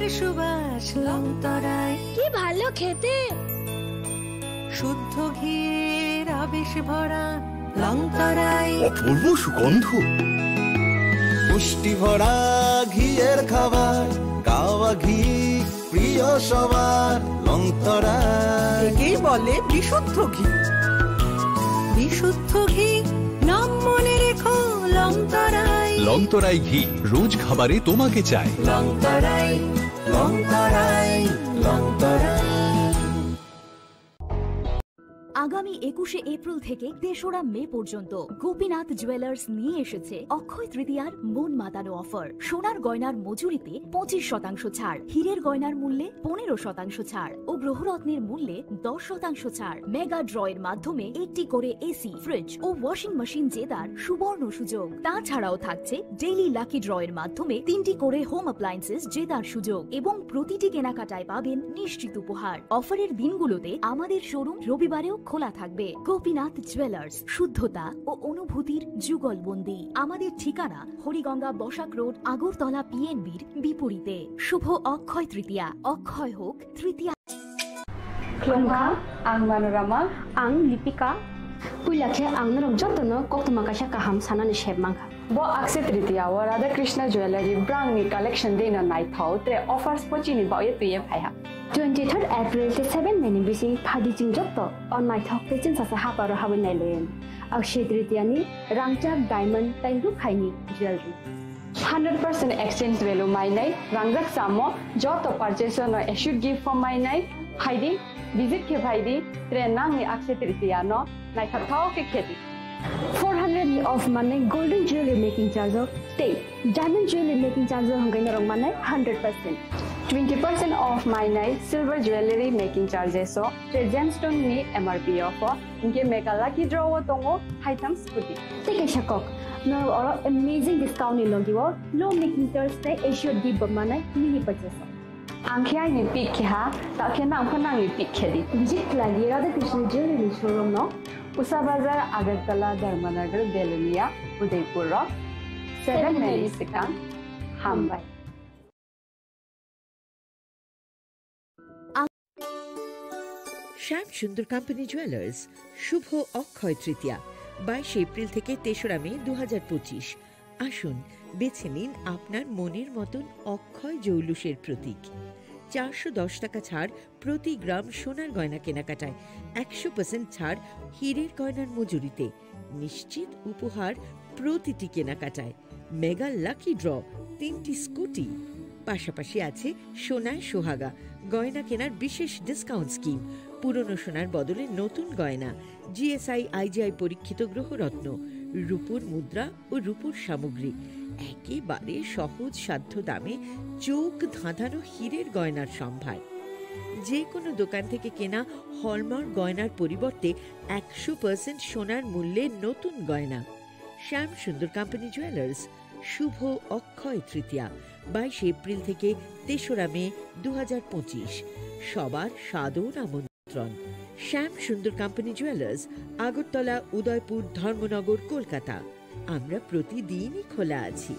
ঘিয়ের সুবাস লংতরায়, কি ভালো খেতে। শুদ্ধ ঘিয়ের আবেশ ভরা লংতরায়, অপূর্ব সুগন্ধ, পুষ্টি ভরা ঘিয়ের খাবার, গাওয়া ঘি প্রিয় সবার লংতরায়। একেই বলে বিশুদ্ধ ঘি। বিশুদ্ধ ঘি নাম মনে রেখো লংতরায়। লংতরাই ঘি রোজ খাবারে তোমাকে চাই। লংতরায়, লংতরায়, লংতরায়। আগামী 21শে এপ্রিল থেকে 3রা মে পর্যন্ত গোপীনাথ জুয়েলার্স নিয়ে এসেছে অক্ষয় তৃতীয়ার মন মাতানো অফার। সোনার গয়নার মজুরিতে 25% ছাড়, হীরের গয়নার মূল্যে 15% ছাড় ও গ্রহরত্নের মূল্যে 10% ছাড়। মেগা ড্রয়ের মাধ্যমে একটি করে এসি, ফ্রিজ ও ওয়াশিং মেশিন জেতার সুবর্ণ সুযোগ। তাছাড়াও থাকছে ডেইলি লাকি ড্রয়ের মাধ্যমে 3টি করে হোম অ্যাপ্লায়েন্সেস জেতার সুযোগ এবং প্রতিটি কেনাকাটায় পাবেন নিশ্চিত উপহার। অফারের দিনগুলোতে আমাদের শোরুম রবিবারেও খোলা থাকবে। গোপীনাথ জুয়েলার্স, শুদ্ধতা ও অনুভূতির যুগলবন্দি। আমাদের ঠিকানা হরিগঙ্গা বসাক রোড, আগরতলা পিএনবির বিপরীতে। শুভ অক্ষয় তৃতীয়া, অক্ষয় হোক তৃতীয়া। Klongka, ang Manorama, ang Lipika, Pulakhe ang narong jotono koktuma kasha kaham sanani sheb mangha. Bo Akshay Tritiya wa Radha Krishna Jewelry brand ni collection de na night thau tre offers pochi ni ba ye tuye phaiha. 23rd April te 7 meni bisi phadi jing jotto on night thau te chin sa haparo hawen nailen. Akshay Tritiya ni rangchak diamond taindu khaini jewelry. 100% exchange value mai nai rangjak samo joto purchase no should give for mai nai phaidi visit ke phaidi tre nang ni Akshay Tritiya no night thau ke kheti. 400 of money golden jewelry making charge of stay. Diamond jewelry making charge of hangai narong manai 100%. 20% off my night silver jewelry making charges so gemstone ni MRP offer inke mega lucky draw tongo item scooty. Take a shakok. No or amazing discount ni logiwo low making charge te assured give manai mini purchase. Angkhya ni pick kha ta khena angkhana ni pick khedi. Visit lagi Radha Krishna jewelry showroom no Usa Bazar Agartala Dharmanagar Belunia Udaipur Rock 7 Melisika Hambai. Shyam Sundar company jewellers শুভ Akshaya Tritiya 22 April থেকে 3রা মে 2025। আসুন বেছে নিন আপনার মনের মতন অক্ষয় জৌলুসের প্রতীক। 410 টাকা ছাড় প্রতি গ্রাম সোনার গয়না কেনাকাটায়, 100% ছাড় হীরের গয়নার মজুরিতে, নিশ্চিত উপহার প্রতিটি কেনাকাটায়, মেগা লাকি ড্র 3টি স্কুটি। পাশাপাশি আছে সোনায় সোহাগা গয়না কেনার বিশেষ ডিসকাউন্ট স্কিম, পুরনো সোনার বদলে নতুন গয়না, জিএসআই আইজিআই পরীক্ষিত গ্রহরত্ন, রূপোর মুদ্রা ও রূপোর সামগ্রী, একেবারে সহজ সাধ্য দামে চোখ ধাঁধানো হীরের গয়নার সম্ভার। যে কোনো দোকান থেকে কেনা হলমার্ক গয়নার পরিবর্তে 100% সোনার মূল্যে নতুন গয়না। শ্যাম সুন্দর কোম্পানি জুয়েলার্স শুভ অক্ষয় তৃতীয়া 22 এপ্রিল থেকে 3রা মে 2025। সবার সাদর আমন্ত্রণ। শ্যাম সুন্দর কোম্পানি জুয়েলার্স, আগরতলা, উদয়পুর, ধর্মনগর, কলকাতা। আমরা প্রতিদিনই খোলা আছি।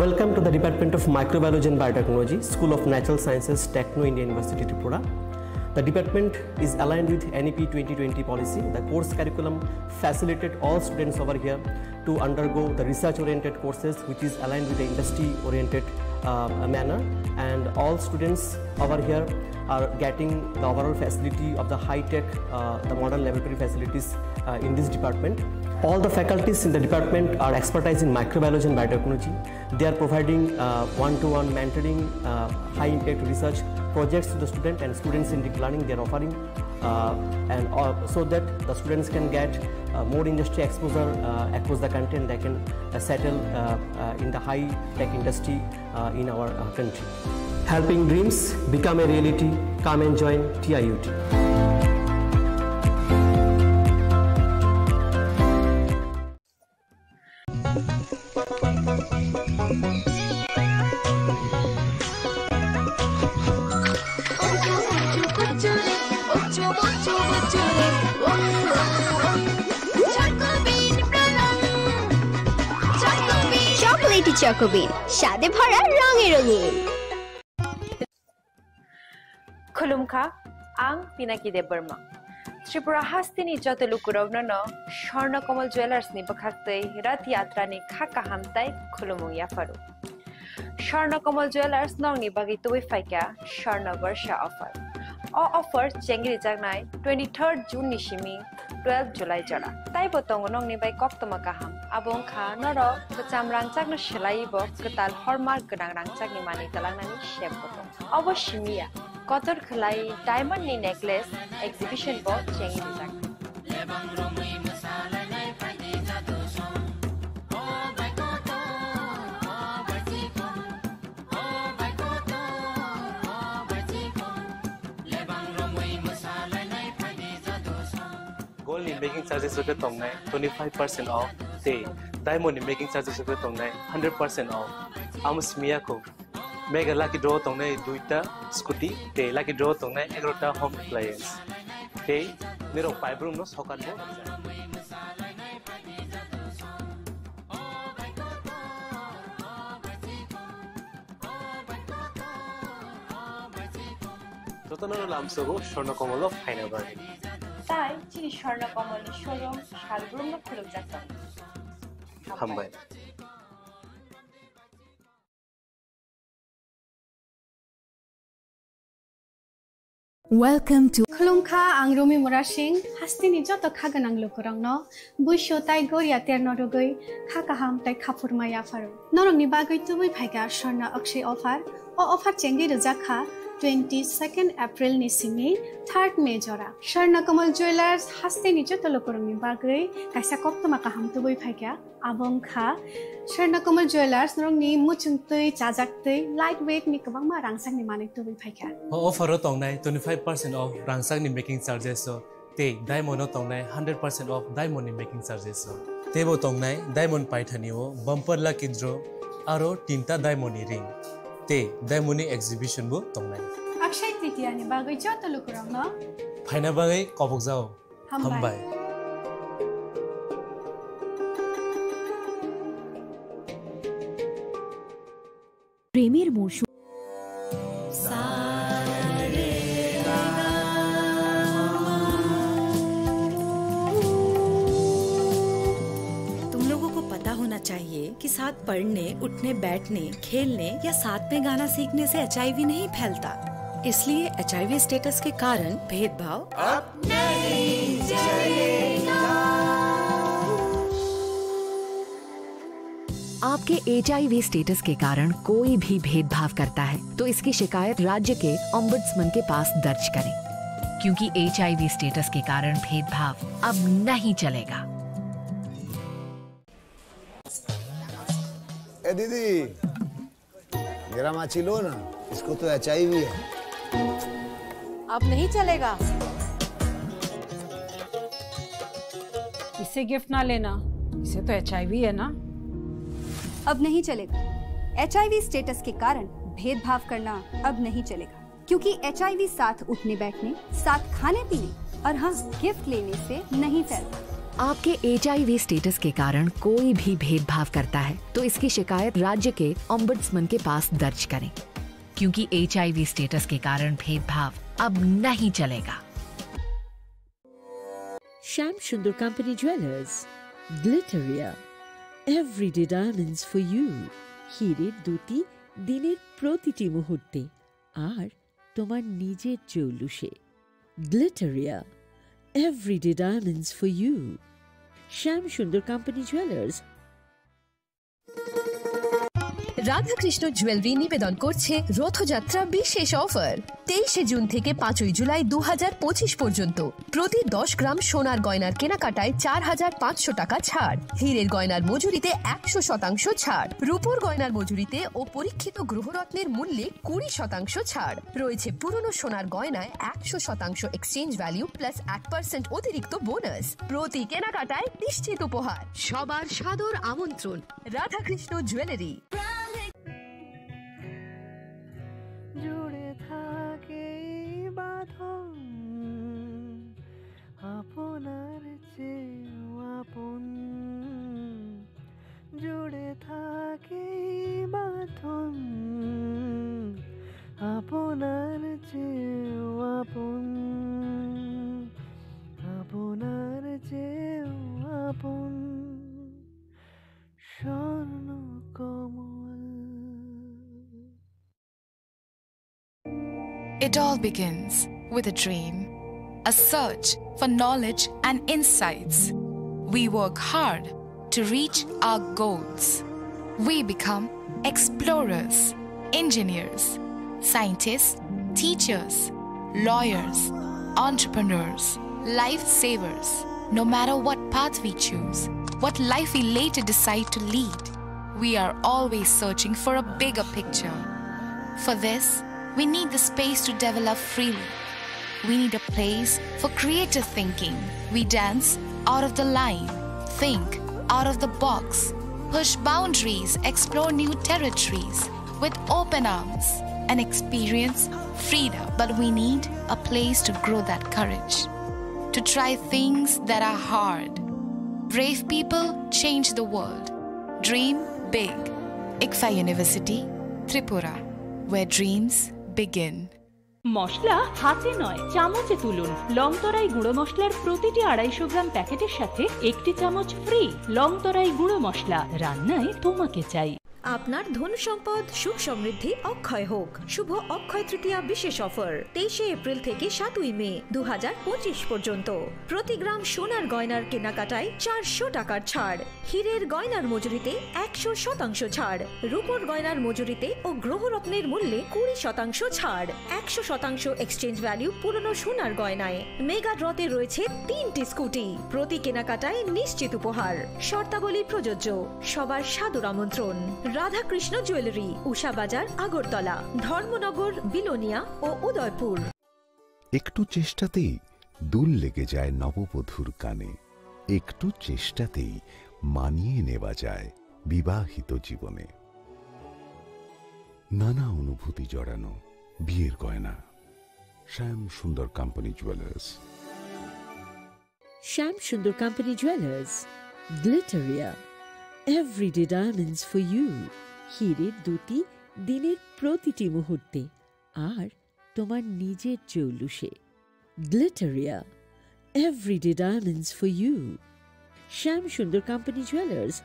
Welcome to the Department of Microbiology and Biotechnology, School of Natural Sciences, Techno India University, Tripura. The department is aligned with NEP 2020 policy. The course curriculum facilitated all students over here to undergo the research-oriented courses, which is aligned with the industry-oriented manner. And all students over here are getting the overall facility of the high-tech, the modern laboratory facilities in this department. All the faculties in the department are expertise in microbiology and biotechnology. They are providing one-to-one mentoring, high-impact research projects to the student and student-centric learning they are offering, so that the students can get more industry exposure across the country, and they can settle in the high-tech industry in our country. Helping dreams become a reality. Come and join TIUT. Boccio, boccio, boccio. Choco bean pranam. Choco bean. Chocolaty Choco bean স্বাদে ভরা রঙে রঙিন खुलुमखा आं पिनाकी देव बर्मा त्रिपुरा हास्तिनी जतलुकुरवनो Swarnakamal jewellers नि बखाक्तै रथ यात्रा नि खाका हामताई खुलुमु याफारु स्वर्णकमल ज्वेलर्स नंगनि बागै तुबै फाइका स्वर्ण वर्ष ऑफर ऑफर चेंगरि जागनाय 23 जून नि सिमी 12 जुलाई जरा ताई बतंग नंगनि बाय कप्तमा काहाम आबों खा नर बचाम रांचागनो सिलाइबो कताल हरमार्क गनां रांचागनि मानि तलांनानि शेम बतंग अवश्यमिया कतर खलाई डायमंड नि नेकलेस एग्जिबिशन बो चेंगि जाग Gold in making charges of the tongue 25% off. Day diamond in making charges of the tongue 100% off. Amos Miyako. Mega lucky draw tongue duita scooty. Day lucky draw tongue egrota home appliance. Day Nero pipe room no socket. Totanano Lamsogo, Shornakomolo, Final Bargain. তাই চিনি Swarnakamal showroom শালগ্রাম খুলুক যাচ্ছে হামবাই Welcome to Khulumkha ang Romi Murashing hastini joto khaganang lokorangno buisho tai goria ternodogoi khakaham tai khapurmaya faru norongni bagoi tubui phaiga sorna akshay offer o offer chengi rojakha 22nd April ni simi 3rd May jora Sharna Kamal Jewelers hastini joto lokorongni bagoi kaisa koptoma kaham tubui phaiga abong kha Sharna Kamal Jewelers norongni muchungtui chajaktui lightweight ni kabangma rangsang ni manik tubui phaiga offer tongnai 25% off rangsang ni making charges so te diamond tongnai 100% off diamond ni making charges so tebo tongnai diamond paithaniwo bumper lucky draw aro tinta diamond ni ring te diamond ni exhibition bo tongnai akshay tritiya ni bagoi joto lokorongno phaina bagai kobok jao hambai প্রেমের মৌসুম तुम लोगों को पता होना चाहिए कि साथ पढ़ने, उठने, बैठने, खेलने या साथ में गाना सीखने से HIV नहीं फैलता। इसलिए HIV स्टेटस के कारण भेदभाव अब नहीं चलेगा। आपके HIV स्टेटस के कारण कोई भी भेदभाव करता है तो इसकी शिकायत राज्य के ओम्बुड्समैन के पास दर्ज करें क्योंकि HIV स्टेटस के कारण भेदभाव अब नहीं चलेगा। ए दीदी मेरा माची लो ना इसको तो HIV है अब नहीं चलेगा इससे गिफ्ट ना लेना इसे तो HIV है ना अब नहीं चलेगा HIV स्टेटस के कारण भेदभाव करना अब नहीं चलेगा क्योंकि HIV साथ उठने बैठने साथ खाने पीने और हाँ गिफ्ट लेने से नहीं फैलता। आपके HIV स्टेटस के कारण कोई भी भेदभाव करता है तो इसकी शिकायत राज्य के ओम्बुड्समैन के पास दर्ज करें क्योंकि HIV स्टेटस के कारण भेदभाव अब नहीं चलेगा। Sham Sundar Company Jewelers, Glitteria, everyday diamonds for you. হীরের দুটি দিনের প্রতিটি মুহূর্তে আর তোমার নিজের জৌলুসে। Glitteria, everyday diamonds for you. Sham Sundar Company Jewelers. Radhakrishna jewellery নিবেদন করছে রথযাত্রা বিশেষ অফার 23 জুন থেকে 5 জুলাই 2025 পর্যন্ত প্রতি 10 গ্রাম সোনার গয়নার কেনাকাটায় 4500 টাকা ছাড় হীরের গয়নার মজুরিতে 100% ছাড় রূপোর গয়নার মজুরিতে ও পরীক্ষিত গ্রহরত্নের মূল্যে 20% ছাড় রয়েছে পুরনো সোনার গয়নায় 100% এক্সচেঞ্জ ভ্যালু প্লাস 1% অতিরিক্ত বোনাস প্রতি কেনাকাটায় নিশ্চিত উপহার সবার সাদর আমন্ত্রণ রাধাকৃষ্ণ জুয়েলারি জুড়ে থাকে বাঁধন It all begins with a dream, a search for knowledge and insights. We work hard to reach our goals. We become explorers, engineers, scientists, teachers, lawyers, entrepreneurs, lifesavers. No matter what path we choose, what life we later decide to lead, we are always searching for a bigger picture. For this, we need the space to develop freely. We need a place for creative thinking. We dance out of the line, think out of the box, push boundaries, explore new territories with open arms and experience freedom. But we need a place to grow that courage, to try things that are hard. Brave people change the world. Dream big. ICFA University, Tripura, where dreams begin. মশলা হাতে নয় চামচে তুলুন। লংতরাই গুঁড়ো মশলার প্রতিটি 250 গ্রাম প্যাকেটের সাথে একটি চামচ ফ্রি। লংতরাই গুঁড়ো মশলা, রান্নায় তোমাকে চাই। আপনার ধন সম্পদ সুখ সমৃদ্ধি অক্ষয় হোক। শুভ অক্ষয় তৃতীয়া বিশেষ অফার 23 এপ্রিল থেকে 7 মে 2025 পর্যন্ত। প্রতি গ্রাম সোনার গয়নার কেনাকাটায় 400 টাকার ছাড়। হীরের গয়নার মজুরিতে 100% ছাড়। রূপোর গয়নার মজুরিতে ও গ্রহরত্নের মূল্যে 20% ছাড়। 100% এক্সচেঞ্জ ভ্যালু পুরনো সোনার গয়নায়। মেগা ড্রতে রয়েছে 3টি স্কুটি। প্রতি কেনাকাটায় নিশ্চিত উপহার। শর্তাবলী প্রযোজ্য। সবার সাদর আমন্ত্রণ। রাধাকৃষ্ণ জুয়েলারি, উষা বাজার, আগরতলা, ধর্মনগর, বিলোনিয়া ও উদয়পুর। একটু চেষ্টাতেই দুল লেগে যায় নববধূর কানে। একটু চেষ্টাতেই মানিয়ে নেওয়া যায় বিবাহিত জীবনে। নানা অনুভূতি জড়ানো বিয়ের গয়না। Shyam Sundar company jewellers. Shyam Sundar company jewellers, Glitteria, everyday diamonds for you. হীরের দুটি দিনের প্রতিটি মুহূর্তে আর তোমার নিজের জৌলুসে। Glitteria, everyday diamonds for you. Shyam Sundar company jewellers.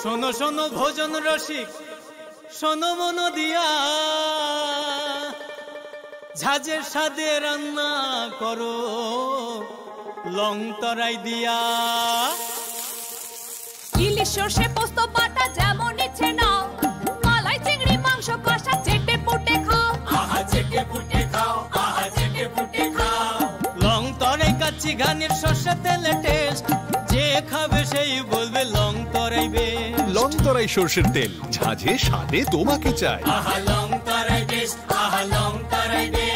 শোনো শোনো ভোজন রসিক, শোনো মন দিয়া, ঝাঁঝের স্বাদে রান্না করো লং তরাই দিয়া। ইলিশ সর্ষে পোস্ত বাটা যেমন ইচ্ছে নাও, মালাই চিংড়ি মাংস কষা চেটে পুটে খাও। আহা চেটে পুটে খাও, আহা চেটে পুটে খাও। লং তরাই কাচ্চি ঘানির সর্ষে তেলে টেস্ট, যে খাবে সেই বলবে লং তরাই বেশ। লং তরাই সর্ষের তেল, ঝাঁঝে স্বাদে তোমাকে চাই। আহা লং তরাই বেশ, আহা লং তরাই বেশ।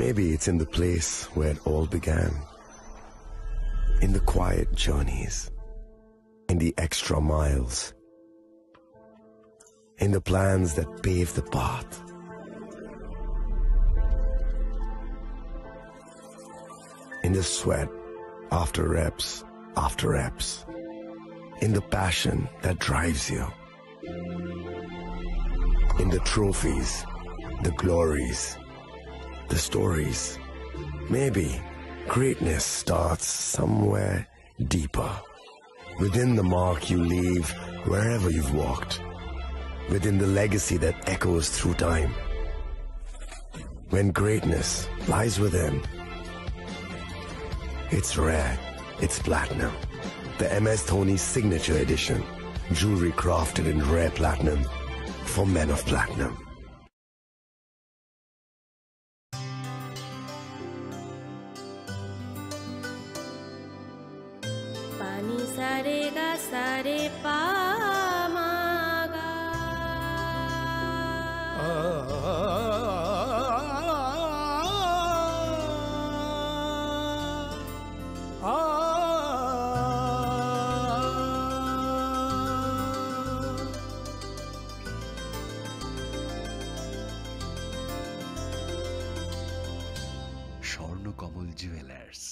Maybe it's in the place where it all began. In the quiet journeys. In the extra miles. In the plans that pave the path. In the sweat after reps after reps. In the passion that drives you. In the trophies, the glories, the stories. Maybe greatness starts somewhere deeper. Within the mark you leave wherever you've walked. Within the legacy that echoes through time. When greatness lies within, it's rare, it's platinum. The MS Dhoni Signature Edition. Jewelry crafted in rare platinum for men of platinum. पानी सारे गा सारे पा मा गा Swarnakamal jewellers,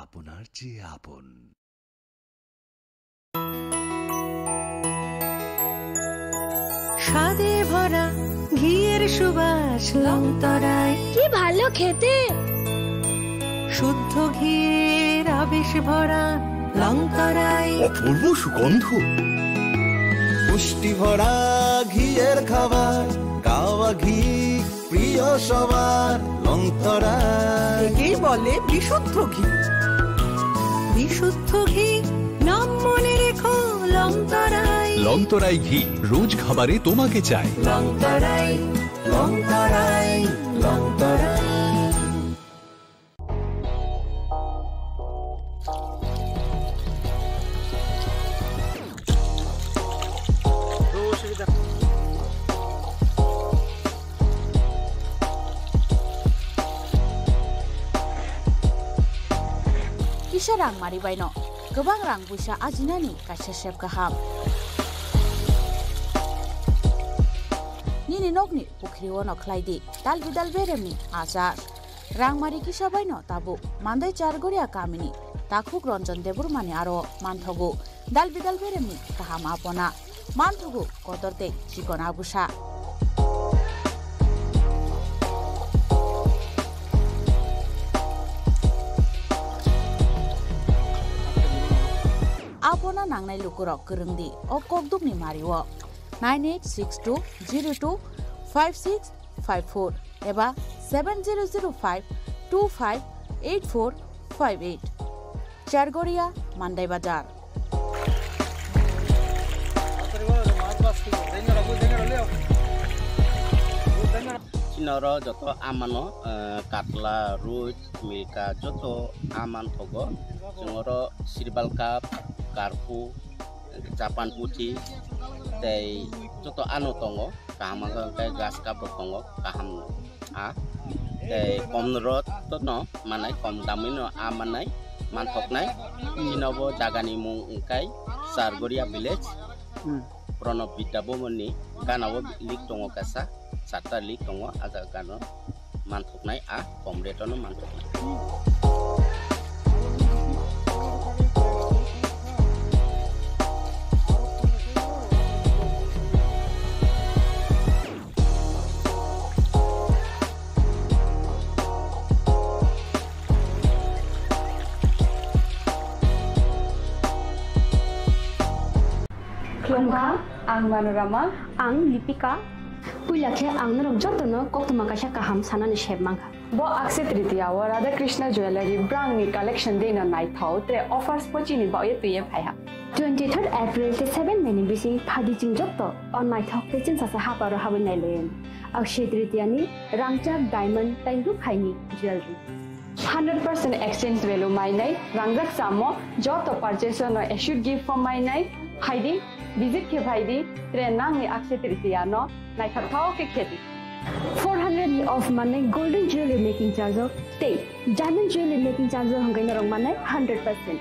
আপনার চেয়ে আপন। স্বাদে ভরা ঘিয়ের সুবাস লংতরায়, কি ভালো খেতে। শুদ্ধ ঘিয়ের আবেশ ভরা লংতরায়, অপূর্ব সুগন্ধ। পুষ্টি ভরা ঘিয়ের খাবার, গাওয়া ঘি প্রিয় সবার লংতরায়। একেই বলে বিশুদ্ধ ঘি। বিশুদ্ধ ঘি নাম মনে রেখো লংতরায়। লংতরাই ঘি রোজ খাবারে তোমাকে চাই। Longtharai, Longtharai, Longtharai. Kisah rang mari baino, gobang rang busa ajinani kasih sep kaham. Nini nogni pukri wono klaidi, dal bidal beremni azar. Rang mari kisah baino tabu, mandai chargoria kamini, takuk ronjon debur mani aro manthogu, dal bidal beremni kaham apona, manthogu kotorte chikona busa. Apona nangnai lukurok kerengdi o kokduk ni mariwo 9862025654 eba 7005258458 Chargoria Mandai Bazar. Chinoro joto amano katla ruj milka joto aman thogo jongoro sirbal cup karpu Japan putih tei joto anu tongo kaham kai gas cup tongo kaham a tei komrot to no manai kom damino amanai manthoknai chinobo jagani mung kai Sargoria village Prono Bidabomoni Ganawo lik tongo kasa Sata lik tongo aga gano manthoknai a komretono manthoknai. Klungha, ang Manorama, ang Lipika. Puilakhe ang narok jotono koktuma kasha kaham sanani sheb mangha. Bo Akshaya Tritiya wa Radha Krishna Jewelry brand ni collection dena nai thau te offers pochi ni ba ye tuye phaiha. 23rd April te 7 meni bisi phadi jing jotto on my thok te chin sasa ha paro habin nai len. Akshaya Tritiya ni rangchak diamond taindu khaini jewelry. 100% exchange value mai nai rangjak samo joto purchase no issued gift from mai nai haidi visit ke bhaidi tre nang ni Akshaya Tritiya no nai thau ke kheti 400 ni off mane golden jewelry making charge of te diamond jewelry making charge hangai na rong mane 100%.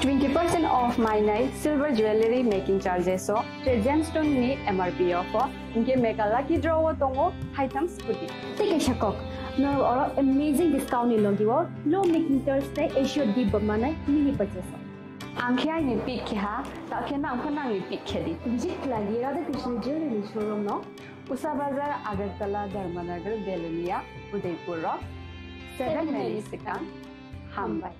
20% off my night silver jewelry making charges so tre gemstone ni MRP offer inke mega lucky draw tongo item scooty take a shakok no or amazing discount ni logi wo low making charge te issue di bamane mini purchase angkhya ni pick kha ta khena angkhana ni pick khedi visit lagi Radha Krishna jewelry showroom no Usa Bazar Agartala Dharmanagar Belunia Udaipur 7 Mexican Hambai.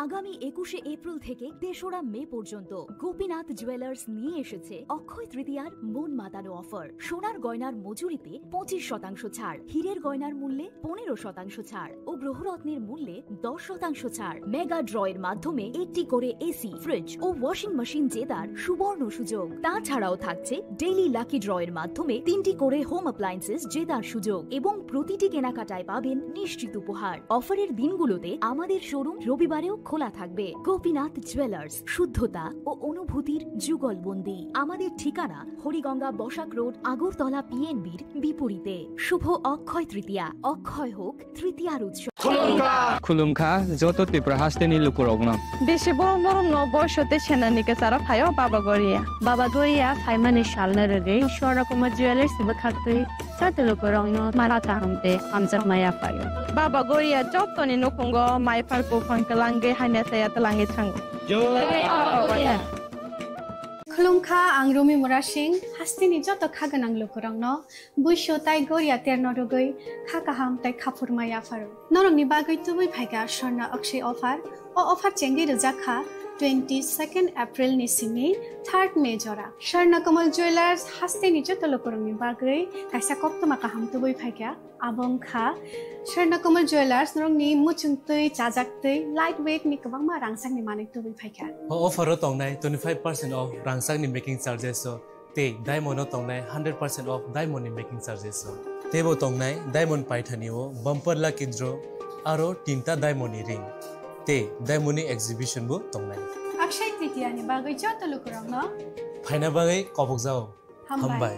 আগামী 21শে April থেকে ৩রা মে পর্যন্ত Gopinath jewellers নিয়ে এসেছে অক্ষয় তৃতীয়ার মন মাতানো offer. সোনার গয়নার মজুরিতে 25% ছাড়, হীরের গয়নার মূল্যে 15% ছাড় ও গ্রহরত্নের মূল্যে 10% ছাড়। মেগা ড্রয়ের মাধ্যমে একটি করে এসি, ফ্রিজ ও ওয়াশিং মেশিন জেতার সুবর্ণ সুযোগ। তাছাড়াও থাকছে ডেইলি লাকি ড্রয়ের মাধ্যমে 3টি করে হোম অ্যাপ্লায়েন্সেস জেতার সুযোগ এবং প্রতিটি কেনাকাটায় পাবেন নিশ্চিত উপহার। অফারের দিনগুলোতে আমাদের শোরুম রবিবারেও খোলা থাকবে। গোপীনাথ জুয়েলার্স, শুদ্ধতা ও অনুভূতির যুগলবন্দি। আমাদের ঠিকানা হরিগঙ্গা বসাক রোড, আগরতলা পিএনবির বিপরীতে। শুভ অক্ষয় তৃতীয়া, অক্ষয় হোক তৃতীয়ার উৎসব। খুলুমখা যত ত্রিপুরা হাসতেনি লুকুরগ্ন দেশে বড় বড় নবর্ষতে সেনানিকে সারা ফায়ও বাবা গড়িয়া বাবা Garia ফাইমানি শালনারে স্বর্ণকুমার jewellers বখাতে 저들로그랑요 마라타함데 감정마야 파요. Baba Goria Jotoni Nokongo, my Falco Fankalange, Hanesaya Talange Tango. Klungka ang Rumi Murashing, Hastini Joto Kaganang Lukurangno, Busho Tai Goria Ternodogoi, Kakaham Tai Kapurmaya Faru. Norong ni Bagay Tubi Paiga Shorna Akshay Offer, o Offer Chengi Ruzaka, 22nd April Nisimi, 3rd May Jora. Sharna Kamal Jewelers, Hastini Joto Lukurang ni Bagay, Kaisa Kopto Makaham Tubi Paiga, Abong Kha, Sharna Kamal Jewelers, Norong ni Muchungtui, Chajaktui, Lightweight ni Kabangma Rangsang ni Manik Tubi Paiga. Offer tong nai 25% off rangsang ni making charges so te diamond tong nai 100% off diamond ni making charges so te bo tong nai diamond paithani o bumper lucky draw aro tinta diamond ni ring te diamond ni exhibition bo tong nai Akshay Tritiya ni Bagay Joto Lukurang no Phaina bagai kopok jao hambai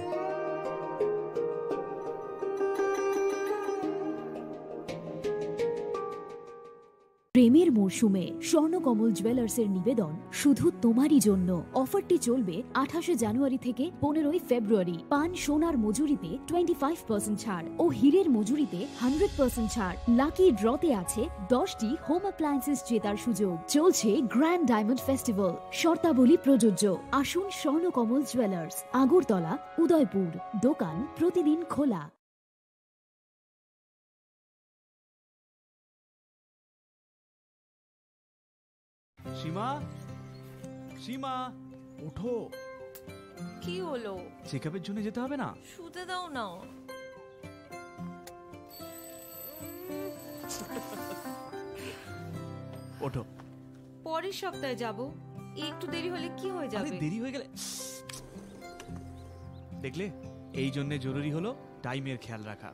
প্রেমের মরশুমে স্বর্ণকমল জুয়েলার্সের নিবেদন শুধু তোমারই জন্য। অফারটি চলবে 28 জানুয়ারি থেকে 15 ফেব্রুয়ারি। পান সোনার মজুরিতে 25% ছাড় ও হীরের মজুরিতে 100% ছাড়। লাকি ড্রতে আছে 10টি হোম অ্যাপ্লায়েন্সেস জেতার সুযোগ। চলছে গ্র্যান্ড ডায়মন্ড ফেস্টিভ্যাল, শর্তাবলী প্রযোজ্য। আসুন স্বর্ণকমল জুয়েলার্স, আগরতলা, উদয়পুর। দোকান প্রতিদিন খোলা। সীমা সীমা ওঠো কি হলো চেকআপের জন্য যেতে হবে না শুতে দাও না ওঠো পরের সপ্তাহে যাব একটু দেরি হলে কি হয়ে যাবে দেরি হয়ে গেলে দেখলে এই জন্য জরুরি হলো টাইমের খেয়াল রাখা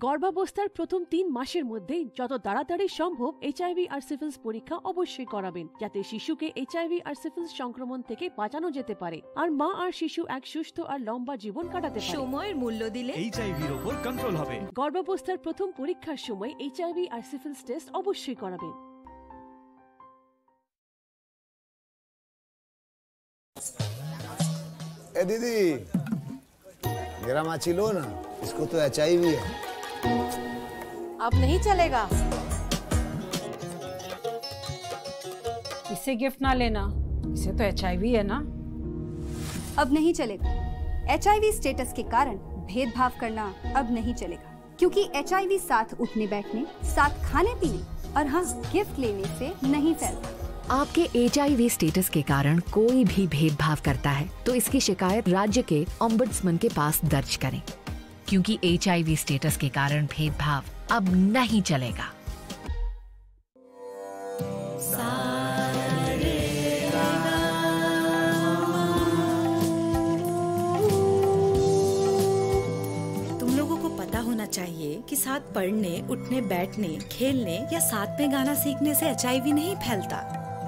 গর্ভাবস্থার প্রথম 3 মাসের মধ্যে যত তাড়াতাড়ি সম্ভব এইচআইভি আর সিফিলিস পরীক্ষা অবশ্যই করাবেন, যাতে শিশুকে এইচআইভি আর সিফিলিস সংক্রমণ থেকে বাঁচানো যেতে পারে আর মা আর শিশু এক সুস্থ আর লম্বা জীবন কাটাতে পারে। সময়ের মূল্য দিলে এইচআইভির উপর কন্ট্রোল হবে। গর্ভাবস্থার প্রথম পরীক্ষার সময় এইচআইভি আর সিফিলিস টেস্ট অবশ্যই করাবেন। ए दीदी मेरा माची लो ना, इसको तो एचआईवी है। अब नहीं चलेगा। इसे गिफ्ट ना लेना, इसे तो एचआईवी है ना। अब नहीं चलेगा। एचआईवी स्टेटस के कारण भेदभाव करना अब नहीं चलेगा, क्योंकि एचआईवी साथ उठने बैठने, साथ खाने पीने और हाँ गिफ्ट लेने से नहीं फैलता। आपके एचआईवी स्टेटस के कारण कोई भी भेदभाव करता है तो इसकी शिकायत राज्य के ओम्बुड्समैन के पास दर्ज करें, क्योंकि एचआईवी स्टेटस के कारण भेदभाव अब नहीं चलेगा। तुम लोगों को पता होना चाहिए कि साथ पढ़ने, उठने, बैठने, खेलने या साथ में गाना सीखने से एचआईवी नहीं फैलता।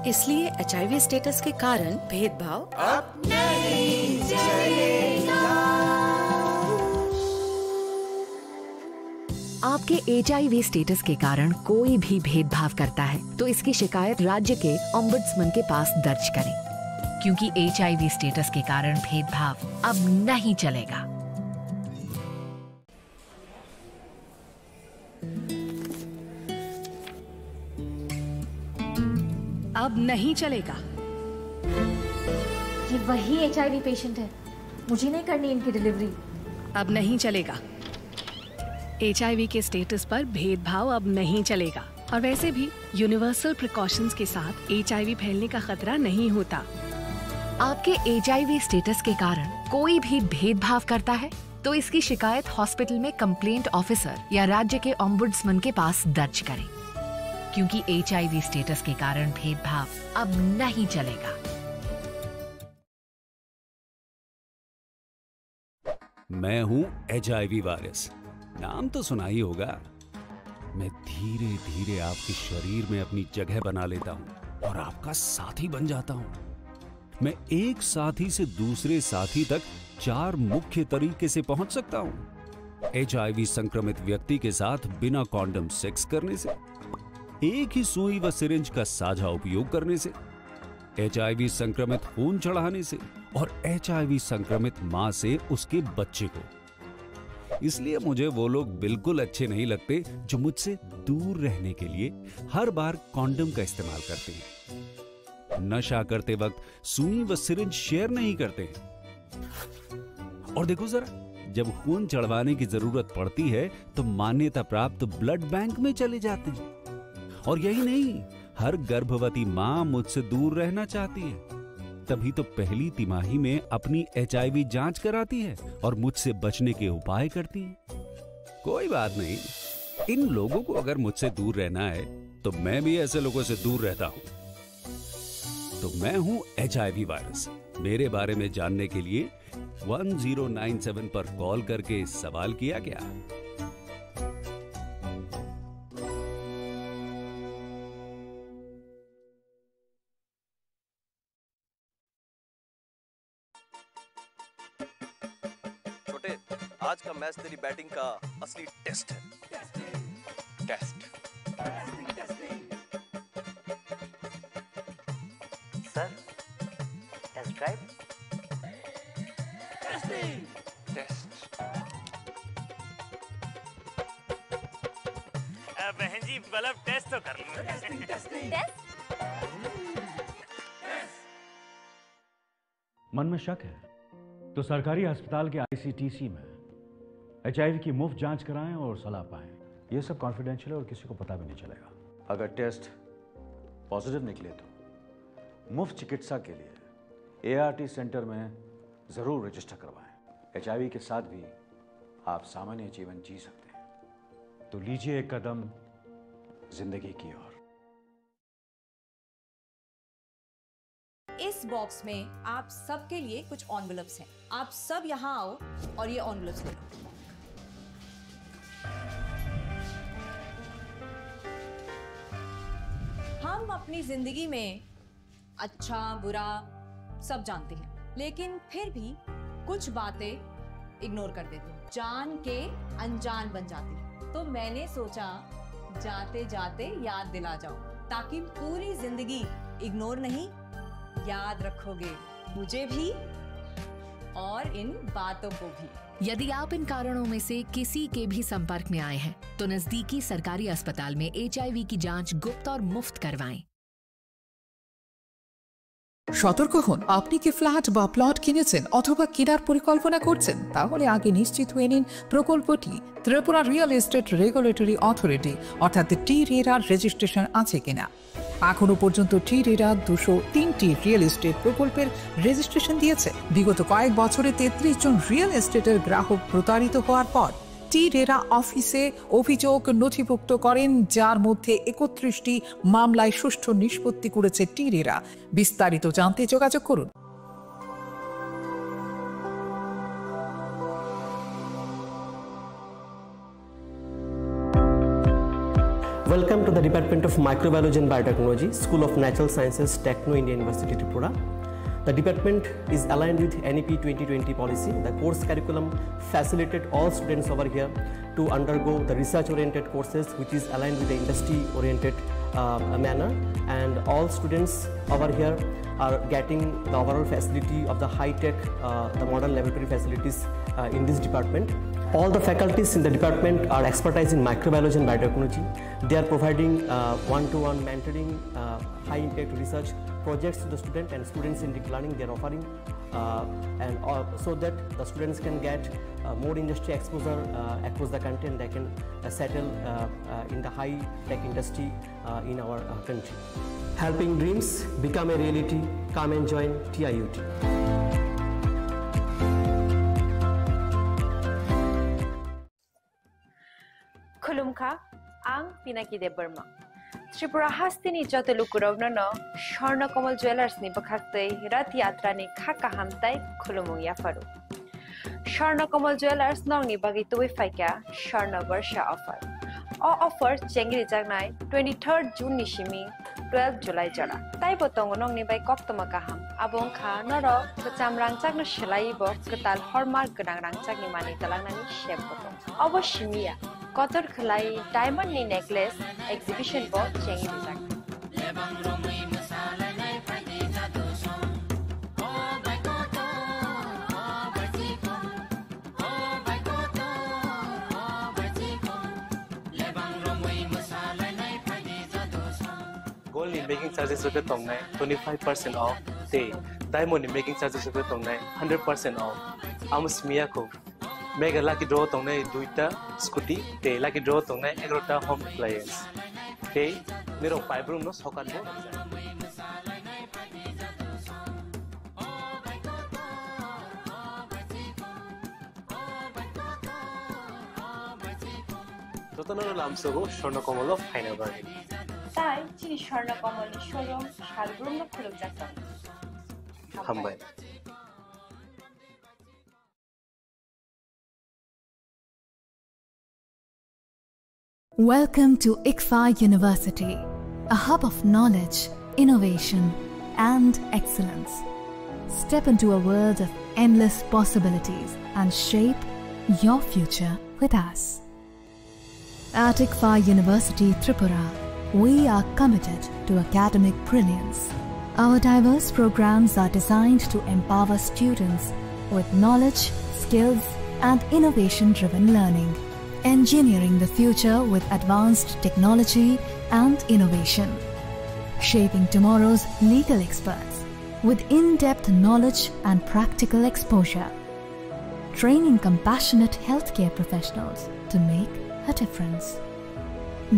इसलिए एचआईवी स्टेटस के कारण भेदभाव अब नहीं चलेगा। आपके एचआईवी स्टेटस के कारण कोई भी भेदभाव करता है तो इसकी शिकायत राज्य के ओम्बुड्समैन के पास दर्ज करें, क्योंकि एचआईवी स्टेटस के कारण भेदभाव अब नहीं चलेगा। अब नहीं चलेगा। ये वही एचआईवी पेशेंट है, मुझे नहीं करनी इनकी डिलीवरी। अब नहीं चलेगा। एचआईवी के स्टेटस पर भेदभाव अब नहीं चलेगा। और वैसे भी यूनिवर्सल प्रिकॉशंस के साथ एचआईवी फैलने का खतरा नहीं होता। आपके एचआईवी स्टेटस के कारण कोई भी भेदभाव करता है तो इसकी शिकायत हॉस्पिटल में कंप्लेंट ऑफिसर या राज्य के ओम्बुड्समैन के पास दर्ज करें, क्योंकि एचआईवी स्टेटस के कारण भेदभाव अब नहीं चलेगा। मैं हूं एचआईवी वायरस, नाम तो सुना ही होगा। मैं धीरे धीरे आपके शरीर में अपनी जगह बना लेता हूं और आपका साथी बन जाता हूं। मैं एक साथी से दूसरे साथी तक 4 मुख्य तरीके से पहुंच सकता हूं। एचआईवी संक्रमित व्यक्ति के साथ बिना कॉन्डम सेक्स करने से, एक ही सुई व सिरिंज का साझा उपयोग करने से, एचआईवी संक्रमित खून चढ़ाने से और एचआईवी संक्रमित मां से उसके बच्चे को। इसलिए मुझे वो लोग बिल्कुल अच्छे नहीं लगते जो मुझसे दूर रहने के लिए हर बार कॉन्डम का इस्तेमाल करते हैं, नशा करते वक्त सुई व सिरिंज शेयर नहीं करते हैं। और देखो जरा, जब खून चढ़वाने की जरूरत पड़ती है तो मान्यता प्राप्त ब्लड बैंक में चले जाते हैं। और यही नहीं, हर गर्भवती मां मुझसे दूर रहना चाहती है, तभी तो पहली तिमाही में अपनी HIV जांच कराती है और मुझसे बचने के उपाय करती है। कोई बात नहीं, इन लोगों को अगर मुझसे दूर रहना है तो मैं भी ऐसे लोगों से दूर रहता हूं। तो मैं हूं HIV वायरस। मेरे बारे में जानने के लिए 1097 पर कॉल करके सवाल किया क्या? छोटे, आज का मैच तेरी बैटिंग का असली टेस्ट है। टेस्ट। Sir, test drive. बहन जी, बल्ब टेस्ट तो कर लो। मन में शक है तो सरकारी अस्पताल के ICTC में HIV की मुफ्त जांच कराएं और सलाह पाएं। ये सब कॉन्फिडेंशियल है और किसी को पता भी नहीं चलेगा। अगर टेस्ट पॉजिटिव निकले तो मुफ्त चिकित्सा के लिए ART सेंटर में जरूर रजिस्टर करवाएं। HIV के साथ भी आप सामान्य जीवन जी सकते हैं। तो लीजिए एक कदम जिंदगी की ओर। इस बॉक्स में आप सबके लिए कुछ एनवेलप्स हैं। आप सब यहाँ आओ और ये एनवेलप्स ले लो। हम अपनी जिंदगी में अच्छा बुरा सब जानते हैं, लेकिन फिर भी कुछ बातें इग्नोर कर देते हैं, जान के अनजान बन जाती है। तो मैंने सोचा जाते जाते याद दिला जाओ, ताकि पूरी जिंदगी इग्नोर नहीं याद रखोगे, मुझे भी और इन बातों को भी। यदि आप इन कारणों में से किसी के भी संपर्क में आए हैं तो नजदीकी सरकारी अस्पताल में HIV की जांच गुप्त और मुफ्त करवाएं। সতর্ক হন, আপনি কি ফ্ল্যাট বা প্লট কিনেছেন অথবা কেনার পরিকল্পনা করছেন, তাহলে আগে নিশ্চিত হয়ে নিন প্রকল্পটি Tripura real estate regulatory authority অর্থাৎ TRERA রেজিস্ট্রেশন আছে কিনা। এখনো পর্যন্ত TRERA 203টি রিয়েল এস্টেট প্রকল্পের রেজিস্ট্রেশন দিয়েছে। বিগত কয়েক বছরে 33 জন রিয়েল এস্টেটের গ্রাহক প্রতারিত হওয়ার পর TRERA অফিসে অভিযোগ নথিভুক্ত করেন, যার মধ্যে 31টি মামলায় সুষ্ঠু নিষ্পত্তি করেছে TRERA। বিস্তারিত জানতে যোগাযোগ করুন। Welcome to the Department of Microbiology and Biotechnology, School of Natural Sciences, Techno India University, Tripura. The department is aligned with NEP 2020 policy. The course curriculum facilitated all students over here to undergo the research-oriented courses, which is aligned with the industry-oriented manner. And all students over here are getting the overall facility of the high-tech, the modern laboratory facilities in this department. All the faculties in the department are expertise in microbiology and biotechnology. They are providing one-to-one mentoring, high-impact research projects to the student, and students in deep learning they are offering, so that the students can get more industry exposure across the country, and they can settle in the high-tech industry in our country. Helping dreams become a reality. Come and join TIUT. खुलुमखा आं पिनाकी देब Burma Tripura हास्तिनि जत लुकुरावनो स्वर्ण कमल ज्वेलार्सनि बखाक्तै रथ यात्रानि खाका हामताय खुलुमु याफारु स्वर्ण कमल ज्वेलार्स नंगनि बागै तुबै फाइका स्वर्ण वर्ष offer offer चेंगरि जागनाय 23 जून निसिमी 12 जुलाई जरा ताइ बतंग नंगनि bye कक्तमा गाहाम आबं खा नर कचाम रांचागनो सेलाइबो कताल हरमार्क गोनां रांचागनि मानि तलांनानि शेप बतंग अवश्यमिया कतर खलाई डायमंड नि नेकलेस एग्जीबिशन बो चेंगि जाग मेकिंग चार्जेस रुपे तोंगनाय 25% ऑफ ते डायमंड नि मेकिंग चार्जेस रुपे तोंगनाय 100% ऑफ आमस मिया को मेगा लाकी ड्रॉ तोंगनाय दुइटा स्कूटी ते लाकी ड्रॉ तोंगनाय 11टा होम अप्लायंस ते मेरो 5 रूम नो सकान बो ততনর লামসগো স্বর্ণকমল ফাইনাল বাড়ি তাই চিনি স্বর্ণকমলের শোরুম শালগ্রাম খুলুক যাত্রা হামবাই Welcome to ICFA University, a hub of knowledge, innovation, and excellence. Step into a world of endless possibilities and shape your future with us. At ICFA University, Tripura, we are committed to academic brilliance. Our diverse programs are designed to empower students with knowledge, skills, and innovation-driven learning, engineering the future with advanced technology and innovation, shaping tomorrow's legal experts with in-depth knowledge and practical exposure, training compassionate healthcare professionals to make a difference,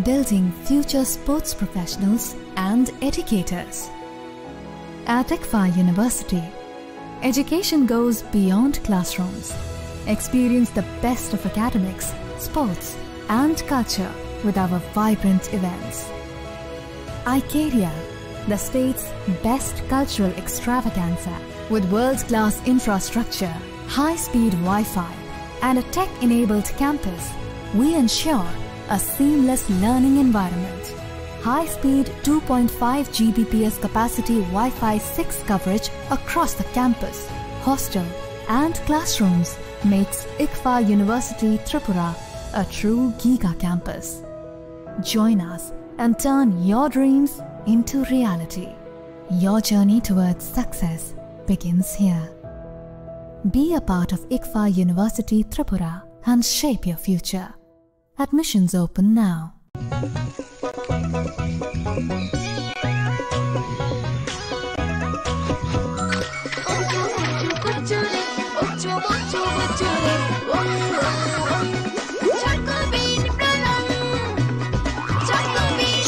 building future sports professionals and educators. At ICFA University, education goes beyond classrooms. Experience the best of academics, sports, and culture with our vibrant events. ICARIA, the state's best cultural extravaganza, with world-class infrastructure, high-speed Wi-Fi, and a tech-enabled campus, we ensure a seamless learning environment. High-speed 2.5 Gbps capacity Wi-Fi 6 coverage across the campus, hostel, and classrooms makes ICFA University Tripura a true Giga campus. Join us and turn your dreams into reality. Your journey towards success begins here. Be a part of ICFA University Tripura and shape your future. Admissions open now.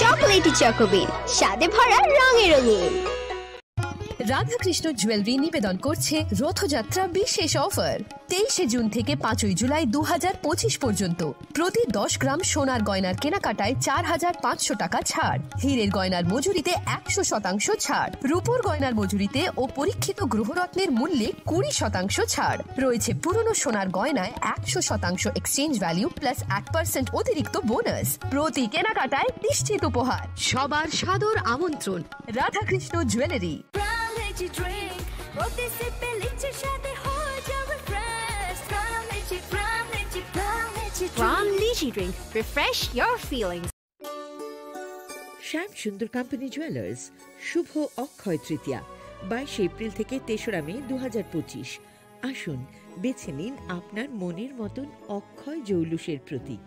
Chocolaty Choco bean স্বাদে ভরা রঙে রঙিন। Radhakrishna jewellery নিবেদন করছে রথযাত্রা বিশেষ offer 23 June থেকে 5 জুলাই 2025 পর্যন্ত প্রতি 10 গ্রাম সোনার গয়নার কেনাকাটায় 4500 টাকা ছাড়, হীরের গয়নার মজুরিতে 100% ছাড়, রূপোর গয়নার মজুরিতে ও পরীক্ষিত গ্রহরত্নের মূল্যে 20% ছাড় রয়েছে। পুরনো সোনার গয়নায় 100% এক্সচেঞ্জ ভ্যালু প্লাস 1% অতিরিক্ত বোনাস। প্রতি কেনাকাটায় নিশ্চিত উপহার। সবার সাদর আমন্ত্রণ Radhakrishna jewellery. From Lychee Drink, refresh your feelings. Shyam Sundar company jewellers শুভ অক্ষয় তৃতীয়া 22 এপ্রিল থেকে 3রা মে 2025। আসুন বেছে নিন আপনার মনের মতন অক্ষয় জৌলুসের প্রতীক।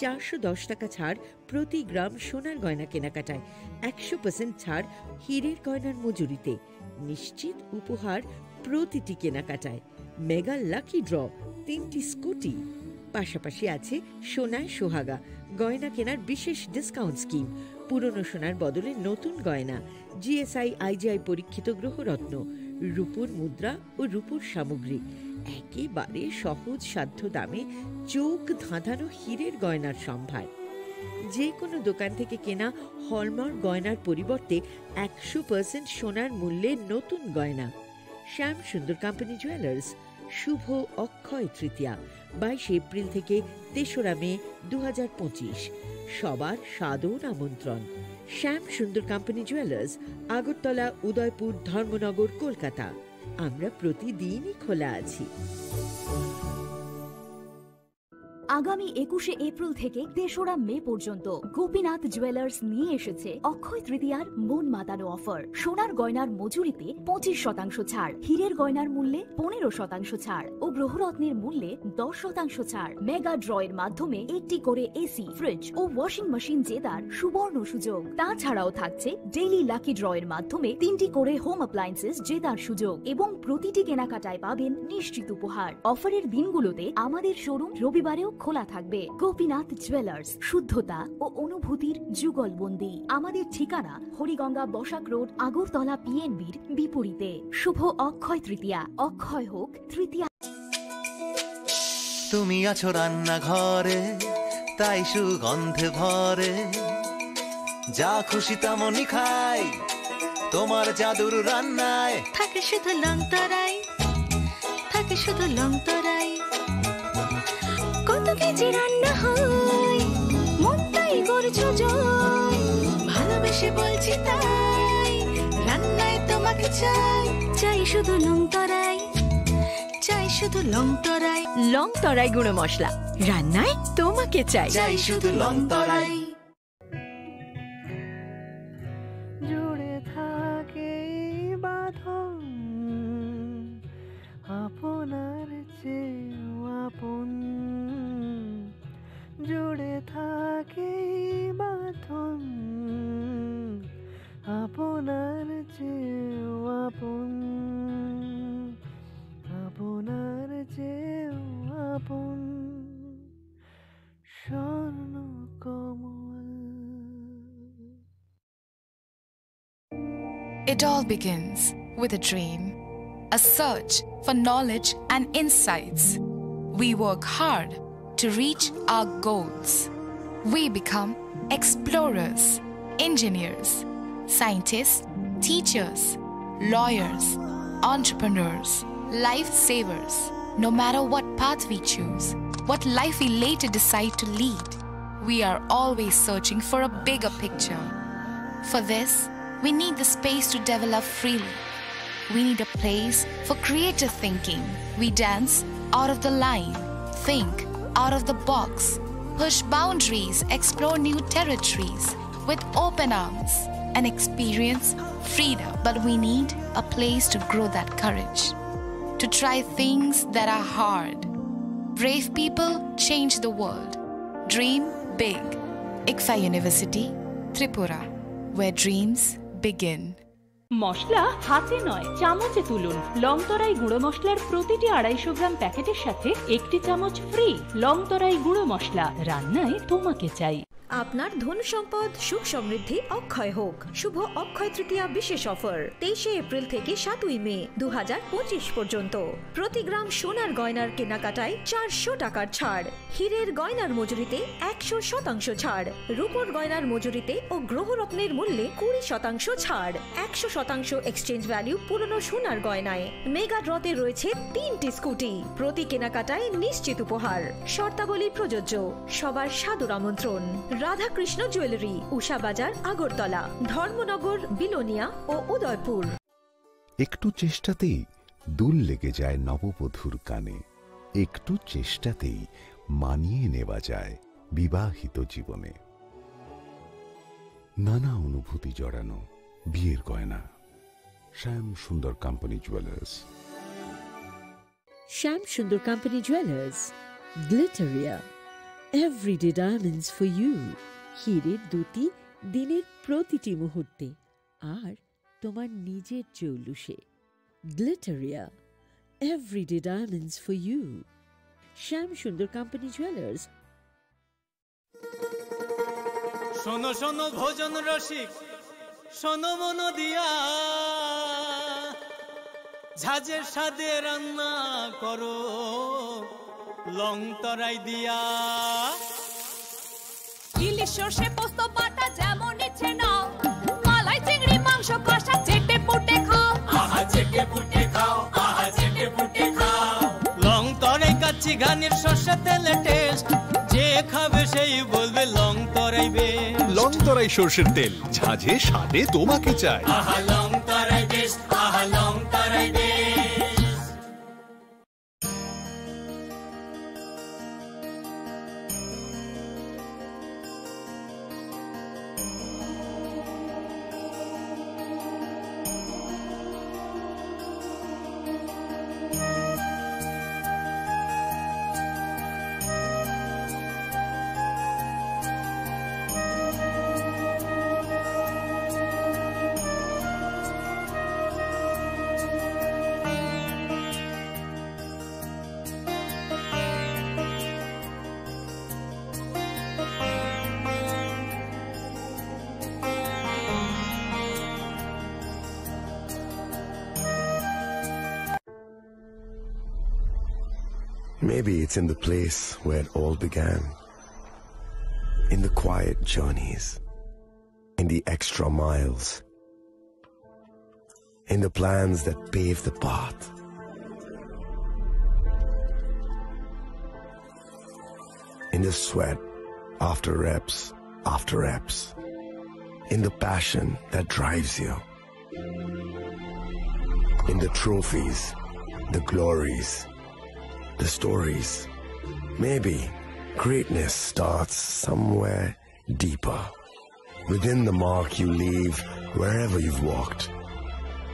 410 টাকা ছাড় প্রতি গ্রাম সোনার গয়না কেনাকাটায়, 100% ছাড় হীরের গয়নার মজুরিতে, নিশ্চিত উপহার প্রতিটি কেনাকাটায়, মেগা লাকি ড্র 3টি স্কুটি। পাশাপাশি আছে সোনায় সোহাগা গয়না কেনার বিশেষ ডিসকাউন্ট স্কিম, পুরনো সোনার বদলে নতুন গয়না, জিএসআই আইজিআই পরীক্ষিত গ্রহরত্ন, রূপোর মুদ্রা ও রূপোর সামগ্রী, একেবারে সহজ সাধ্য দামে চোখ ধাঁধানো হীরের গয়নার সম্ভার। যে কোনো দোকান থেকে কেনা হলমার্ক গয়নার পরিবর্তে 100% সোনার মূল্যে নতুন গয়না। শ্যাম সুন্দর কোম্পানি জুয়েলার্স শুভ অক্ষয় তৃতীয়া 22 এপ্রিল থেকে 3রা মে 2025। সবার সাদর আমন্ত্রণ। শ্যাম সুন্দর কোম্পানি জুয়েলার্স, আগরতলা, উদয়পুর, ধর্মনগর, কলকাতা। আমরা প্রতিদিনই খোলা আছি। আগামী 21শে এপ্রিল থেকে 3রা মে পর্যন্ত গোপীনাথ জুয়েলার্স নিয়ে এসেছে অক্ষয় তৃতীয়ার মন মাতানো অফার। সোনার গয়নার মজুরিতে 25% ছাড়, হীরের গয়নার মূল্যে 15% ছাড় ও গ্রহরত্নের মূল্যে 10% ছাড়। মেগা ড্রয়ের মাধ্যমে একটি করে এসি, ফ্রিজ ও ওয়াশিং মেশিন জেতার সুবর্ণ সুযোগ। তাছাড়াও থাকছে ডেইলি লাকি ড্রয়ের মাধ্যমে 3টি করে হোম অ্যাপ্লায়েন্সেস জেতার সুযোগ এবং প্রতিটি কেনাকাটায় পাবেন নিশ্চিত উপহার। অফারের দিনগুলোতে আমাদের শোরুম রবিবারেও খোলা থাকবে। গোপীনাথ জুয়েলার্স, শুদ্ধতা ও অনুভূতির যুগলবন্দি। আমাদের ঠিকানা হরিগঙ্গা বসাক রোড, আগরতলা পিএনবির বিপরীতে। শুভ অক্ষয় তৃতীয়া, অক্ষয় হোক তৃতীয়া। তুমি আছো রান্না ঘরে, তাই সুগন্ধে ভরে, যা খুশি তেমনই খাই তোমার জাদুর রান্নায়। থাকে শুধু লং তরাই, থাকে শুধু লং তরাই। কত কেজি রান্না হয়, মনটাই করছো জয়। ভালোবেসে বলছি তাই, রান্নায় তোমাকে চাই, চাই শুধু লং তরাই, চাই শুধু লং তরাই। লং তরাই গুঁড়ো মশলা, রান্নায় তোমাকে চাই, চাই শুধু লং তরাই। জুড়ে থাকে বাঁধন আপনার চেয়েও আপন, জুড়ে থাকে বাঁধন আপনার চেয়েও আপন, আপনার চেয়েও আপন স্বর্ণ কমল। It all begins with a dream, a search for knowledge and insights. We work hard to reach our goals. We become explorers, engineers, scientists, teachers, lawyers, entrepreneurs, lifesavers. No matter what path we choose, what life we later decide to lead, we are always searching for a bigger picture. For this, we need the space to develop freely. We need a place for creative thinking. We dance out of the line, think out of the box, push boundaries, explore new territories with open arms and experience freedom. But we need a place to grow that courage, to try things that are hard. Brave people change the world. Dream big. ICFA University, Tripura, where dreams begin. মশলা হাতে নয় চামচে তুলুন। লংতরাই গুঁড়ো মশলার প্রতিটি 250 গ্রাম প্যাকেটের সাথে 1টি চামচ ফ্রি। লংতরাই গুঁড়ো মশলা, রান্নায় তোমাকে চাই। আপনার ধন সম্পদ সুখ সমৃদ্ধি অক্ষয় হোক। শুভ অক্ষয় তৃতীয়া বিশেষ অফার 23শে এপ্রিল থেকে 7ই মে 2025 পর্যন্ত। প্রতি গ্রাম সোনার গয়নার কেনাকাটায় 400 টাকার ছাড়, হীরের গয়নার মজুরিতে 100% ছাড়, রূপোর গয়নার মজুরিতে ও গ্রহরত্নের মূল্যে 20% ছাড়, 100% এক্সচেঞ্জ ভ্যালু পুরনো সোনার গয়নায়। মেগা ড্রতে রয়েছে 3টি স্কুটি, প্রতি কেনাকাটায় নিশ্চিত উপহার। শর্তাবলী প্রযোজ্য। সবার সাদর আমন্ত্রণ। রাধাকৃষ্ণ জুয়েলারি, উষা বাজার, আগরতলা, ধর্মনগর, বিলোনিয়া ও উদয়পুর। একটু চেষ্টাতেই দুল লেগে যায় নববধূর কানে, একটু চেষ্টাতেই মানিয়ে নেওয়া যায় বিবাহিত জীবনে। নানা অনুভূতি জড়ানো বিয়ের গয়না। Shyam Sundar company jewellers. Shyam Sundar company jewellers, Glitteria, everyday diamonds for you. হীরের দুটি দিনের প্রতিটি মুহূর্তে আর তোমার নিজের চৌলুসে। Glitteria, everyday diamonds for you. Shyam Sundar company jewellers. শোনো শোনো ভোজন রসিক, শোনো মন দিয়া, ঝাঁঝের স্বাদে রান্না করো লং তরাই দিয়া। ইলিশ সর্ষে পোস্ত বাটা যেমন ইচ্ছে নাও, মালাই চিংড়ি মাংস কষা চেটে পুটে খাও, আহা চেটে পুটে খাও, আহা চেটে পুটে খাও। লং তরাই কাচ্চি ঘানির সর্ষে তেলে টেস্ট, যে খাবে সেই বলবে লং তরাই বেশ। লং তরাই সর্ষের তেল, ঝাঁঝে স্বাদে তোমাকে চাই। আহা লং তরাই বেশ, আহা লং তরাই বেশ। Maybe it's in the place where it all began. In the quiet journeys. In the extra miles. In the plans that pave the path. In the sweat after reps after reps. In the passion that drives you. In the trophies, the glories, the stories. Maybe greatness starts somewhere deeper. Within the mark you leave wherever you've walked.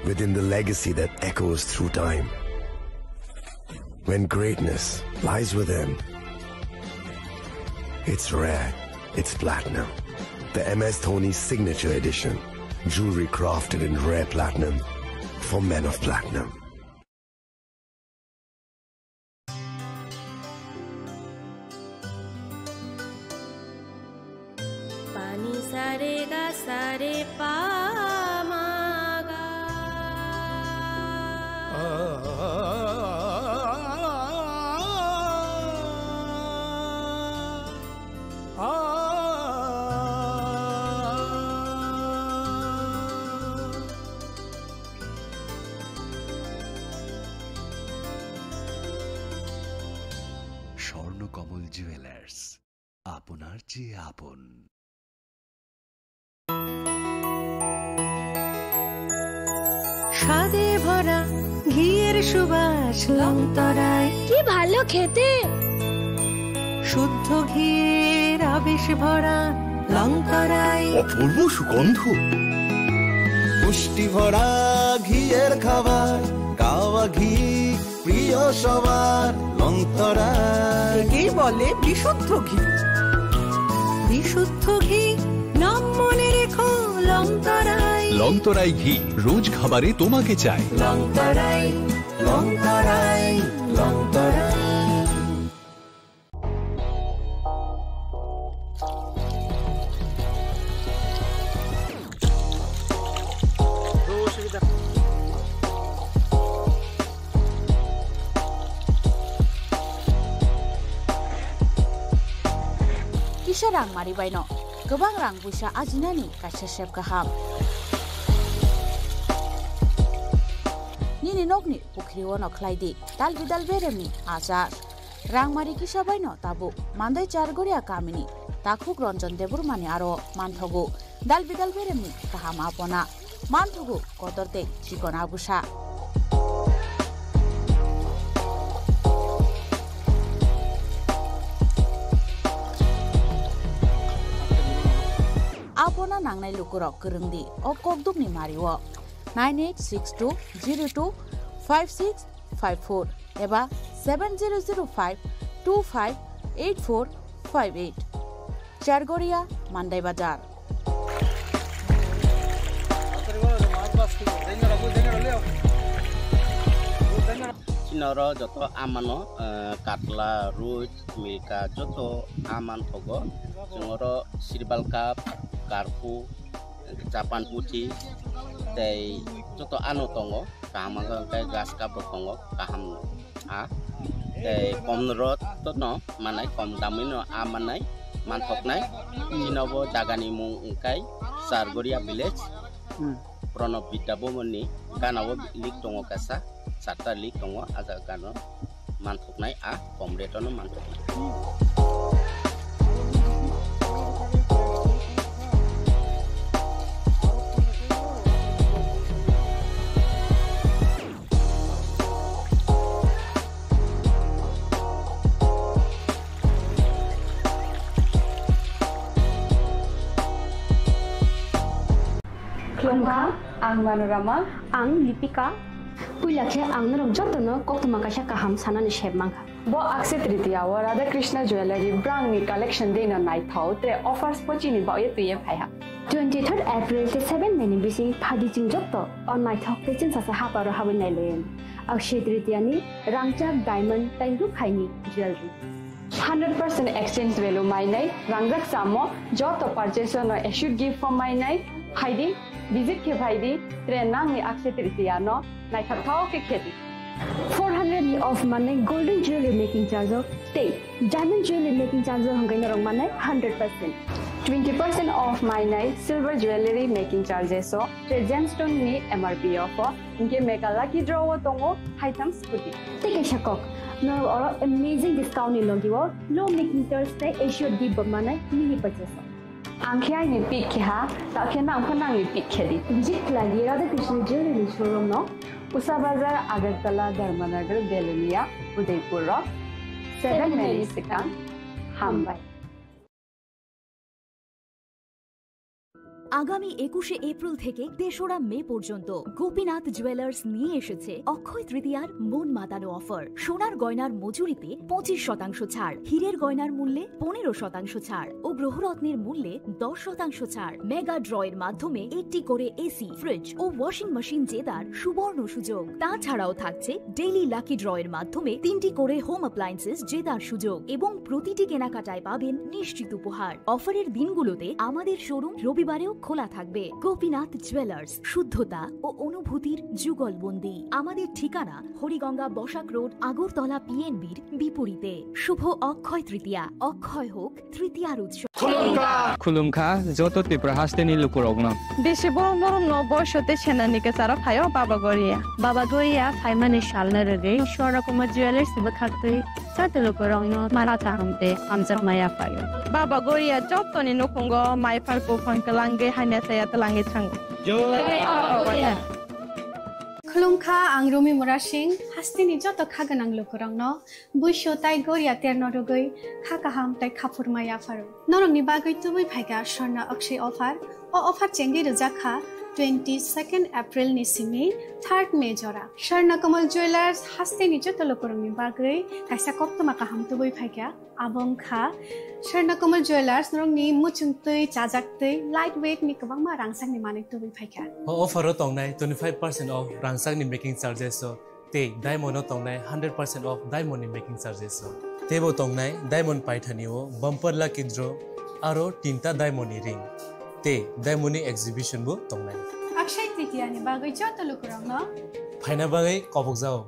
Within the legacy that echoes through time. When greatness lies within, it's rare, it's platinum. The MS Dhoni Signature Edition. Jewelry crafted in rare platinum for men of platinum. Pani sare ga sare pa ma ga. Swarnakamal jewellers, আপনার চেয়ে আপন। স্বাদে ভরা ঘিয়ের সুবাস লংতরায়, কি ভালো খেতে। শুদ্ধ ঘিয়ের আবেশ ভরা লংতরায়, অপূর্ব সুগন্ধ। পুষ্টি ভরা ঘিয়ের খাবার, গাওয়া ঘি প্রিয় সবার লংতরায়। একেই বলে বিশুদ্ধ ঘি। বিশুদ্ধ ঘি নাম মনে রেখো লংতরায়। লংতরাই ঘি রোজ খাবারে তোমাকে চাই। Longtharai Longtharai Longtharai. Kisah rang mari baino, gobang rang busa ajinani kaisa sep kaham. Nini nokni pukri wono klaidi, dal bidal beremni ajar. Rang mari kisah baino tabu, mandai chargoria kamini, takuk ronjon debur mani aro manthogu, dal bidal beremni kaham apona, manthogu kodorte chikona busa. Apona nangnai lukurok gerengdi o kokdukni mariwo 9862025654 eba 7005258458 Chargoria Mandai Bazar. Sinoro joto amano katla ruj milka joto aman thogo jongoro sirbal kap karpu capan putih tei joto anu tongo kaham kai gas kap tongo kaham a tei komrot tono manai kom damino amanai manthoknai sinobo jagani mung kai Sargoria village Pranab Vidyabomoni ganawo lik tongo kasa sarta lik tongo aga gano manthoknai a komretono manthoknai. Klungha, ang Manorama, ang Lipika. Puilakhe ang narok jotono koktuma kaisa kaham sanani sheb mangha. Bo Akshaya Tritiya wa Radha Krishna Jewelry brang ni collection dena nai thau tre offers pochini ba ye tuye phaiha. 23rd April te 7 May ni bisi phadi jing jotto on my talk te chin sasa haparo habin nai loyen. Akshaya Tritiya ni rangchak diamond tainru khaini jewelry. 100% exchange value my nai rangrak samo joto purchase no should give for my nai haidi visit ke bhaidi tre nang ni Akshaya Tritiya no nai thau ke kheti. 400 of माने golden jewellery making charge ते diamond jewellery making charge हंगाई रंग माने 100%. 20% of माने silver jewellery making charges ते gemstone नि MRP of इनके मेकाला की draw तोंगो हाइटम scooty ते के शकक no or amazing discount in logiwo low making Thursday issue di bamane mini purchase angkhya ni pick kha ta khena angkhana ni pick khedi visit lagi Radha Krishna jewelry showroom no Usa Bazar Agartala Dharmanagar Belunia Udaipur 7 Mexican Hambai আগামী 21শে April থেকে ৩রা মে পর্যন্ত Gopinath jewellers নিয়ে এসেছে অক্ষয় তৃতীয়ার মন মাতানো offer. সোনার গয়নার মজুরিতে 25% ছাড়, হীরের গয়নার মূল্যে 15% ছাড় ও গ্রহরত্নের মূল্যে 10% ছাড়। মেগা ড্রয়ের মাধ্যমে একটি করে এসি, ফ্রিজ ও ওয়াশিং মেশিন জেতার সুবর্ণ সুযোগ। তাছাড়াও থাকছে ডেইলি লাকি ড্রয়ের মাধ্যমে 3টি করে হোম অ্যাপ্লায়েন্সেস জেতার সুযোগ এবং প্রতিটি কেনাকাটায় পাবেন নিশ্চিত উপহার। অফারের দিনগুলোতে আমাদের শোরুম রবিবারেও খোলা থাকবে। গোপীনাথ জুয়েলার্স, শুদ্ধতা ও অনুভূতির যুগলবন্দি। আমাদের ঠিকানা হরিগঙ্গা বসাক রোড, আগরতলা PNBর বিপরীতে। শুভ অক্ষয় তৃতীয়া, অক্ষয় হোক তৃতীয়ার উৎসব। খুলুমখা যত ত্রিপুরা হাসতেনি লুকুরগ্ন বেশি বড় বড় বয়সতে সেনানিকে সারা ফায়ও বাবা গরিয়া ফাইমানে শালনা রেগে সরকমা জুয়েলার্স বখাতে সাতে লুকুরগ্ন মারাতা হামতে আমজা মায়া ফায়ও বাবা গরিয়া যতনি নকুঙ্গ মাই ফারকো ফনকলাঙ্গে হাইনা সায়া তলাঙ্গে থাঙ্গ জয় खुलुमखा आं रमि मुरा सिंह हास्तिनि जत खागोनां लोकरंनो बुइसो ताइ गोरिया तेरनो रगै खाकाहाम ताइ खाफुरमाया फारो नरंनि बागै तुबै फाइगा स्वर्णा अक्षय अफार ओ अफार चेंगि रजाखा 22 एप्रिल नि सिमी 3 मे जरा स्वर्णा कमल ज्वेलर्स हास्तिनि जत लोकरंनि बागै काइसा कप्तमा काहाम तुबै फाइगा आबंखा स्वर्णा कमल ज्वेलर्स नरंनि मुचुंतै चाजाक्तै लाइट वेट नि गोबांमा रांसांनि माने तुबै फाइगा अफार तंनाय 25% ऑफ रांसांनि मेकिंग चार्जेस ते डायमंड तंनाय 100% ऑफ डायमंड मेकिंग चार्जेस तेबो तंनाय डायमंड पाइथानिओ बम्पर लकी ड्र आरो 3टा डायमंड रिंग ते डायमंड एग्जिबिशन बो तंनाय अक्षय तृतीया नि बागै जत लोकरंनो फाइना बागै कबक जाओ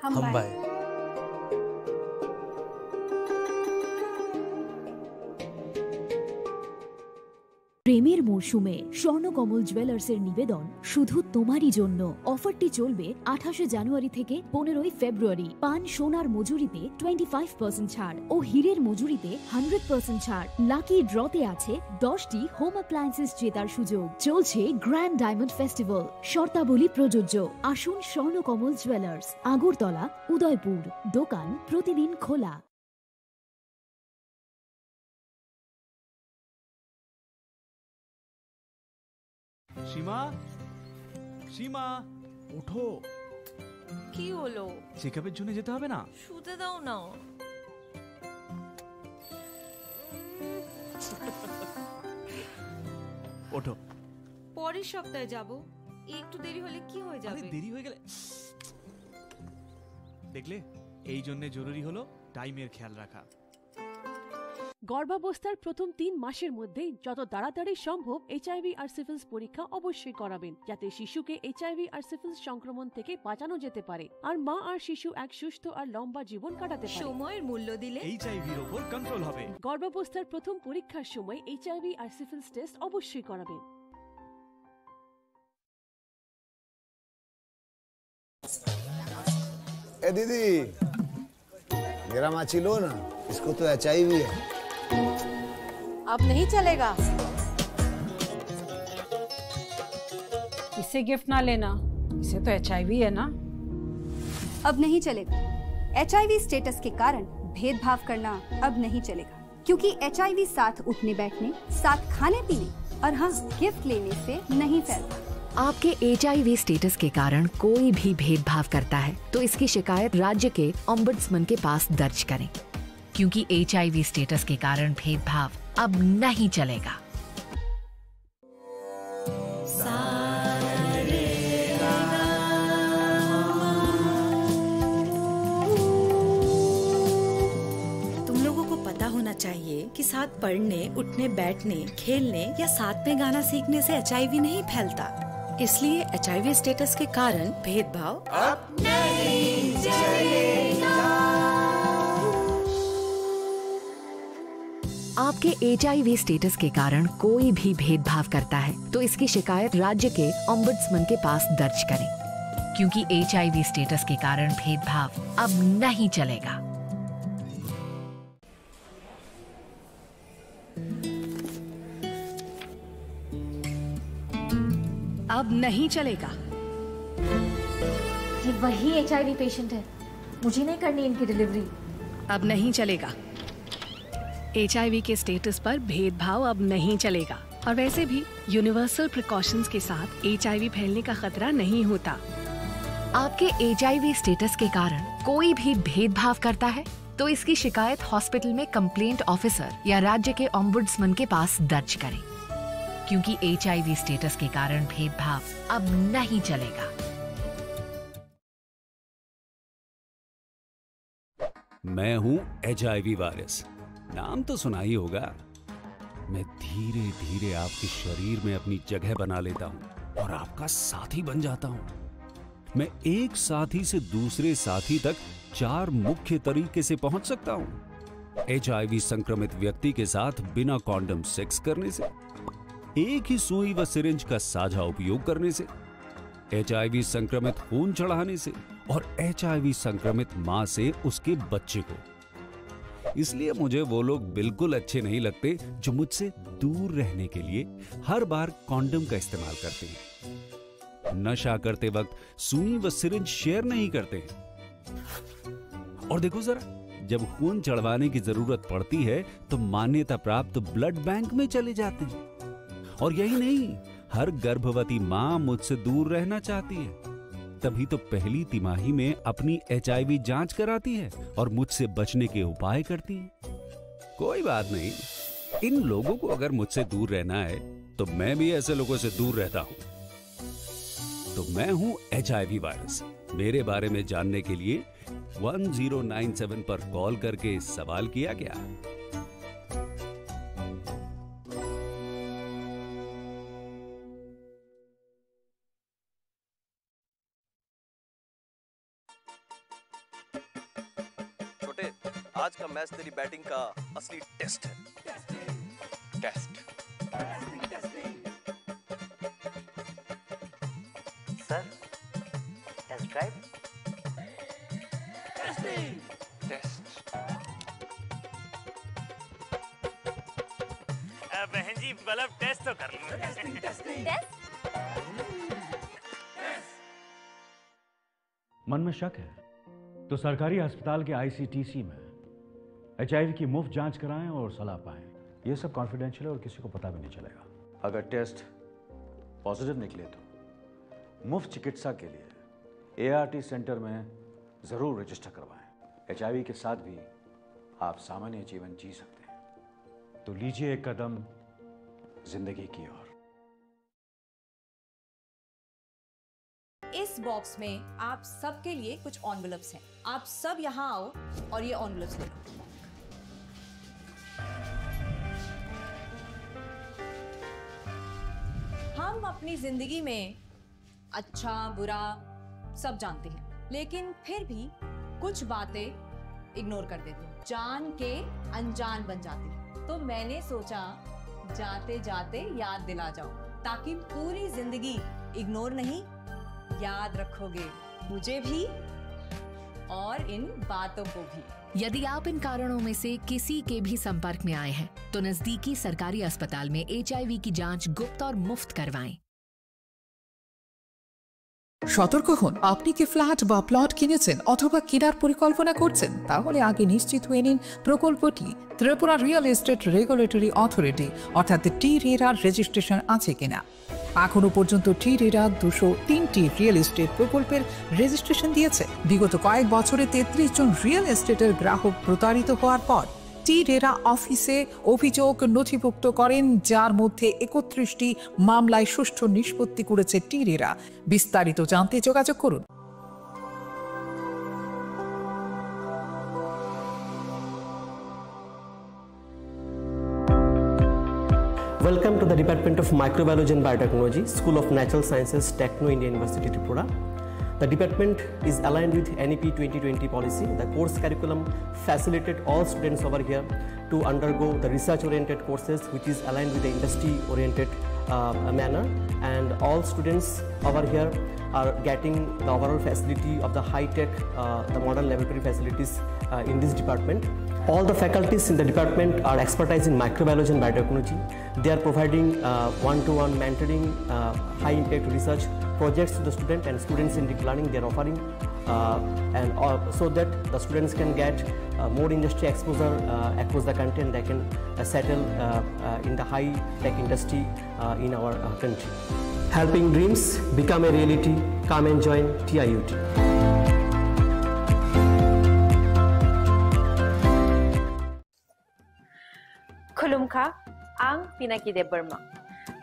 हमबाय প্রেমের মরশুমে স্বর্ণকমল জুয়েলার্সের নিবেদন শুধু তোমারই জন্য। অফারটি চলবে 28 জানুয়ারি থেকে 15 ফেব্রুয়ারি। পান সোনার মজুরিতে 25% ছাড় ও হীরের মজুরিতে 100% ছাড়। লাকি ড্রতে আছে 10টি হোম অ্যাপ্লায়েন্সেস জেতার সুযোগ। চলছে গ্র্যান্ড ডায়মন্ড ফেস্টিভ্যাল, শর্তাবলী প্রযোজ্য। আসুন স্বর্ণকমল জুয়েলার্স, আগরতলা, উদয়পুর। দোকান প্রতিদিন খোলা। সীমা, সীমা ওঠো। কি হলো? চেকআপের জন্য যেতে হবে না? শুতে দাও না। ওঠো। পরের সপ্তাহে যাব। একটু দেরি হলে কি হয়ে যাবে? দেরি হয়ে গেলে দেখলে, এই জন্য জরুরি হলো টাইমের খেয়াল রাখা। গর্ভাবস্থার প্রথম 3 মাসের মধ্যে যত তাড়াতাড়ি সম্ভব এইচআইভি আর সিফিলিস পরীক্ষা অবশ্যই করাবেন, যাতে শিশুকে এইচআইভি আর সিফিলিস সংক্রমণ থেকে বাঁচানো যেতে পারে আর মা আর শিশু এক সুস্থ আর লম্বা জীবন কাটাতে পারে। সময়ের মূল্য দিলে এইচআইভির উপর কন্ট্রোল হবে। গর্ভাবস্থার প্রথম পরীক্ষার সময় এইচআইভি আর সিফিলিস টেস্ট অবশ্যই করাবেন। ए दीदी, मेरा माची लो ना, इसको तो एचआईवी है। अब नहीं चलेगा। इसे गिफ्ट ना लेना, इसे तो एचआईवी है ना। अब नहीं चलेगा। एचआईवी स्टेटस के कारण भेदभाव करना अब नहीं चलेगा, क्योंकि एचआईवी साथ उठने बैठने, साथ खाने पीने और हाँ गिफ्ट लेने से नहीं फैलता। आपके एचआईवी स्टेटस के कारण कोई भी भेदभाव करता है तो इसकी शिकायत राज्य के ओम्बुड्समैन के पास दर्ज करें, क्योंकि एचआईवी स्टेटस के कारण भेदभाव अब नहीं चलेगा। तुम लोगों को पता होना चाहिए कि साथ पढ़ने, उठने, बैठने, खेलने या साथ में गाना सीखने से एचआईवी नहीं फैलता। इसलिए HIV स्टेटस के कारण भेदभाव अब नहीं चलेगा। आपके HIV स्टेटस के कारण कोई भी भेदभाव करता है तो इसकी शिकायत राज्य के ओम्बुड्समैन के पास दर्ज करें, क्योंकि HIV स्टेटस के कारण भेदभाव अब नहीं चलेगा। अब नहीं चलेगा। ये वही HIV पेशेंट है, मुझे नहीं करनी इनकी डिलीवरी। अब नहीं चलेगा। HIV के स्टेटस पर भेदभाव अब नहीं चलेगा। और वैसे भी यूनिवर्सल प्रिकॉशंस के साथ HIV फैलने का खतरा नहीं होता। आपके HIV स्टेटस के कारण कोई भी भेदभाव करता है तो इसकी शिकायत हॉस्पिटल में कंप्लेंट ऑफिसर या राज्य के ओम्बुड्समैन के पास दर्ज करें, क्योंकि HIV स्टेटस के कारण भेदभाव अब नहीं चलेगा। मैं हूँ HIV वायरस, नाम तो सुना ही होगा। मैं धीरे धीरे आपके शरीर में अपनी जगह बना लेता हूँ और आपका साथी बन जाता हूँ। मैं एक साथी से दूसरे साथी तक 4 मुख्य तरीके से पहुंच सकता हूँ। HIV संक्रमित व्यक्ति के साथ बिना कॉन्डम सेक्स करने से, एक ही सुई व सिरिंज का साझा उपयोग करने से, HIV संक्रमित खून चढ़ाने से और HIV संक्रमित मां से उसके बच्चे को। इसलिए मुझे वो लोग बिल्कुल अच्छे नहीं लगते जो मुझसे दूर रहने के लिए हर बार कॉन्डम का इस्तेमाल करते हैं, नशा करते वक्त सुई व सिरिंज शेयर नहीं करते हैं। और देखो जरा, जब खून चढ़वाने की जरूरत पड़ती है तो मान्यता प्राप्त ब्लड बैंक में चले जाते हैं। और यही नहीं, हर गर्भवती मां मुझसे दूर रहना चाहती है, तभी तो पहली तिमाही में अपनी HIV जांच कराती है और मुझसे बचने के उपाय करती है। कोई बात नहीं, इन लोगों को अगर मुझसे दूर रहना है तो मैं भी ऐसे लोगों से दूर रहता हूं। तो मैं हूं HIV वायरस। मेरे बारे में जानने के लिए 1097 पर कॉल करके सवाल किया क्या? छोटे, आज का मैच तेरी बैटिंग का असली टेस्ट है। टेस्ट। Sir, test drive. बहन जी, बल्ब टेस्ट तो कर लो। मन में शक है तो सरकारी अस्पताल के ICTC में HIV की मुफ्त जांच कराएं और सलाह पाएं। ये सब कॉन्फिडेंशियल है और किसी को पता भी नहीं चलेगा। अगर टेस्ट पॉजिटिव निकले तो मुफ्त चिकित्सा के लिए ART सेंटर में जरूर रजिस्टर करवाएं। HIV के साथ भी आप सामान्य जीवन जी सकते हैं। तो लीजिए एक कदम जिंदगी की ओर। इस बॉक्स में आप सबके लिए कुछ एनवेलप्स हैं। आप सब यहाँ आओ और ये एनवेलप्स ले लो। हम अपनी जिंदगी में अच्छा बुरा सब जानते हैं, लेकिन फिर भी कुछ बातें इग्नोर कर देते हैं, जान के अनजान बन जाती हैं। तो मैंने सोचा जाते जाते याद दिला जाओ, ताकि पूरी जिंदगी इग्नोर नहीं, याद रखोगे मुझे भी और इन बातों को भी। यदि आप इन कारणों में से किसी के भी संपर्क में आए हैं तो नजदीकी सरकारी अस्पताल में HIV की जांच गुप्त और मुफ्त करवाएं। সতর্ক হন, আপনি কি ফ্ল্যাট বা প্লট কিনেছেন অথবা কেনার পরিকল্পনা করছেন, তাহলে আগে নিশ্চিত হয়ে নিন প্রকল্পটি Tripura real estate regulatory authority অর্থাৎ TRERA রেজিস্ট্রেশন আছে কিনা। এখনো পর্যন্ত TRERA 203টি রিয়েল এস্টেট প্রকল্পের রেজিস্ট্রেশন দিয়েছে। বিগত কয়েক বছরে 33 জন রিয়েল এস্টেটের গ্রাহক প্রতারিত হওয়ার পর TRERA অফিসে অভিযোগ নথিভুক্ত করেন, যার মধ্যে 31টি মামলায় সুষ্ঠু নিষ্পত্তি করেছে TRERA। বিস্তারিত জানতে যোগাযোগ করুন। Welcome to the Department of Microbiology and Biotechnology, School of Natural Sciences, Techno India University, Tripura. The department is aligned with NEP 2020 policy. The course curriculum facilitated all students over here to undergo the research-oriented courses, which is aligned with the industry-oriented manner. And all students over here are getting the overall facility of the high-tech, the modern laboratory facilities in this department. All the faculties in the department are expertise in microbiology and biotechnology. They are providing one-to-one mentoring, high-impact research projects to the student, and students in deep learning they are offering, so that the students can get more industry exposure across the country, and they can settle in the high-tech industry in our country. Helping dreams become a reality. Come and join TIUT. Khulumkha, ang Pinaki de Burma.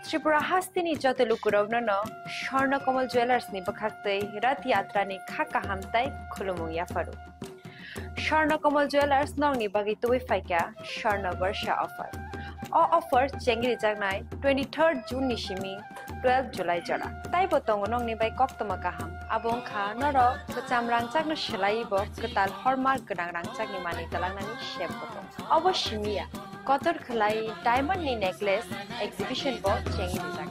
Tripura Hastini Jotalukurovno, Sharna Komal Jewelers ni Bakakte, Rat Yatra ni Kaka Hamtai, Khulumu Yafaru. Sharna Komal Jewelers no ni Bagitui Faika, Sharna Varsha offer. All offers Chengri Jagnai, 23rd June Nishimi, 12th July Jara. Taipotong nong ni by Koktomakaham, Abong Kha, Noro, Kacham Rangchak no Shalaibo, Katal Hormar Ganang Rangchak ni Mani Talanani Shepoto. Obo Shimia. Kotor Khalai diamond ni necklace exhibition bo Chengi Rizak.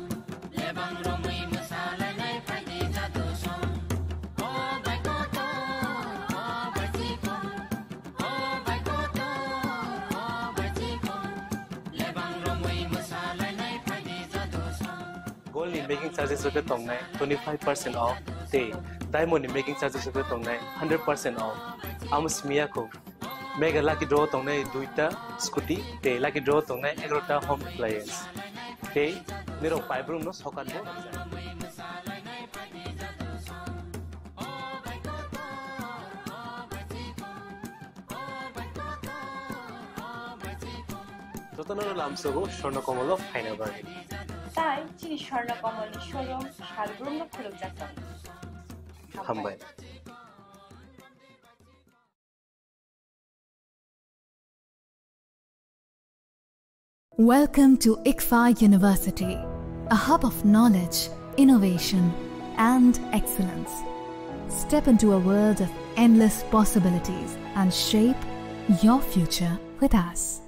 Gold in making charges of the tongue 25% off. Day diamond in making charges of the tongue 100% off. Amos Miyako. Mega lucky draw tongne duita scooty te lucky draw tongne egrota home appliance te niro pipe room no sokan bo Totanoro lamsogo Sharna Komolo final bargain Tai chini Sharna Komoli showroom shalroom no khuluk jakta Hambai Welcome to ICFA University, a hub of knowledge, innovation, and excellence. Step into a world of endless possibilities and shape your future with us.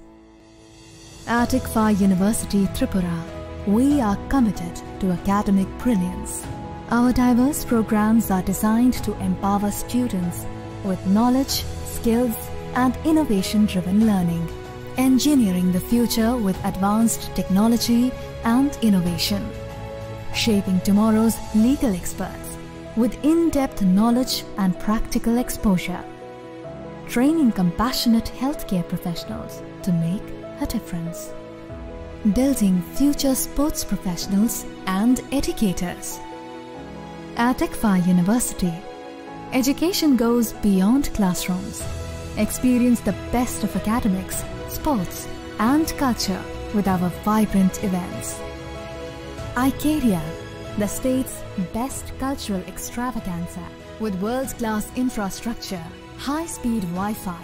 At ICFA University, Tripura, we are committed to academic brilliance. Our diverse programs are designed to empower students with knowledge, skills, and innovation-driven learning. Engineering the future with advanced technology and innovation. Shaping tomorrow's legal experts with in-depth knowledge and practical exposure. Training compassionate healthcare professionals to make a difference. Building future sports professionals and educators. At ICFA University, education goes beyond classrooms. Experience the best of academics, sports, and culture with our vibrant events. Icaria, the state's best cultural extravaganza, with world-class infrastructure, high-speed Wi-Fi,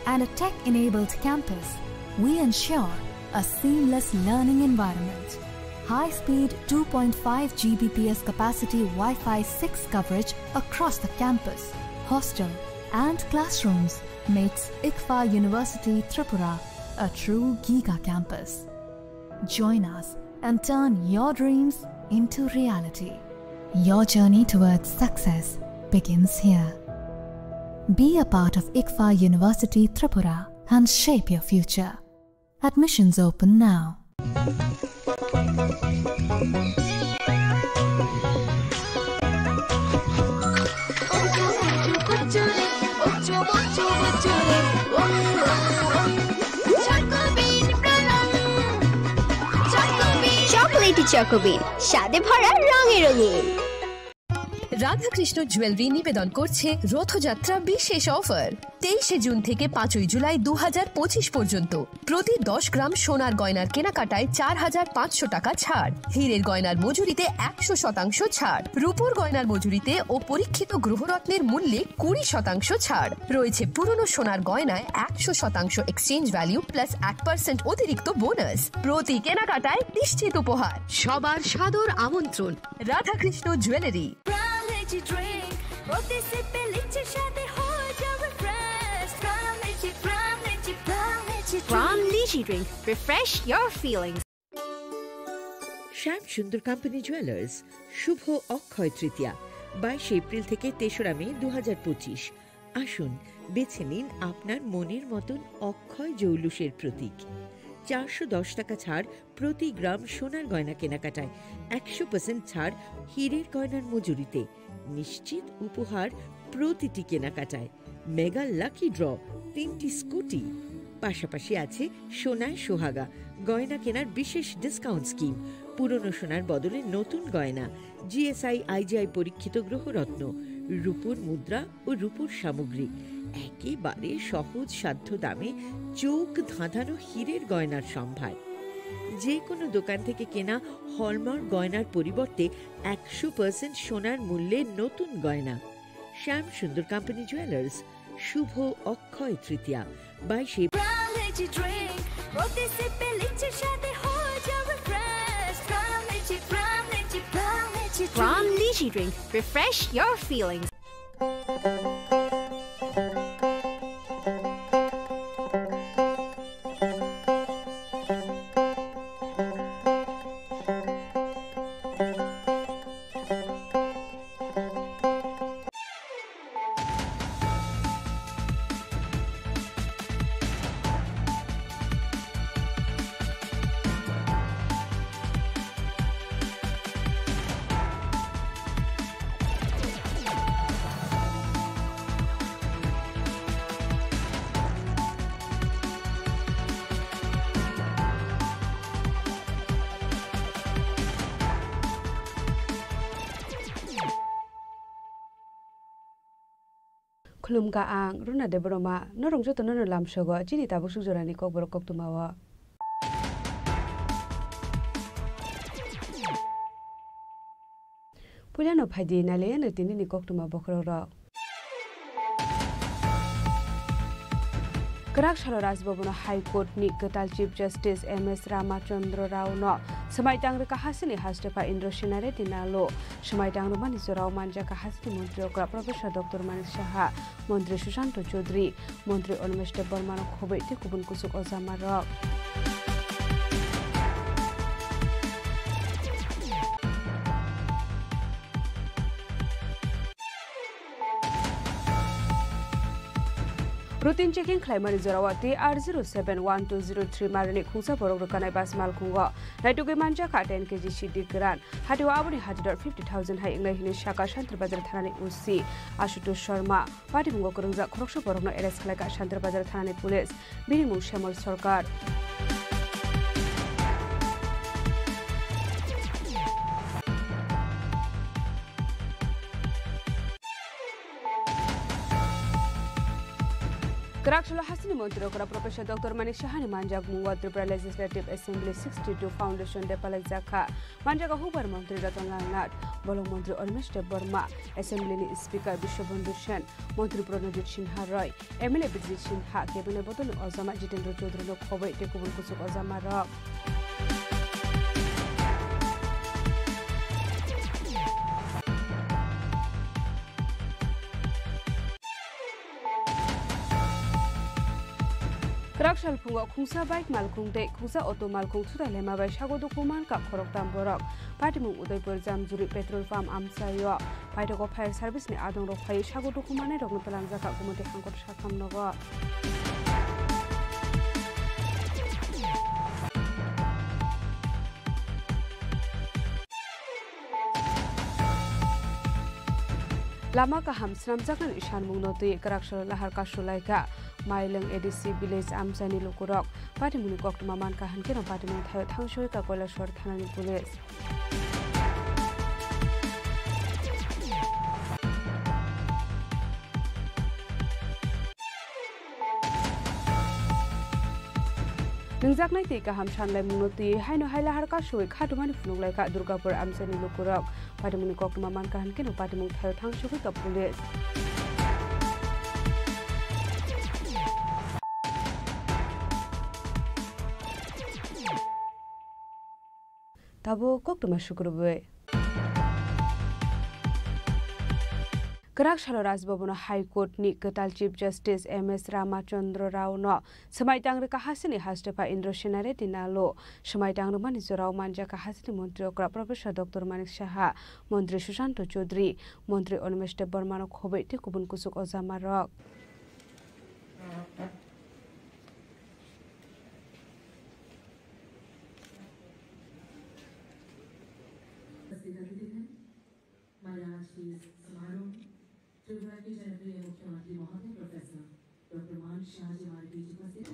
and a tech-enabled campus, we ensure a seamless learning environment. High-speed 2.5 Gbps capacity Wi-Fi 6 coverage across the campus, hostel, and classrooms makes ICFA University Tripura a true Giga campus. Join us and turn your dreams into reality. Your journey towards success begins here. Be a part of ICFA University Tripura and shape your future. Admissions open now. Chocolaty Choco bean স্বাদে ভরা রঙে রঙিন Radhakrishna jewellery নিবেদন করছে রথযাত্রা বিশেষ offer 23 June থেকে 5 জুলাই 2025 পর্যন্ত প্রতি 10 গ্রাম সোনার গয়নার কেনাকাটায় 4500 টাকা ছাড়, হীরের গয়নার মজুরিতে 100% ছাড়, রূপোর গয়নার মজুরিতে ও পরীক্ষিত গ্রহরত্নের মূল্যে 20% ছাড় রয়েছে। পুরনো সোনার গয়নায় 100% এক্সচেঞ্জ ভ্যালু প্লাস 8% অতিরিক্ত বোনাস। প্রতি কেনাকাটায় নিশ্চিত উপহার। সবার সাদর আমন্ত্রণ Radhakrishna jewellery. From Lychee Drink, refresh your feelings. Shyam Sundar company jewellers শুভ অক্ষয় তৃতীয়া 22 এপ্রিল থেকে 3রা মে 2025। আসুন বেছে নিন আপনার মনের মতন অক্ষয় জৌলুসের প্রতীক। 410 টাকা ছাড় প্রতি গ্রাম সোনার গয়না কেনাকাটায়, 100% ছাড় হীরের গয়নার মজুরিতে, নিশ্চিত উপহার প্রতিটি কেনাকাটায়, মেগা লাকি ড্র 3টি স্কুটি। পাশাপাশি আছে সোনায় সোহাগা গয়না কেনার বিশেষ ডিসকাউন্ট স্কিম, পুরনো সোনার বদলে নতুন গয়না, জিএসআই আইজিআই পরীক্ষিত গ্রহরত্ন, রূপোর মুদ্রা ও রূপোর সামগ্রী, একেবারে সহজ সাধ্য দামে চোখ ধাঁধানো হীরের গয়নার সম্ভার। যে কোনো দোকান থেকে কেনা হলমার্ক গয়নার পরিবর্তে 100% সোনার মূল্যে নতুন গয়না। শ্যাম সুন্দর কোম্পানি জুয়েলার্স শুভ Akshaya Tritiya 22 From Lychee Drink, refresh your feelings. Khulumka ang runa de broma norong joto nono lamsogo chini tabu sujorani kok borok kok tumawa Pulano phadi nale na tini ni kok tuma bokrora Karakshalo Rajbhavana High Court ni Katal Chief Justice MS Ramachandra Rao no Samaitang Rika Hasini Hastepa Indra Shinare Dinalo Samaitang Rumani Zorao Manja Kahasini Montri Okra Professor Dr. Manik Shaha Montri Shushanto Chaudhary Montri Onmeshte Burmano Khobeti Kubun Kusuk Ozamarok Routine checking Climate Zorawati R071203 Marani Kusa Borokana Bas Malkungo, Natuki Manja Kat 10 kg Shidi Gran, Hatuabuni Hadidor 50,000 high English Shaka Shantra Bazar Thani Usi, Ashuto Sharma, Party Mungo Kurunza Kroksha Borona Eres Kalaka Shantra Bazar Thani Police, Binimu Shamal Sorkar. Karakshalo Hasini Montri Okra Professor Dr. Manik Shahani Manjak Mungo Tripura Legislative Assembly 62 Foundation Depalak Zaka Manjaka Hubar Montri Ratan Langnat Bolong Montri Onmeshte Burma Assembly ni Speaker Bishwabandhu Sen Montri Pranajit Sinha Roy MLA Bijit Sinha Cabinet Botol Ozama Jitendra Chaudhary no Khobei Tekubul Kusuk Ozama Rock Karakshal Pungo Kungsa Bike Malkung De Kungsa Auto Malkung Suda Lema Bai Shagodo Kuman Kap Khorok Tam Borok Patimu Udaipur Jamjuri Petrol Farm Amsayo Paitoko Fire Service ni Adong Rokhai Shagodo Kumane Rogno Pelangza Kap Kumute Hangkot Shakam Nogo Lama Kaham Sramjakan Ishan Mungnoti Karakshal Lahar Kashulaika Mailang ADC Village Amsani Lukurok Patimuni Kok Maman Kahan Kena Patimun Thayo Thangshoy Ka Koilashwar Thanani Police नोंजाकनाय ते गाहाम सानलाय मुनति हायनो हायला हारका सय खादुमानि फुनुंलायका दुर्गापुर आमसानि लुकुरक पाटिमुनि कक्रमा मानका हानकेनो पाटिमुं थायो थांसुखै का police Tabo कक्रमा शुक्रबार Karakshalo Rajbhavana High Court ni Katal Chief Justice M.S. Ramachandra Rao no Samaitang Kahasini Hastepa Indra Shenare Dinalo Samaitang Manizo Rao Manja Kahasini Montri Okra Professor Dr. Manik Shaha Montri Shushanto Chaudhary Montri Onmeshte Burmano Khobe Tikubun Kusuk Ozamarok Tripura के जनप्रिय मुख्यमंत्री महोदय professor doctor मान शाह जी हमारे बीच उपस्थित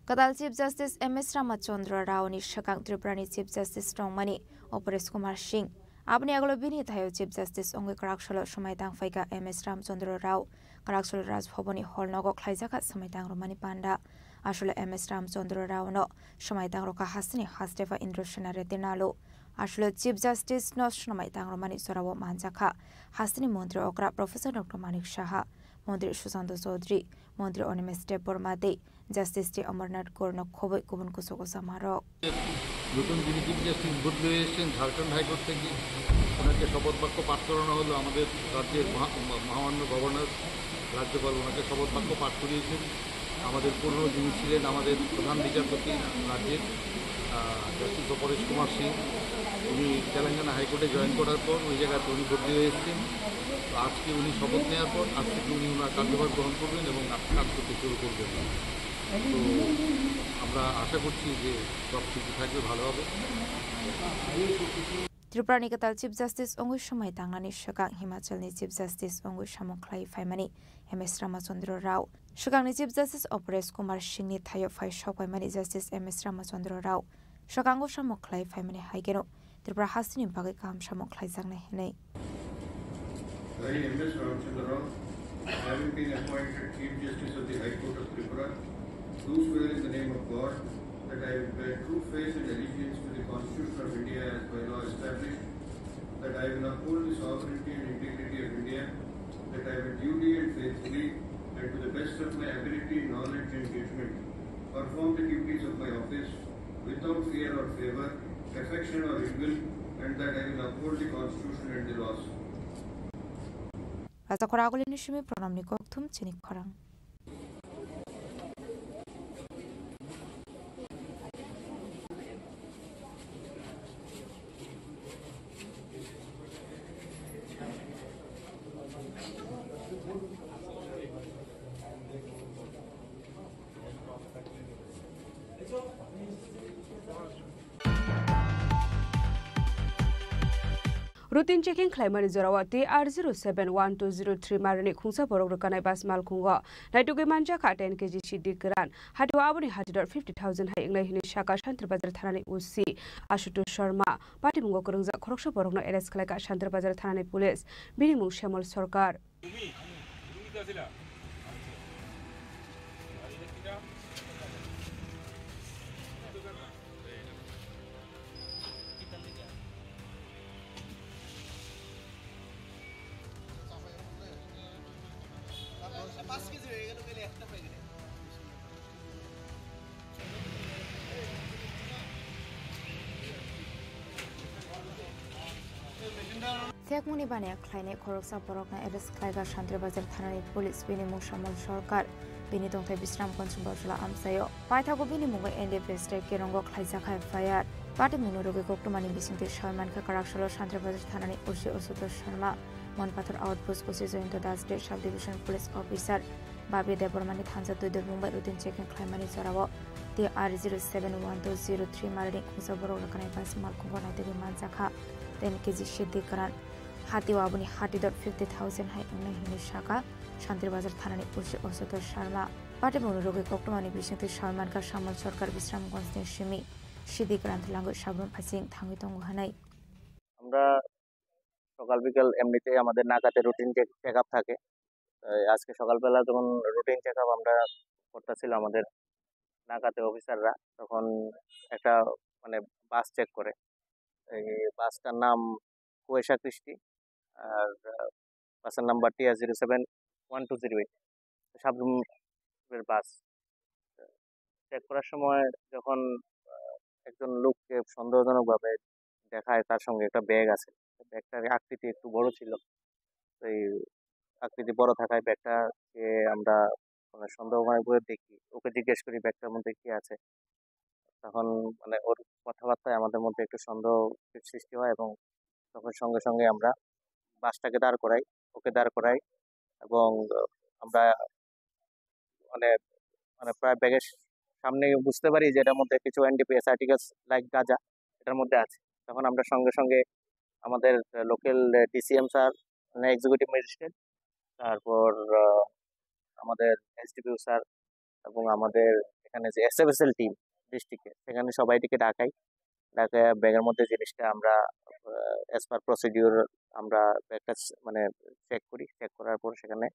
Kadal Chief Justice M.S. Ramachandra Rao ni Shakang Tripurani Chief Justice Strongmani Operes Kumar Singh Abni Aglobini Thayo Chief Justice Ongi Karakshalo Shumaitang Faika M.S. Ramachandra Rao Karakshalo Rajbhavani Holnogo Khlaijaka Sumaitang Romani Panda Ashula M.S. Ramachandra Rao no Shumaitang Roka Hasini Hastefa Indra Shenare Dinalo Ashula Chief Justice no Shumaitang Romani Sorawo Manjaka Hasini Montri Okra Professor Dr. Manik Shaha Montri Shushanto Chaudhary Montri Onmeshte Burmade Justice T. Amarnath Gorno Khobe Kubun Kusoko Samarok নতুন যিনি chief justice বদলে এসেছেন Jharkhand high court থেকে ওনাকে শপথ বাক্য পাঠ করানো হলো আমাদের রাজ্যের মহামান্য গভর্নর রাজ্যপাল ওনাকে শপথ বাক্য পাঠ করিয়েছেন আমাদের পুরনো যিনি ছিলেন আমাদের প্রধান বিচারপতি রাজ্যের জাস্টিস অপরেশ কুমার সিং উনি তেলেঙ্গানা হাইকোর্টে জয়েন করার পর ওই জায়গাতে উনি বদলি হয়ে এসেছেন তো আজকে উনি শপথ নেওয়ার পর আজ থেকে উনি ওনার কার্যভার গ্রহণ করবেন এবং কাজ করতে শুরু করবেন তো আমরা আশা করছি যে সব কিছু থাকবে ভালো হবে Tripura ni Katal Chief Justice Ongu Shumaitang ni Shakang Himachal ni Chief Justice Ongu Shamokhlai Faimani M.S. Ramachandra Rao Shakang ni Chief Justice Operes Kumar Singh ni Thayo Phai Shokaimani Justice M.S. Ramachandra Rao Shakango Shamokhlai Faimani Haigeno Tripura Hasini Bagai Kam Shamokhlai Jangne Hinai I, M.S. Ramachandra Rao, having been appointed Chief Justice of the High Court of Tripura, do swear in the name of God that I will bear true faith and allegiance to the Constitution of India as by law established, that I will uphold the sovereignty and integrity of India, that I will duly and faithfully and to the best of my ability, knowledge and judgment perform the duties of my office without fear or favour, affection or ill will, and that I will uphold the Constitution and the laws. Raja Koragoli Nishimi Pronamni Koktum Chinik Korang Routine checking Claimani Zorawati R071203 Marani Kunsa Borokana Bas Malkunga, Naitugi Manja Kat 10 kg Shidikaran, Hatu Abuni Hatidor 50,000 High English Shaka Shantrabazar Tharani Usi, Ashutu Sharma, Patimungo Kurunza Koroksa Borokno Eres Kalaka Shantrabazar Tharani Police, Binimu Shamal Sorkar. Thiakmuni Bania Kleine Koroksa Borokna Eres Klaiga Shantrabazar Tharani Police Binimu Shamal Sorkar Binitong Bisram Consumbajula Amsayo Paithago Binimunga Ende Peste Kirongo Klaizaka Fire Pati Minurugi Koktumani Bisinti Sharman Karakshalo Shantrabazar Tharani Ushi Osuto Sharma Monpathur Outpost Osizo into Das State Subdivision Police Officer Babi Debormani Thansa to the Mumbai routine checking Klaimani Zorawo The R071203 Marini Kusaboro Kanaipas Malkungona Devi Manzaka 10 kg Shidikaran Hati Wabuni Hatidor 50,000 High English Shaka Shantrabazar Tharani Ushi Osuto Sharma Pati Munurugi Koktumani Bisinti Sharman Ka Shamal Sorkar Bisram Gonste Shimi সিদিক রান্থলাঙ্গো Sabroom ফাইসিং থাঙ্গি তঙ্গু হানাই আমরা সকাল বিকাল এমনিতেই আমাদের নাকাতে routine check up থাকে। আজকে সকালবেলা যখন routine check up আমরা করতেছিল আমাদের নাকাতে অফিসাররা, তখন একটা মানে বাস চেক করে। এই বাসটার নাম কুয়েশা কৃষ্টি, আর বাসের নাম্বার TR071208 সাবরুমের বাস। চেক করার সময় যখন একজন লোককে সন্দেহজনকভাবে দেখায়, তার সঙ্গে একটা ব্যাগ আছে, ব্যাগটার আকৃতি একটু বড় ছিল। এই আকৃতি বড় থাকায় ব্যাগটাকে আমরা মানে সন্দেহ করে দেখি, ওকে জিজ্ঞেস করি ব্যাগটার মধ্যে কি আছে। তখন মানে ওর কথাবার্তায় আমাদের মধ্যে একটু সন্দেহ সৃষ্টি হয় এবং তখন সঙ্গে সঙ্গে আমরা বাসটাকে দাঁড় করাই, ওকে দাঁড় করাই এবং আমরা মানে মানে প্রায় ব্যাগের সামনে বুঝতে পারি যে এটার মধ্যে কিছু NDPS আর্টিকেলস লাইক গাঁজা এটার মধ্যে আছে। তখন আমরা সঙ্গে সঙ্গে আমাদের লোকাল DCM স্যার, মানে এক্সিকিউটিভ ম্যাজিস্ট্রেট, তারপর আমাদের SDPO স্যার এবং আমাদের এখানে যে SFSL টিম ডিস্ট্রিক্টে, সেখানে সবাইটিকে ডাকাই ব্যাগের মধ্যে জিনিসটা আমরা অ্যাজ পার প্রসিডিউর আমরা ব্যাগটা মানে চেক করি। চেক করার পর সেখানে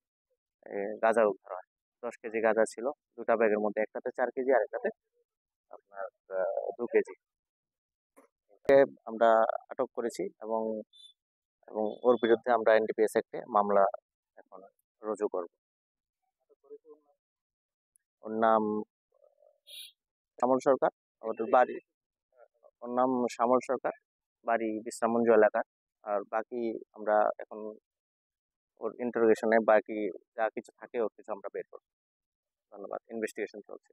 গাঁজা উদ্ধার হয়। 10 কেজি গাঁজা ছিল দুটা ব্যাগের মধ্যে, একটাতে 4 কেজি আর একটাতে আপনার 2 কেজি। আমরা আটক করেছি এবং ওর বিরুদ্ধে আমরা NDPS অ্যাক্টে মামলা এখন রুজু করব। ওর নাম শ্যামল সরকার, ওদের বাড়ি, ওর নাম শ্যামল সরকার, বাড়ি বিশ্রামঞ্জ এলাকার। আর বাকি আমরা এখন ওর ইন্টারোগেশনে বাকি যা কিছু থাকে ওর কিছু আমরা বের করব। ধন্যবাদ। ইনভেস্টিগেশন চলছে।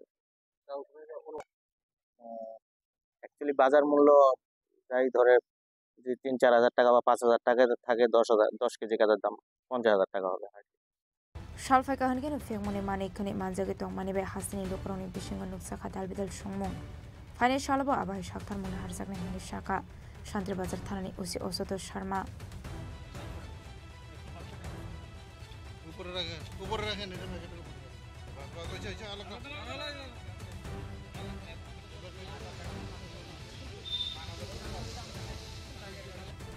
অ্যাকচুয়ালি বাজার মূল্য যাই ধরে যদি 3-4 হাজার টাকা বা 5 হাজার টাকা থাকে, 10 কেজি গাঁজার দাম 50 হাজার টাকা হবে। সালফাই কাহানকে ফেকমনে মানিকনি মানজাগে দং মানিবে হাসিনি দকরনি বিশিঙ্গ নুকসাখা দালবিদাল সংমং ফাইনে সালবো আবাই সাকথার মনে হারজাগনে হানি শাখা শান্তি বাজার থানানি ওসি অসত শর্মা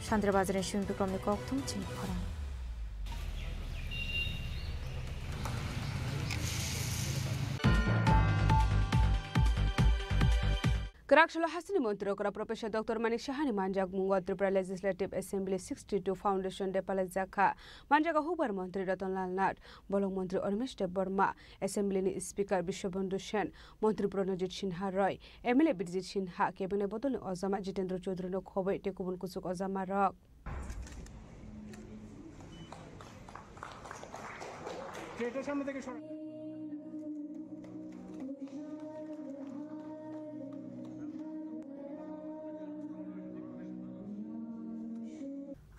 শান্তি বাজারের সুইম বিক্রমনি ককথুম চিনি খরা Karakshalo Hasini Montrokora Professor Dr. Manik Shahani Manjak Mungo Tripura Legislative Assembly 62 Foundation Depala Zakha Manjaga Hubar Montri Ratan Lal Nat Bolong Montri Ormesh Borma Assembly ni Speaker Bishobandhu Sen Montri Pranajit Sinha Roy MLA Birjit Sinha Cabinet Bodol Ozama Jitendra Chaudhary no Khobai Tekubun Kusuk Ozama Rock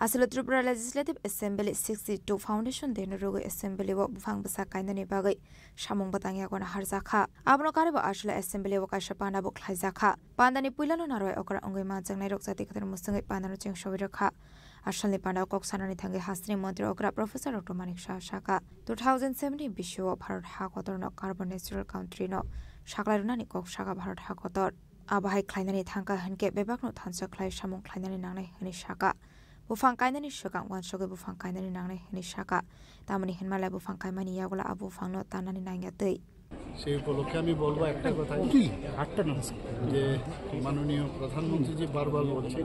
Asilo Tripura Legislative Assembly 62 Foundation Deno Rogo Assembly wo bufang basa kainani bagai samung batang ya kona harzakha abno karebo asilo Assembly wo kaisha pana bo khlaizakha pandani puilano naroi okra ongoi ma jangnai rokjati khatar musangai panano cheng shobi rakha asalni pana kok sanani thange hasni mantri okra Professor Dr. Manik Shaka 2017 bisho Bharat hakotor no carbon natural country no shaklarunani kok shaka Bharat hakotor abahai khlainani thangka hanke bebakno thansa khlai samung khlainani nangnai hani shaka Bufang kainani shukang wan shoge bufang kainani nangnai hani shaka tamani hinmala bufang kaimani yagola abu fangno tanani nangyatei সেই উপলক্ষে আমি বলবো একটা কথা যে মাননীয় প্রধানমন্ত্রী জি বারবার বলছে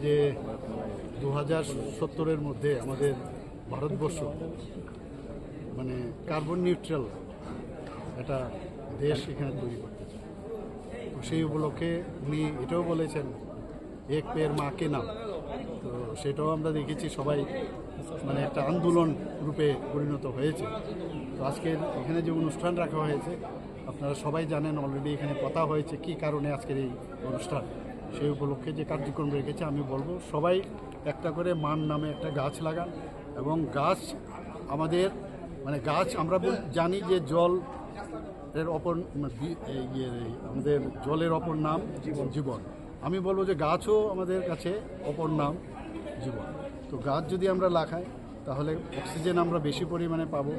যে 2070-এর মধ্যে আমাদের ভারতবর্ষ মানে কার্বন নিউট্রাল একটা দেশ এখানে তৈরি করতে চায়। তো সেই উপলক্ষে উনি এটাও বলেছেন এক পেয়ের মাকে নাম। তো সেটাও আমরা দেখেছি সবাই মানে একটা আন্দোলন রূপে পরিণত হয়েছে। তো আজকের এখানে যে অনুষ্ঠান রাখা হয়েছে আপনারা সবাই জানেন, অলরেডি এখানে কথা হয়েছে কি কারণে আজকের এই অনুষ্ঠান। সেই উপলক্ষে যে কার্যক্রম রেখেছে আমি বলবো সবাই একটা করে মান নামে একটা গাছ লাগান এবং গাছ আমাদের মানে গাছ আমরা জানি যে জল এর অপর আমাদের জলের অপর নাম জীবন। আমি বলবো যে গাছও আমাদের কাছে অপর নাম জীবন। তো গাছ যদি আমরা লাগাই তাহলে অক্সিজেন আমরা বেশি পরিমাণে পাবো,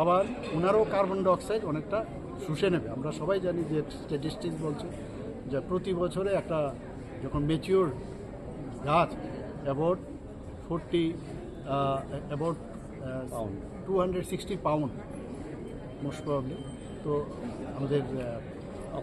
আবার ওনারও কার্বন ডাইঅক্সাইড অনেকটা শুষে নেবে। আমরা সবাই জানি যে স্ট্যাটিস্টিক্স বলছে যে প্রতি বছরে একটা যখন ম্যাচিওর গাছ অ্যাবাউট 260 পাউন্ড মোস্ট প্রবলি তো আমাদের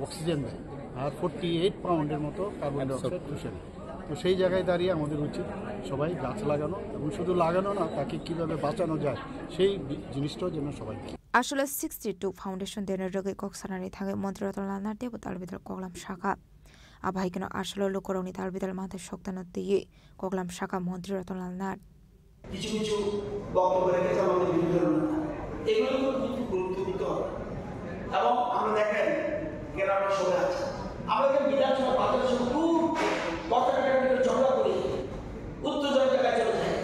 অক্সিজেন দেয়, আর 48 পাউন্ডের মতো কার্বন ডাইঅক্সাইড শুষে নেয়। তো সেই জায়গায় দাঁড়িয়ে আমাদের উচিত সবাই গাছ লাগানো, এবং শুধু লাগানো না, তাকে কীভাবে বাঁচানো যায় সেই জিনিসটাও যেন সবাই আসলে 62 ফাউন্ডেশন দেনের রোগে কক্সানানি থাকে মন্ত্রী রতনলাল দেব তালবিদাল কগলাম শাখা আবাহিকেন আসলে লোকরণী তালবিদাল মাথে শক্তানত দিয়ে কগলাম শাখা মন্ত্রী রতনলাল নাথ কিছু কিছু বক্তব্য রেখেছে আমাদের বিরুদ্ধে, এগুলো কিন্তু গুরুত্ব দিতে হবে। এবং আমরা দেখেন গ্রামের সবাই আছে, আমরা যে বিধানসভা বাজারের সঙ্গে খুব কথাটার ভিতরে ঝগড়া করি, উত্তেজনা জায়গায় চলে যায়,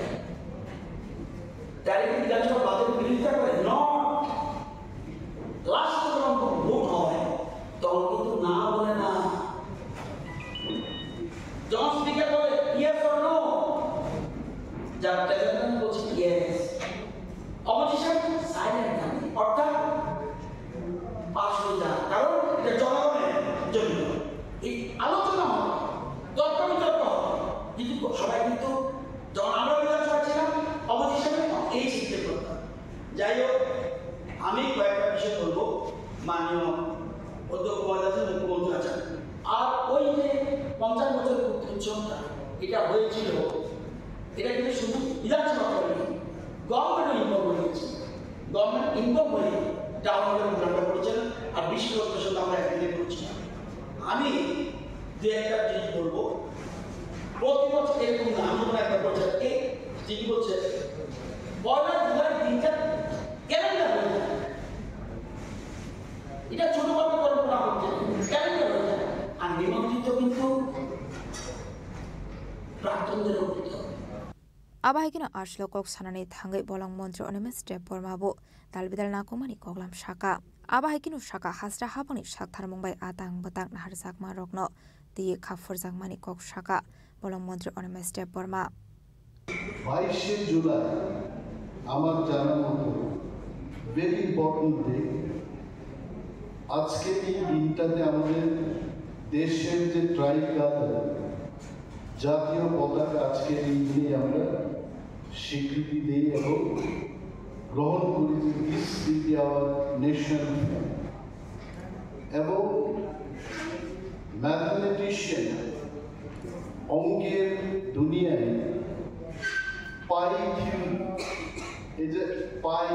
তাই বিধানসভা বাজারের বিরোধিতা করে লাস্ট যখন ভোট হয় তখন কিন্তু না বলে না, যখন স্পিকার বলে ইয়েস অর নো, যার প্রেসিডেন্ট বলছে ইয়েস, অপোজিশন সাইলেন্ট থাকে, অর্থাৎ পাশ হয়ে যায়, কারণ এটা জনগণের জন্য এই আলোচনা হয়, তর্ক বিতর্ক হয়, কিন্তু সবাই কিন্তু যখন আমরা বিধানসভা ছিলাম অপোজিশনে এই শিখতে করতাম। যাই হোক, আমি কয়েকটা বিষয় বলবো, মাননীয় অধ্যক্ষ মহোদয় আছেন, মুখ্যমন্ত্রী আছেন, আর ওই যে 50 বছরের উৎসবটা এটা হয়েছিল, এটা কিন্তু শুধু বিধানসভা করেনি, গভর্নমেন্টও ইনভলভ হয়েছে, গভর্নমেন্ট ইনভলভ হয়ে টাউনের উন্নয়নটা করেছেন, আর বিশ্ব সঙ্গে আমরা একদিনে করছিলাম। আমি দু একটা জিনিস বলবো, প্রতি বছর এরকম না, আমি একটা বলছেন এই যিনি বলছে 1 জুলাই দিনটা ক্যালেন্ডার হয়ে যায়, এটা ছোটভাবে কল্পনা করছে, ক্যালেন্ডার হয়ে যায়, আর নিমন্ত্রিত কিন্তু প্রাক্তনদের উন্নীত। আবাহিকেন আসলো কক্সানানি থাঙ্গে বলং মন্ত্রী অনিমেষ দেব বর্মাবো তালবিদাল নাকুমানি কগলাম শাখা আবাহিকিनु শাখা হাসরা হাবনি সাকথার মুম্বাই আতাং বাতাং নাহার জাকমা রগ্ন দিয়ে খাফর জাকমানি কক শাখা বলং মন্ত্রী অনিমেষ দেব বর্মা 22 জুলাই আমার জানা মতো ভেরি ইম্পর্টেন্ট ডে। আজকে এই দিনটাতে আমাদের দেশের যে ট্রাইকালার জাতীয় পতাকা আজকে এই দিনে আমরা স্বীকৃতি দিই এবং গ্রহণ করি যে this will be our national flag. এবং ম্যাথমেটিশিয়ান অঙ্কের দুনিয়ায় পাই থিওরি এই যে পাই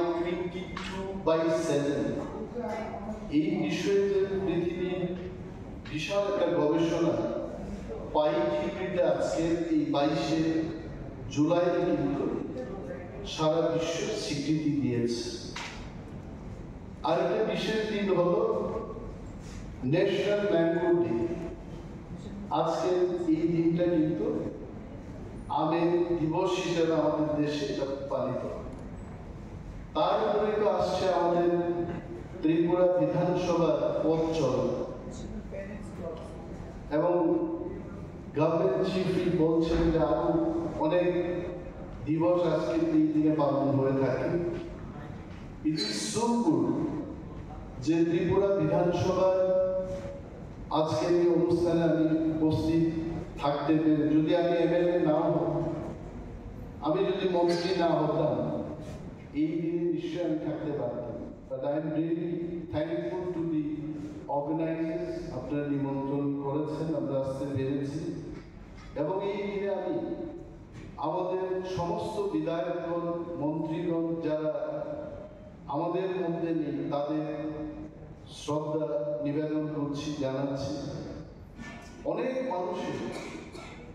22/7 এই বিষয়ে যে পৃথিবীর বিশাল একটা গবেষণা পাই থিওরিতে আজকে এই 22 জুলাই কিন্তু সারা বিশ্ব স্বীকৃতি দিয়েছে। আর একটা বিশেষ দিন হলো ন্যাশনাল ম্যাঙ্গো ডে। আজকে এই দিনটা কিন্তু আমের দিবস হিসেবে আমাদের দেশে এটা পালিত। তারপরে তো আসছে আমাদের ত্রিপুরা বিধানসভার পথ চলা, এবং গভর্নমেন্ট চিফ বলছেন যে আরো অনেক দিবস আজকে এই দিনে পালন হয়ে থাকে। ইট ইজ সো গুড যে ত্রিপুরা বিধানসভার আজকের এই অনুষ্ঠানে আমি উপস্থিত থাকতে পেরে, যদি আমি এমএলএ না হতাম, আমি যদি মন্ত্রী না হতাম, এই দিনে নিশ্চয়ই আমি থাকতে পারতাম। But I am really thankful to the organisers, আপনারা নিমন্ত্রণ করেছেন, আমরা আসতে পেরেছি। এবং এই দিনে আমি আমাদের সমস্ত বিধায়কগণ, মন্ত্রীগণ যারা আমাদের মধ্যে নেই, তাদের শ্রদ্ধা নিবেদন করছি, জানাচ্ছি। অনেক মানুষের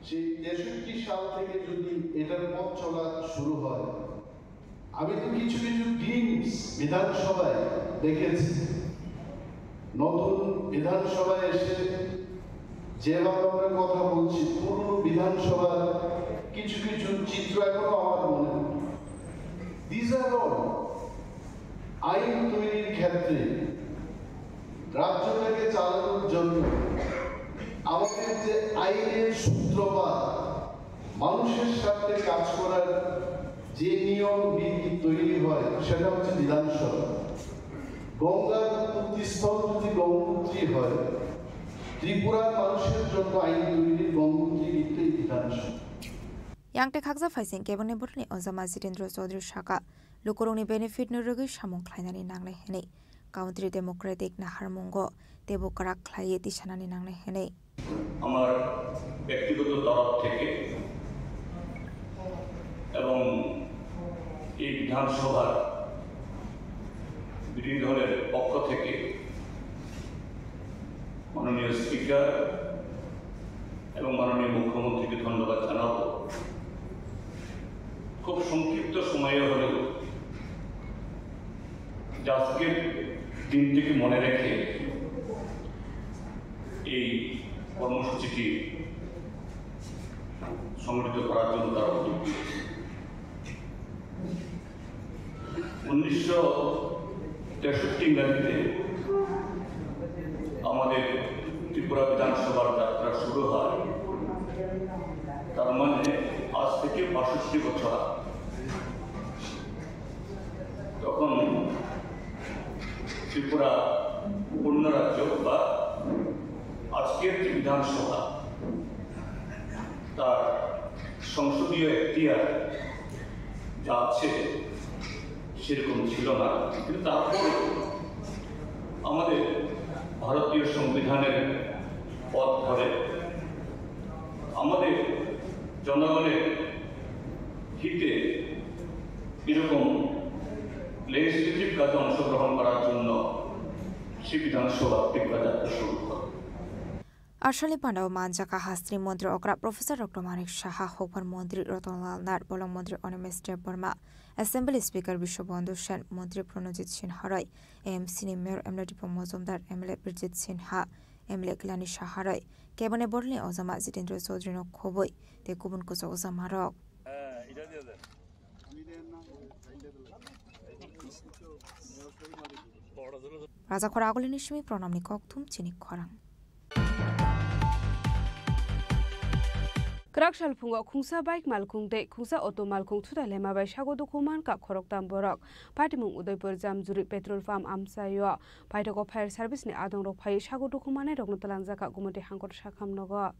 সেই 63 সাল থেকে যদি এটার পথ চলা শুরু হয়, আমি তো কিছু কিছু গ্লিমস বিধানসভায় দেখেছি। নতুন বিধানসভায় এসে যেভাবে আমরা কথা বলছি, পুরনো বিধানসভার কিছু কিছু চিত্র এখনো আমার মনে হয়। দিস আর অল আইন তৈরির ক্ষেত্রে রাজ্যটাকে চালানোর জন্য আমাদের যে আইনের সূত্রপাত, মানুষের সাথে কাজ করার যে নিয়ম বিধি তৈরি হয়, সেটা হচ্ছে বিধানসভা। গঙ্গার উৎপত্তিস্থল যদি গঙ্গোত্রী হয়, ত্রিপুরার মানুষের জন্য আইন তৈরির গণমন্ত্রী কিন্তু এই বিধানসভা Yangte khakza faising kebone burni Ozama Jitendra Chaudhary Shaka lukurungni benefit nurugi samung khlainani nanglai henei Country Democratic Naharmungo tebo karak khlaiye tisanani nanglai henei আমার ব্যক্তিগত তরফ থেকে এবং এই বিধানসভার বিরোধী দলের পক্ষ থেকে মাননীয় স্পিকার এবং মাননীয় মুখ্যমন্ত্রীকে ধন্যবাদ জানাবো খুব সংক্ষিপ্ত সময়ে হলেও আজকের দিনটিকে মনে রেখে এই কর্মসূচিটি সংগঠিত করার জন্য তারা উদ্যোগ নিয়েছে 1963 ইংরেজিতে আমাদের ত্রিপুরা বিধানসভার যাত্রা শুরু হয় তার মানে আজ থেকে ৬২ বছর তখন ত্রিপুরা পূর্ণ রাজ্য বা আজকের যে বিধানসভা তার সংসদীয় এখতিয়ার যা আছে সেরকম ছিল না কিন্তু তারপর আমাদের ভারতীয় সংবিধানের পথ ধরে আমাদের জনগণের হিতে এরকম লেজিসলেটিভ কাজে অংশগ্রহণ করার জন্য সে বিধানসভা ত্রিপুরা যাত্রা শুরু করে Arshali Pandao Manjaka Hastri Mantri Okra Professor Dr. Manik Shaha Hopar Mantri Ratanlal Nar Bolong Mantri Onimes Burma Assembly Speaker Bishobandhu Shen Mantri Pranajit Sinha AMC Mayor Emla Dipo Mozumdar MLA Bridget Sinha MLA Klani Shaharai Kebane Borle Ozama Jitendra Chaudhary no Khoboi Te Kubun Kuzo Ozama Rok Raja Khora Agolini Shmi Pronamni Koktum Chini Khorang Krakshal Punga Kungsa Bike Malkung De Kungsa Auto Malkung Tuta Lema by Shago Dokuman Ka Khoroktam Borok Patimung Udaipur Jamjuri Petrol Farm Amsayo Paitoko Fire Service Ni Adong Rok Pai Shago Dokumane Rognotalang Zaka Gumati Hangkor Shakam Nogo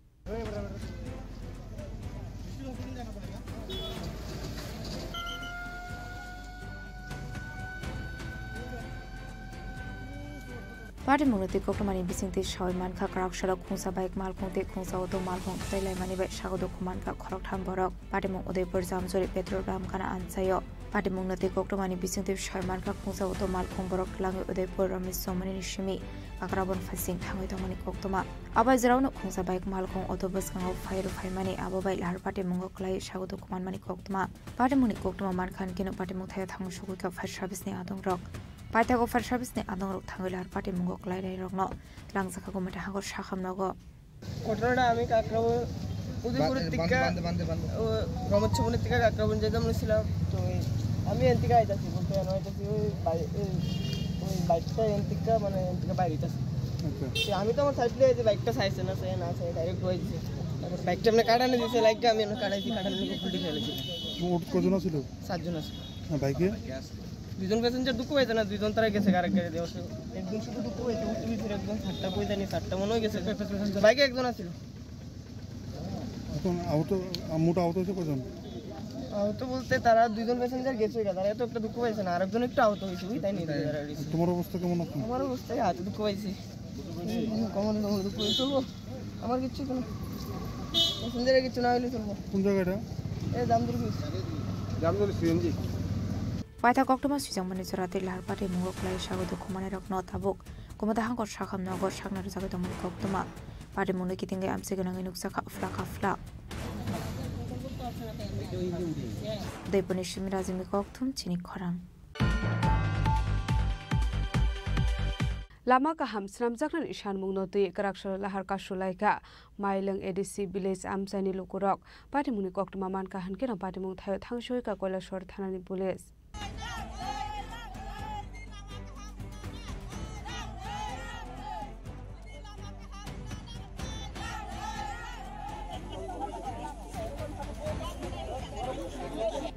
Party Munati Kokumani Bisinti Shoyman Kakrak Shalok Kunsa Bike Malkung De Kunsa Auto Malkung Telemani by Shago Dokuman Ka Khoroktam Borok Patimung Udaipur Jamjuri Petrol Farm Kana Ansayo Party Munati Kokumani Bisinti Shoyman Ka Kunsa Auto Malkung Borok Langi Udaipur Ramis Somani Nishimi Akrabon Fasing Tangi Tomani Koktuma Abai Zerauno Kunsa Bike Malkung Autobus Kango Fire Faimani Ababai Lar Party Mungo Klai Shago Dokuman Mani Koktuma Party Muni Koktuma Mankan Kino Party Muthaya Thang Shuka Fire Service Ni Adong Rock Paithago Fire Service Ni Adong Rock Thangilar Party Mungo Klai Rai Rokno Langzaka Gumata Hangor Shakam Nogo ঘটনাটা আমি কাকরাবো উদয়পুরের থেকে রমচ্ছবনের থেকে কাকরাবন যেতাম ছিলাম তো আমি N থেকে আইতাছি বলতে আইতাছি ওই বাইকটা এন থেকে মানে এন থেকে বাইরে আইতাছি আমি তো আমার সাইডে যে বাইকটা চাইছে না সে না চাই ডাইরেক্ট হয়েছে তারপর বাইকটা আপনি কাটানো দিয়েছে লাইকটা আমি কাটাইছি কাটানো ফুলটি ফেলেছি কজন ছিল 7 জন আছে বাইকে দুজন প্যাসেঞ্জার দুঃখ হয়েছে না দুজন তারা গেছে আরেক গাড়ি দিয়ে একজন শুধু দুঃখ হয়েছে তুমি ফিরে একদম 7টা কই জানি 7টা মনে হয়ে গেছে বাইকে একজন আছিল এখন আহত মোটা আহত হয়েছে কজন আহত বলতে তারা দুজন প্যাসেঞ্জার গেছে তারা তো একটা দুঃখ পাইছে না আরেকজন একটু আহত হয়েছে তাই নিয়ে তোমার অবস্থা কেমন আছে আমার অবস্থা হাতে দুঃখ পাইছি কেমন দুঃখ চলবো আমার কিছু কোনো প্যাসেঞ্জারের কিছু না হইলে চলবো কোন জায়গাটা এই জামদুল CNG Paitha Koktuma Sujang Manizorati Lar Party Mungo Klai Shago Dokumane Rok No Tabuk Kumata Hangor Shakam Nogor Shaknar Zaga Domani Koktuma Party Mungo Kitinga Amseganang Nuksaka Fla Deponi Shimirazimi Koktum Chini Khorang Lama Kaham Sramjakran Ishan Mungnoti Karakshal Lahar Kashulaika Mailang ADC Village Amsani Lukurok Party Muni Koktuma Man Kahan Kena Party Mung Thayo Thangshoika Kolashwar Thanani Police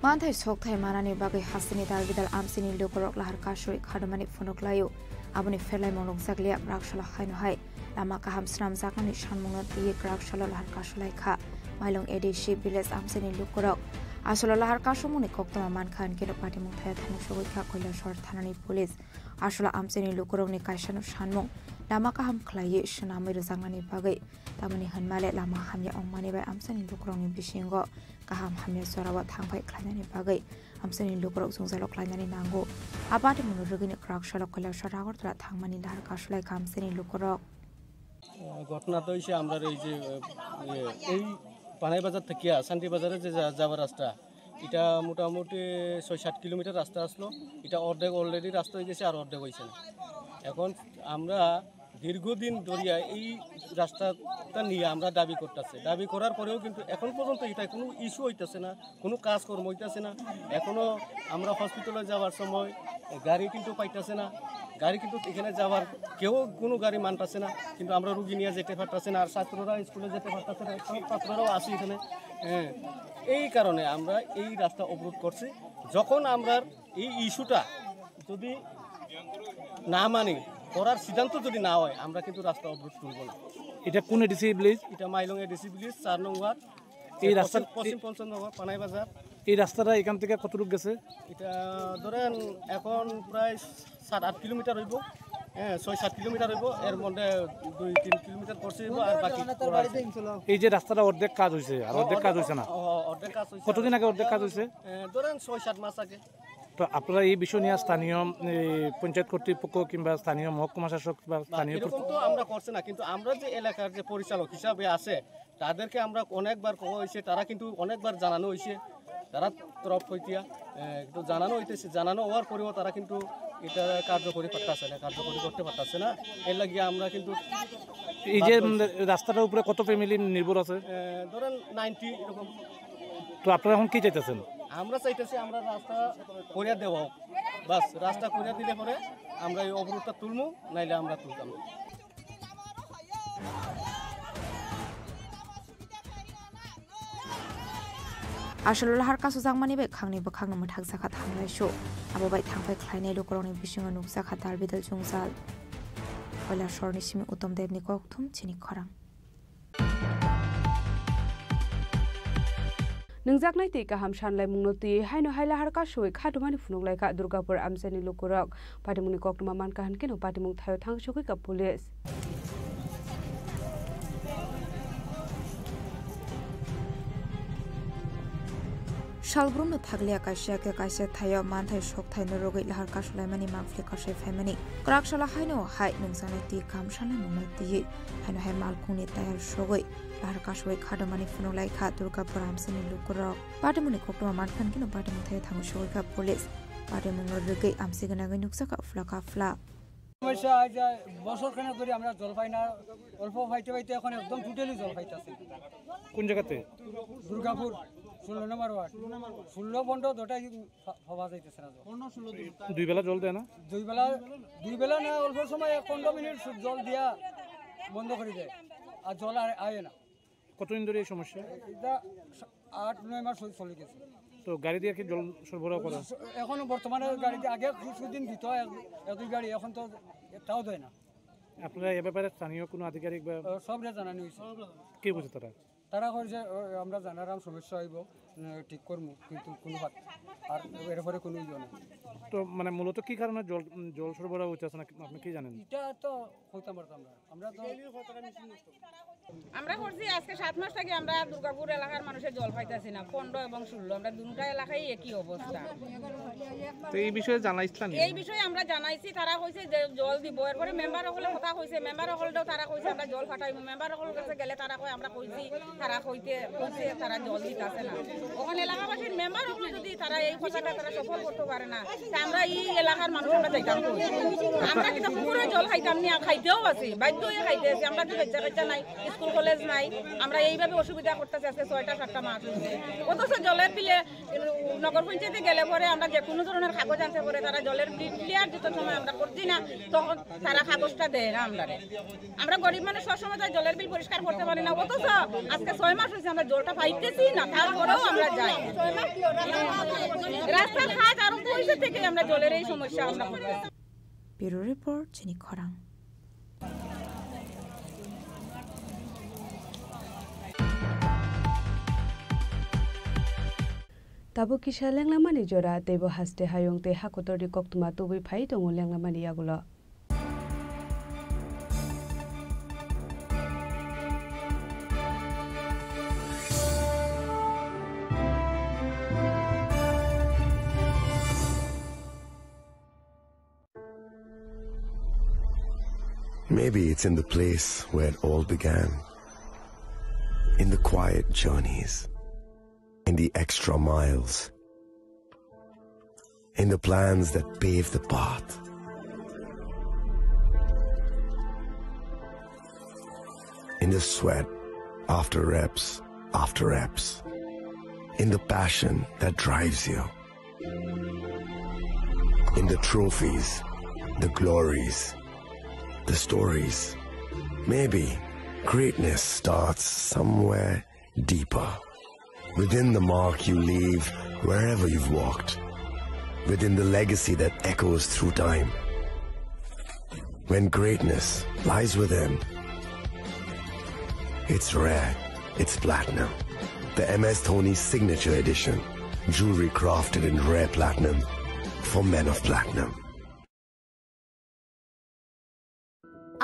Manthai Sokthai Manani Bagai Hasini Dalvidal Amsini Lukurok Lahar Kashui Khadamani Fonoklayo Abuni Ferlai Monok Zaglia Rakshala Haino Hai lama kaham snam zakani shanmunga tiye krak shala lahar kasulai kha mailong edeshi village amseni lukurok asolo lahar kasumuni koktoma mankhan kino pati mungthaya thanu sogoi kha koilashor thanani police asolo amseni lukurok ni kaisanu shanmung lama kaham khlai shnamai rozangani bagai tamani hanmale lama hamya ongmani bai amseni lukurok ni bisingo kaham hamya sorawa thangbai khlainani bagai amseni lukurok sungzalo khlainani nango abati munu rogini krak shala koilashor agortla thangmani lahar kasulai kha amseni lukurok ঘটনা তো হইছে আমরা এই যে এই পানাই বাজার থেকে শান্তি বাজারে যে যাওয়ার রাস্তা এটা মোটামুটি ৬-৭ কিলোমিটার রাস্তা আসলো এটা অর্ধেক অলরেডি রাস্তা হয়ে গেছে আর অর্ধেক হয়েছে না এখন আমরা দীর্ঘদিন ধরিয়া এই রাস্তাটা নিয়ে আমরা দাবি করতেছি দাবি করার পরেও কিন্তু এখন পর্যন্ত এটা কোনো ইস্যু হইতেছে না কোনো কাজকর্ম হইতেছে না এখনও আমরা হসপিটালে যাওয়ার সময় গাড়ি কিন্তু পাইতেছে না গাড়ি কিন্তু এখানে যাওয়ার কেউ কোনো গাড়ি মানতেছে না কিন্তু আমরা রুগী নিয়ে যেতে পারতেছে না আর ছাত্ররা স্কুলে যেতে পারতেছে না সব ছাত্ররাও আসি এখানে হ্যাঁ এই কারণে আমরা এই রাস্তা অবরোধ করছি যখন আমরা এই ইস্যুটা যদি না মানি করার সিদ্ধান্ত যদি না হয় আমরা কিন্তু রাস্তা অবরোধ করব না এটা কোন এডিসি ভিলেজ এটা মাইলং এডিসি ভিলেজ 4 নং ওয়ার্ড এই রাস্তা পশ্চিম পঞ্চনগর পানাই বাজার এই রাস্তাটা এখান থেকে কতটুকু গেছে এটা ধরেন এখন প্রায় 7-8 কিলোমিটার হইব হ্যাঁ 6-7 কিলোমিটার হইব এর মধ্যে 2-3 কিলোমিটার পড়ছে আর বাকি এই যে রাস্তাটা অর্ধেক কাজ হইছে আর অর্ধেক কাজ হইছে না অর্ধেক কাজ হইছে কতদিন আগে অর্ধেক কাজ হইছে ধরেন 6-7 মাস আগে তো আপনারা এই বিষয় নিয়ে স্থানীয় পঞ্চায়েত কর্তৃপক্ষ কিংবা স্থানীয় মহকুমা শাসক বা স্থানীয় এরকম তো আমরা করছি না কিন্তু আমরা যে এলাকার যে পরিচালক হিসাবে আছে তাদেরকে আমরা অনেকবার কওয়া হয়েছে তারা কিন্তু অনেকবার জানানো হয়েছে তারা তরফ হইতিয়া একটু জানানো হইতেছে জানানো হওয়ার পরেও তারা কিন্তু এটা কার্যকরী করতেছে না কার্যকরী করতে পারতেছে না এর লাগিয়ে আমরা কিন্তু এই যে রাস্তাটার উপরে কত ফ্যামিলি নির্ভর আছে ধরেন 90 এরকম তো আপনারা এখন কি চাইতেছেন আমরা চাইতেছি আমরা রাস্তা করিয়া দেওয়া বাস রাস্তা করিয়া দিলে পরে আমরা এই অবরোধটা তুলবো নাইলে আমরা তুলতাম না asolo lahar kasu jangmani bai khangni bakhangna mathak zakha thanglai sho abo bai thangpai khlainai lukuroni bisinga nuksa khatar bidal jungzal koila shorni simi utom devni kokthum chini khorang nungjaknai te ka hamshanlai mungnoti haino haila har ka shoi khatumani phunuklai ka durgapur amseni lukurok patimuni koktuma man ka hankeno patimung thayo thangshokoi ka police Shalbrunno thaglia kaisya ke kaisya thayo manthai shok thai no rogai lahar kasulai mani mangfli kasai famani krakshala haino hai nungsane ti kamshana nungna ti haino hai malkuni tayar shogoi lahar kasoi khadamani funolai kha durgapur amseni lukurok patimuni koktuma mankhan kino patimung thai thangu shogoi ka police patimung rogai amsigana gai nuksa ka fla সমস্যা যে বছর খানেক ধরে আমরা জল পাই না অল্প পাইতে পাইতে এখন একদম টোটালি জল পাইতেছি কোন জায়গাতে দুর্গাপুর 16 নম্বর ওয়ার্ড 16 বন্ধ দুটাই হওয়া যাইতেছে না দুই বেলা জল দেয় না দুই বেলা না অল্প সময় 15 মিনিট জল দিয়া বন্ধ করে দেয় আর জল আয় না কতদিন ধরে এই সমস্যা এটা 8-9 মাস চলে গেছে তো গাড়ি দিয়ে কি জল সরবরাহ করা এখনো বর্তমানে গাড়ি দিয়ে আগে কিছুদিন দিত একই গাড়ি এখন তো তাও দেয় না আপনারা এ ব্যাপারে স্থানীয় কোনো আধিকারিক বা সবরে জানানো হয়েছে কি বলছে তারা কইছে আমরা জানারাম সমস্যা হইব ঠিক করবো কিন্তু কোনো আর এরপরে কোনো ইয়ে নেই তো মানে মূলত কি কারণে জল সরবরাহ হচ্ছে না আপনি কি জানেন এটা তো হইতাম পারতাম আমরা তো আমরা করছি আজকে 7 মাস থেকে আমরা দুর্গাপুর এলাকার মানুষের জল পাইতাছি না 15 এবং 16 আমরা দুটো এলাকায় একই অবস্থা তো এই বিষয়ে জানাইছিলেন এই বিষয়ে আমরা জানাইছি তারা কইছে যে জল দিব এরপরে মেম্বার হলে কথা কইছে মেম্বার হলটাও তারা কইছে আমরা জল ফাটাইব মেম্বার হল কাছে গেলে তারা কই আমরা কইছি তারা কইছে তারা জল দিতাছে না ওখানে এলাকাবাসীর মেম্বার হল যদি তারা এই কথাটা তারা সফল করতে পারে না তা আমরা এই এলাকার মানুষ আমরা যাইতাম আমরা কিন্তু পুরো জল খাইতাম না খাইতেও আছে বাধ্য হয়ে খাইতে আছে আমরা তো বাচ্চা নাই স্কুল কলেজ নাই আমরা এইভাবে অসুবিধা করতেছি আজকে 6টা-7টা মাস হচ্ছে অথচ জলের বিলে নগর পঞ্চায়েতে গেলে পরে আমরা যে কোনো ধরনের কাগজ আনতে পারে তারা জলের বিল ক্লিয়ার যত সময় আমরা করছি না তখন তারা কাগজটা দেয় না আমরা গরিব মানুষ সবসময় তার জলের বিল পরিষ্কার করতে পারি না অথচ আজকে 6 মাস হয়েছে আমরা জলটা পাইতেছি না তারপরেও আমরা যাই রাস্তার কাজ আরো পয়সা থেকে আমরা জলের এই সমস্যা আমরা করতেছি ব্যুরো রিপোর্ট চিনি খরাং Tabo kisha lenglamani jora tebo haste hayong te hakotori koktuma tubi phai tongo lenglamani yagulo. Maybe it's in the place where it all began. In the quiet journeys. In the extra miles. In the plans that pave the path. In the sweat after reps. In the passion that drives you. In the trophies, the glories, the stories. Maybe greatness starts somewhere deeper. Within the mark you leave wherever you've walked. Within the legacy that echoes through time. When greatness lies within, it's rare, it's platinum. The MS Dhoni Signature Edition. Jewelry crafted in rare platinum for men of platinum.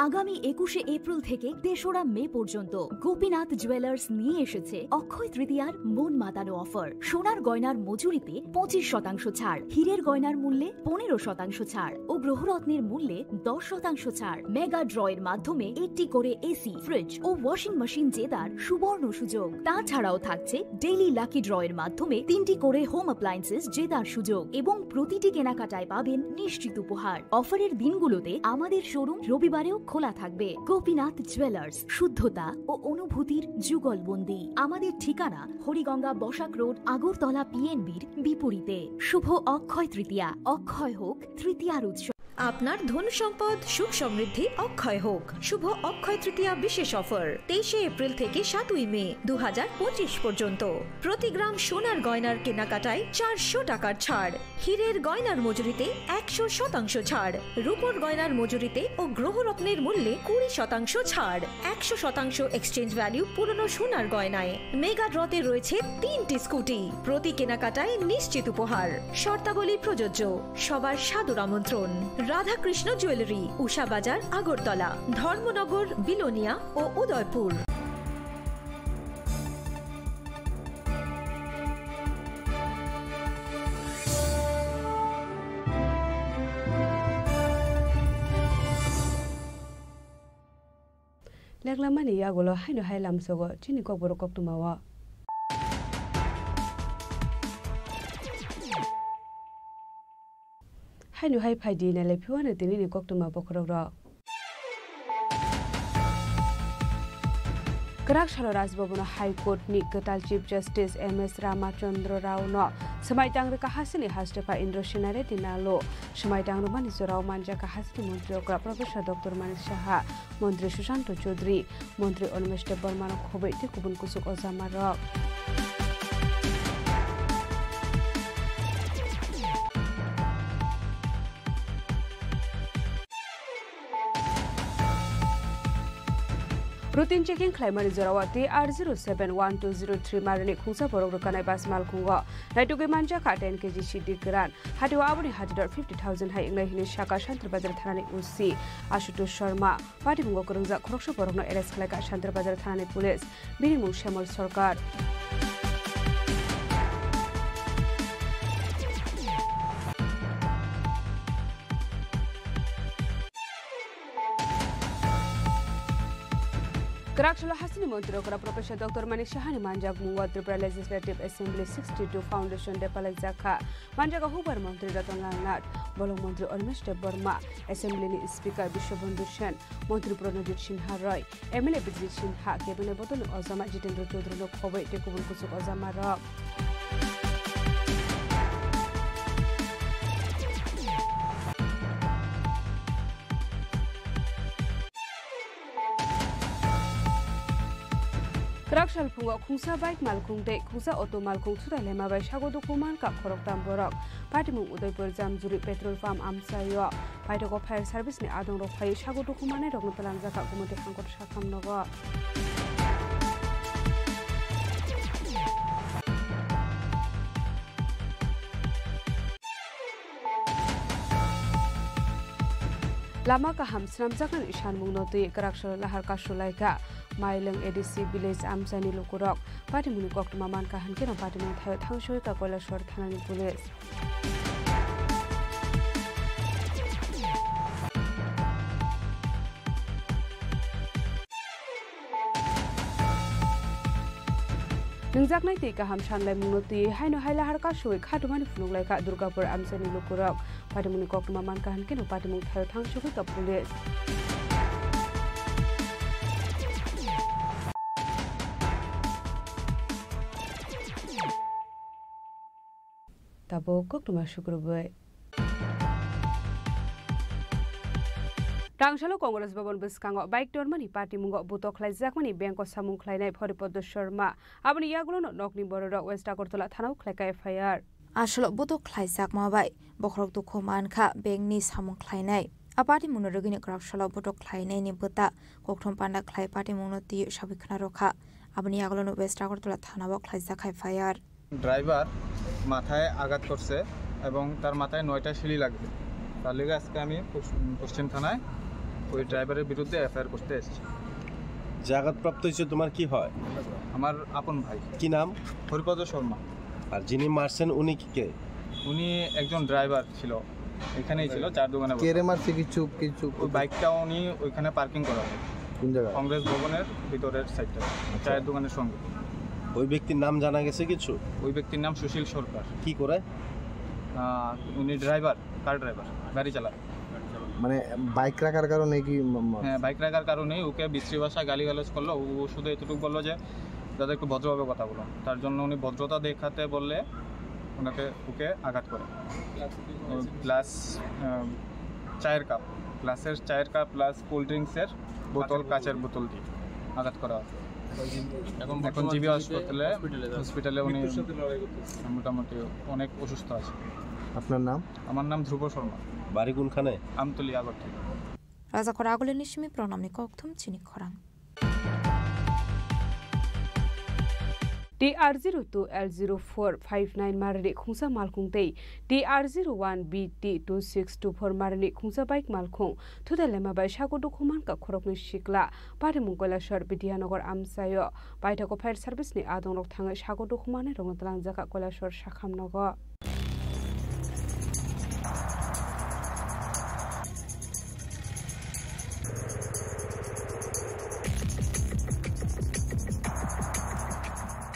আগামী 21শে April থেকে ৩রা মে পর্যন্ত Gopinath jewellers নিয়ে এসেছে অক্ষয় তৃতীয়ার মন মাতানো offer. সোনার গয়নার মজুরিতে 25% ছাড়, হীরের গয়নার মূল্যে 15% ছাড় ও গ্রহরত্নের মূল্যে 10% ছাড়। মেগা ড্রয়ের মাধ্যমে 8টি করে এসি, ফ্রিজ ও ওয়াশিং মেশিন জেতার সুবর্ণ সুযোগ। তাছাড়াও থাকছে ডেইলি লাকি ড্রয়ের মাধ্যমে 3টি করে হোম অ্যাপ্লায়েন্সেস জেতার সুযোগ এবং প্রতিটি কেনাকাটায় পাবেন নিশ্চিত উপহার। অফারের দিনগুলোতে আমাদের শোরুম রবিবারেও খোলা থাকবে। গোপীনাথ জুয়েলার্স, শুদ্ধতা ও অনুভূতির যুগলবন্দি। আমাদের ঠিকানা হরিগঙ্গা বসাক রোড, আগরতলা পিএনবির বিপরীতে। শুভ অক্ষয় তৃতীয়া, অক্ষয় হোক তৃতীয়ার উৎসব। আপনার ধন সম্পদ সুখ সমৃদ্ধি অক্ষয় হোক। শুভ অক্ষয় তৃতীয়া বিশেষ অফার 23শে এপ্রিল থেকে 7ই মে 2025 পর্যন্ত। প্রতি গ্রাম সোনার গয়নার কেনাকাটায় 400 টাকার ছাড়, হীরের গয়নার মজুরিতে 100% ছাড়, রূপোর গয়নার মজুরিতে ও গ্রহরত্নের মূল্যে 20% ছাড়, 100% এক্সচেঞ্জ ভ্যালু পুরনো সোনার গয়নায়। মেগা ড্রতে রয়েছে 3টি স্কুটি, প্রতি কেনাকাটায় নিশ্চিত উপহার। শর্তাবলী প্রযোজ্য। সবার সাদর আমন্ত্রণ। রাধাকৃষ্ণ জুয়েলারি, উষা বাজার, আগরতলা, ধর্মনগর, বিলোনিয়া ও উদয়পুর। লেগলামানি ইয়াগুলো হাইনো হাইলামসগো চিনি কবর কক্তুমাওয়া। হাইনো হাই ফাইদি নালে ফিওয়ানে তিনি কক্তুমা বখরগ্র। Karakshalo Rajbhabana High Court ni Ketal Chief Justice MS Ramachandra Rao no Semaitang Reka Hasini Hastepa Indro Shinare Dinalo Semaitang Rumani Surao Manja Kahasini Montri Okra Professor Dr. Manik Shaha Montri Shushanto Chaudhary Montri Olmeshte Bormano Khobe Tikubun Kusuk Ozamarok Routine checking climate Zorawati R071203 Marani Kusa Porokanai Basmal Kungo, Natuki Manja Ka 10 kg Shidi Gran, Hatu Abuni Hadidor 50,000 High English Shaka Shantra Bazar Thani Usi, Ashutu Sharma, Party Mungo Kurunza Kroksho Porno Eres Kalaka Shantra Bazar Thani Police, Birimu Shemal Sorkar. Karakshalo Hasini Montiro Kora Professor Dr. Manik Shahani Manjak Mungwa Tripura Legislative Assembly 62 Foundation Depalai Zakha Manjaka Hubar Montri Ratanganat Bolong Montri Olmeshte Borma Assembly ni Speaker Bishobandhu Sen Montri Pranajit Sinha Roy MLA Bijit Sinha Cabinet Botol Ozama Jitendra Chaudhary no Khobai Tekubun Kusuk Ozama Rock Karakshal Pungo Kusa Bike Malkung De Kusa Auto Malkung Suda Lema by Shago Dokuman Kap Korok Tamborok Patimu Udaipur Jamzuri Petrol Farm Amsayo Paitoko Fire Service ni Adong Rokai Shago Dokumane Rogno Talanzaka Kumute Hankot Shakam Nogo lama kaham snamjakan isanmung notui Karakshalo lahar kasulaika Maileng ADC village amsani lukurok patimuni koktuma man kahan keno patimung thayo thangsoi ka Koilashwar thanani police Nungjaknai tei kaham sanlai mungnoti haino haila har kasui khatumani phununglai ka Durgapur amsani lukurok patimuni koktuma man kahan keno patimung thayo thangsoi ka police Tabo koktuma shukrubai Rangshalo Congress Bhavan Biskango bike tormani party mungo butok khlaijakmani bank samung khlainai Phoripod Sharma aboni yagulono nokni borora West Agartala thanau khlaika FIR Ashlo butok khlaijakma bai bokrok tu khoman kha bengni samung khlainai apati munorogini Karakshalo butok khlainai ni buta kokthom panda khlai party munoti sabikhna rokha aboni yagulono West Agartala thanau khlaijak FIR driver মাথায় আঘাত করছে এবং তার মাথায় 9টা শিলি লাগবে তার লেগে আজকে আমি পশ্চিম থানায় ওই ড্রাইভারের বিরুদ্ধে এফআইআর করতে এসেছি যে আঘাতপ্রাপ্ত হয়েছে তোমার কি হয় আমার আপন ভাই কি নাম হরিপদ শর্মা আর যিনি মারছেন উনি কে উনি একজন ড্রাইভার ছিল এখানেই ছিল চার দোকানে কেরে মারছে কিছু ওই বাইকটা উনি ওইখানে পার্কিং করা হয় কোন জায়গায় কংগ্রেস ভবনের ভিতরের সাইডটা চায়ের দোকানের সঙ্গে ওই ব্যক্তির নাম জানা গেছে কিছু ওই ব্যক্তির নাম সুশীল সরকার কি করে উনি ড্রাইভার কার ড্রাইভার গাড়ি চালায় মানে বাইক রাখার কারণে কি হ্যাঁ বাইক রাখার কারণে ওকে বিশ্রী ভাষায় গালিগালাজ করলো ও শুধু এতটুকু বললো যে দাদা একটু ভদ্রভাবে কথা বলো তার জন্য উনি ভদ্রতা দেখাতে বললে ওকে আঘাত করে প্লাস চায়ের কাপ গ্লাসের চায়ের কাপ প্লাস কোল্ড ড্রিঙ্কসের বোতল কাচের বোতল দিয়ে আঘাত করা হয় এখন জিবি হসপিটালে উনি মোটামুটি অনেক অসুস্থ আছে আপনার নাম আমার নাম ধ্রুব শর্মা বাড়ি কোনখানে আমতলি আগরতলা রাজাখরা আগলে নিশমি প্রণামনি kokthum chini khorang DR02L0459 marani khungsa malkhung tei DR01BT2624 marani khungsa bike malkhung thudelema bai sagodu khuman ka khorokni shikla parimung Koilashwar Bidyanogor amsayo baithako fire service ni adongrok thangai sagodu khumane rongtlang jaka Koilashwar Sakhamnogo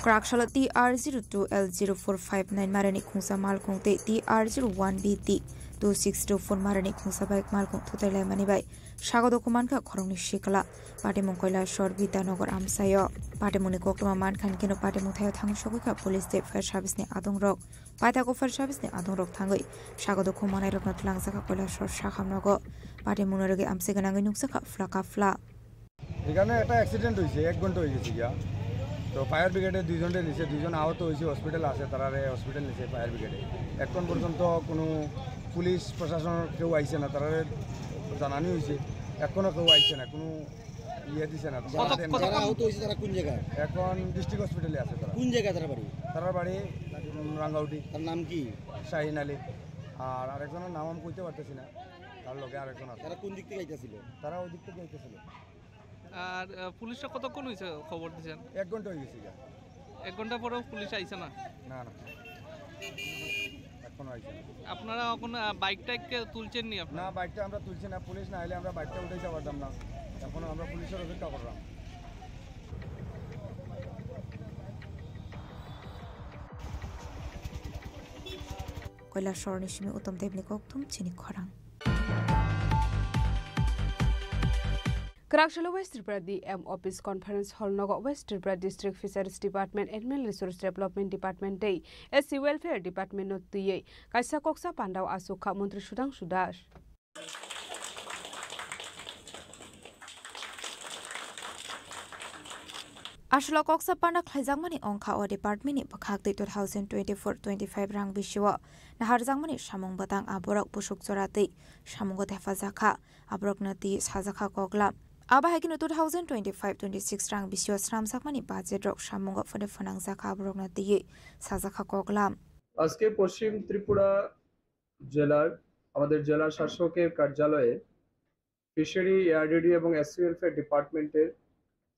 Karakshalo TR02L0459 marani khungsa malkhung te TR01BT2624 marani khungsa bike malkhung thutelai mani bai sagodo kuman ka khorongni shikala patimung Koilashwar Bidyanogor amsayo patimuni koktoma man khan kino patimung thayo thang shogika police de fire service ni adongrok paitako fire service ni adongrok thangoi sagodo kumanai rokna tlangjaka Koilashwar Sakhamnogo patimung roge amse ganangai nuksaka flaka fla এখানে একটা accident হয়েছে 1 ঘন্টা হয়ে গেছে গিয়া তো fire ব্রিগেডে দুইজনকে নিচে দুইজন আহত হয়েছে হসপিটাল আছে তারা হসপিটাল নিচে ফায়ার ব্রিগেডে এখন পর্যন্ত কোনো পুলিশ প্রশাসন কেউ আইছে না তারা জানানি হয়েছে এখনও কেউ আইছে না কোনো ইয়ে দিছে না আহত হয়েছে তারা কোন জায়গায় এখন ডিস্ট্রিক্ট হসপিটালে আছে তারা কোন জায়গায় তারা বাড়ি রাঙ্গাউটি তার নাম কি শাহিন আলী আর আরেকজনের নাম আমি কইতে পারতেছি না তার লগে আরেকজন আছে তারা কোন দিক থেকে আইতেছিল তারা ওই দিক থেকে আইতেছিল আর পুলিশরা কতক্ষণ হয়েছে খবর দিয়েছেন 1 ঘন্টা হয়ে গেছে 1 ঘন্টা পরেও পুলিশ আইছে না না এখনো আইছে না আপনারা এখন বাইকটাকে তুলছেন নি আপনারা না বাইকটা আমরা তুলছি না পুলিশ না আইলে আমরা বাইকটা উঠে যাওয়ার দাম না এখন আমরা পুলিশের অপেক্ষা করলাম Koilashwar nishmi utom devni kokthum chini khorang Karakshalo West Tripura DM Office Conference Hall Nogo West Tripura District Fisheries Department Animal Resource Development Department Day SC Welfare Department no tuye kaisa koksa pandau asukha Mantri Sudhanshu Das Ashlo koksa panda khlaijangmani ongkha o department ni bakhak 2024-25 rang bishiwa nahar jangmani samung batang aborok busuk jorati samungo thefajaka aborok nati sajakha koklam aba hagino 2025-26 rang bishiwa sramjakmani budget rok samungo phone phanangjaka aborok nati sajakha koklam আজকে পশ্চিম ত্রিপুরা জেলার আমাদের জেলা শাসকের কার্যালয়ে fishery, ARDD এবং SC welfare ডিপার্টমেন্টের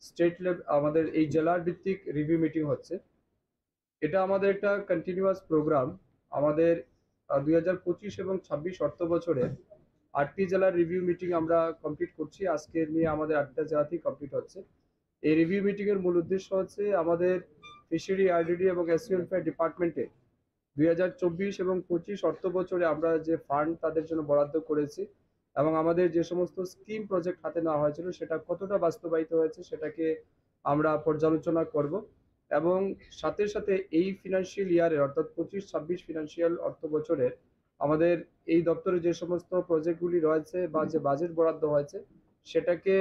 state level আমাদের এই জেলার ভিত্তিক রিভিউ মিটিং হচ্ছে। এটা আমাদের একটা কন্টিনিউয়াস প্রোগ্রাম। আমাদের 2025 এবং 26 অর্থ বছরের 8টি জেলার রিভিউ মিটিং আমরা কমপ্লিট করছি। আজকে নিয়ে আমাদের 8টা জেলাতেই কমপ্লিট হচ্ছে। এই রিভিউ মিটিংয়ের মূল উদ্দেশ্য হচ্ছে আমাদের ফিশারি, আরডিডি এবং এসসি ওয়েলফেয়ার ডিপার্টমেন্টে 2024 এবং 25 অর্থ বছরে আমরা যে ফান্ড তাদের জন্য বরাদ্দ করেছি এবং আমাদের যে সমস্ত স্কিম প্রজেক্ট হাতে নেওয়া হয়েছিল সেটা কতটা বাস্তবায়িত হয়েছে সেটাকে আমরা পর্যালোচনা করব এবং সাথে সাথে এই ফিনান্সিয়াল ইয়ারের অর্থাৎ 25-26 ফিনান্সিয়াল অর্থ বছরের আমাদের এই দপ্তরে যে সমস্ত প্রজেক্টগুলি রয়েছে বা যে বাজেট বরাদ্দ হয়েছে সেটাকে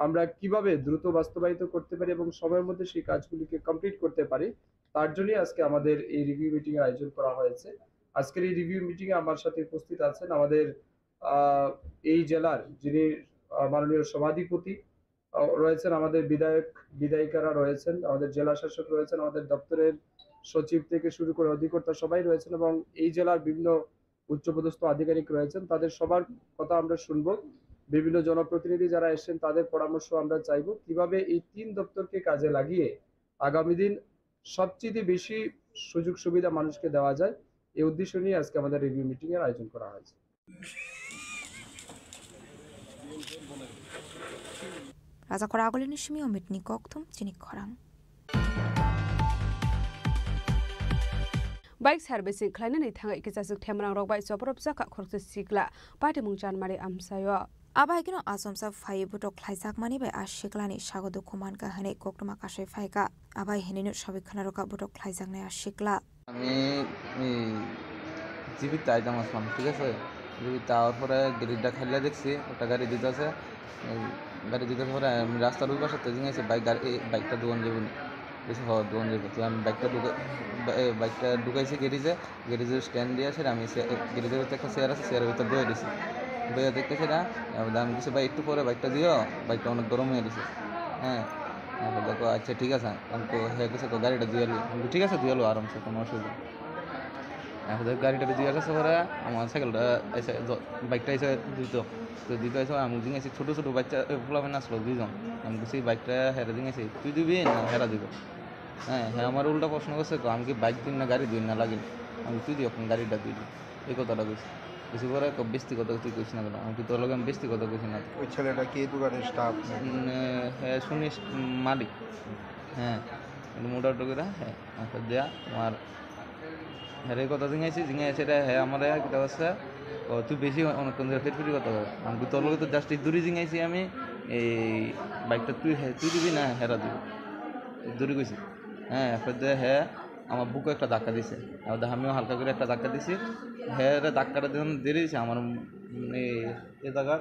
আমরা কিভাবে দ্রুত বাস্তবায়িত করতে পারি এবং সময়ের মধ্যে সেই কাজগুলিকে কমপ্লিট করতে পারি তার জন্যই আজকে আমাদের এই রিভিউ মিটিং এর আয়োজন করা হয়েছে। আজকের এই রিভিউ মিটিং এ আমার সাথে উপস্থিত আছেন আমাদের এই জেলার যিনি মাননীয় সভাধিপতি রয়েছেন, আমাদের বিধায়িকারা রয়েছেন, আমাদের জেলা শাসক রয়েছেন, আমাদের দপ্তরের সচিব থেকে শুরু করে অধিকর্তা সবাই রয়েছেন এবং এই জেলার বিভিন্ন উচ্চপদস্থ আধিকারিক রয়েছেন। তাদের সবার কথা আমরা শুনবো। বিভিন্ন জনপ্রতিনিধি যারা এসেছেন তাদের পরামর্শ আমরা চাইবো কিভাবে এই 3 দপ্তরকে কাজে লাগিয়ে আগামী দিন সবচেয়ে বেশি সুযোগ সুবিধা মানুষকে দেওয়া যায়, এই উদ্দেশ্য নিয়ে আজকে আমাদের রিভিউ মিটিং এর আয়োজন করা হয়েছে। Razakora agolini shimi omitni koktum chinik khorang. Bike servicing klainani thanga ikisasuk themrang rok bai soprop jaka khorse sigla party mungchan mari amsayo Abai kino asomsa phai butok khlaijak mani bai ashiklani sagodo kuman ka hane koktuma kashe phaika abai heninu sabikhana roka butok khlaijak na ashikla আমি জীবিত আইতাম আসলাম, ঠিক আছে। জীবিত hour পরে গ্রিডটা খাইলে দেখছি ওটা গাড়ি দিতে আছে, গাড়ি দিতে পরে আমি রাস্তার ওই পাশে তেজিং আছে বাইকটা দোকান যাবো না বেশি হওয়ার দোকান যাবো। তো আমি বাইকটা ঢুকাইছি গ্যারেজের স্ট্যান্ড দিয়ে আসে আমি গ্যারেজের ভিতরে একটা চেয়ার আছে, চেয়ারের ভিতরে বয়ে দিছি, বয়ে দেখতেছি না আমি কিছু ভাই একটু পরে বাইকটা দিও, বাইকটা অনেক গরম হয়ে দিছে। হ্যাঁ দেখো আচ্ছা ঠিক আছে, আমি তো হ্যাঁ কিছু তো গাড়িটা দিয়ে এলো, ঠিক আছে দিয়ে এলো আরামসে, কোনো অসুবিধা। এখন গাড়িটা দিয়ে গেছে পরে আমার সাইকেলটা এসে বাইকটা এসে দিতে এসে আমি দিয়েছি ছোটো ছোটো বাচ্চা ফ্লামেন আসলো 2 জন। আমি বলছি বাইকটা হেরা দিয়েছি, তুই দিবি না হেরা দিব। হ্যাঁ আমার উল্টা প্রশ্ন করছে, আমি কি বাইক দিন না গাড়ি দিন না লাগিল, আমি তুই দিও গাড়িটা দিই, এই কথাটা কইছি। কিছু করে বেশি কথা তুই কইস না, আমি কি তোর লগে আমি বেশি কথা কইছি না। ওই ছেলেটা কি দোকানের স্টাফ? হ্যাঁ শুনিস মালিক, হ্যাঁ মোটামুটি করে হ্যাঁ দেয়া তোমার হ্যাঁ কথা জিঙাইছি রে। হ্যাঁ আমার কিতা আছে তুই বেশি অনেকক্ষণ ধরে ফেরফিরি কথা বল, আমি তোর লগে তো জাস্ট দূরে জিঙাইছি আমি, এই বাইকটা তুই দিবি না হেরা দিবি দূরে গেছি। হ্যাঁ এরপর হ্যাঁ আমার বুকে একটা ধাক্কা দিছে, আমিও হালকা করে একটা ধাক্কা দিছি। হ্যাঁ ধাক্কাটা যখন দিয়ে দিয়েছে আমার এই জায়গার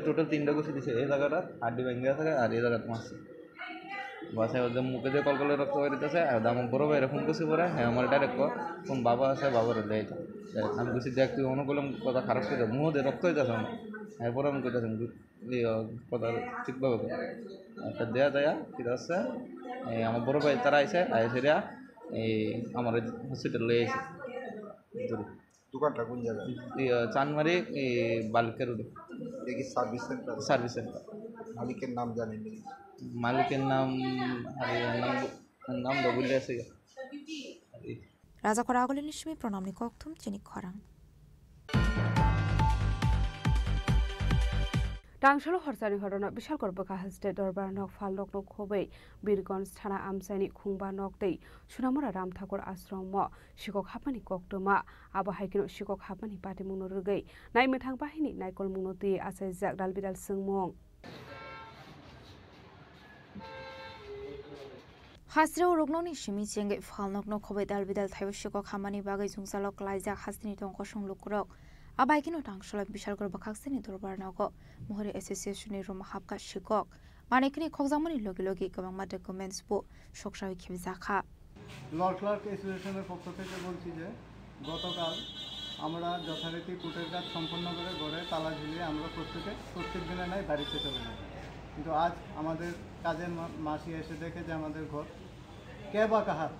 টোটাল 3টা ঘুষি দিছে, এই জায়গাটা হাড্ডি ভেঙে থাকে আর এই জায়গাটা মারছে বাসায় ওদের মুখে দিয়ে কলকলে রক্ত বের দিতেছে। আর আমার বড় ভাই এরকম কিছু করে হ্যাঁ আমার ডাইরেক্ট কোন বাবা আছে বাবার দেয়, আমি বলছি দেখ তুই অনুকূলম কথা খারাপ করে মুখ দিয়ে রক্ত হইতেছে আমার। এরপরে আমি কইতেছি কথা ঠিকভাবে একটা দেয়া ঠিক আছে। আমার বড় ভাই তারা আইসে এই আমার হসপিটাল লয়ে আইসে। দোকানটা কোন জায়গায়? চানমারি বালিকা রোডে। Service centre? Service centre. মালিকের নাম জানেন? মালিকের নাম বলে আছে। Razakora agolini shimi pronamni koktum chinik khorang. Tangshalo horsani horona bishal korboka hasde dorbar nok fal nok khobei Birgons thana amsaini khungba nok dei Sunamora Ram Thakur ashram mo shikok hapani koktoma abo haikino shikok hapani pati munurugei nai methang bahini naikol munoti asai jak dalbidal sungmong Hasreo rognoni shimi chenge falnok no khobei dalbidal thayushiko khamani bagai jungsalok laijak hasini tongko songlukrok abai kino tangsholo bishal korba khaksini dorbar nago mohori association ni rom hapka shikok manekni khokjamani logi logi kabangma documents bu shokshawi khibjakha law clerk অ্যাসোসিয়েশনের পক্ষ থেকে বলছি যে গতকাল আমরা যথারীতি কোর্টের কাজ সম্পন্ন করে ঘরে তালা ঝুলিয়ে আমরা প্রত্যেক দিনে নাই বাড়িতে চলে যাই, কিন্তু আজ আমাদের কাজের মাসি এসে দেখে যে আমাদের ঘর কে বা কাহার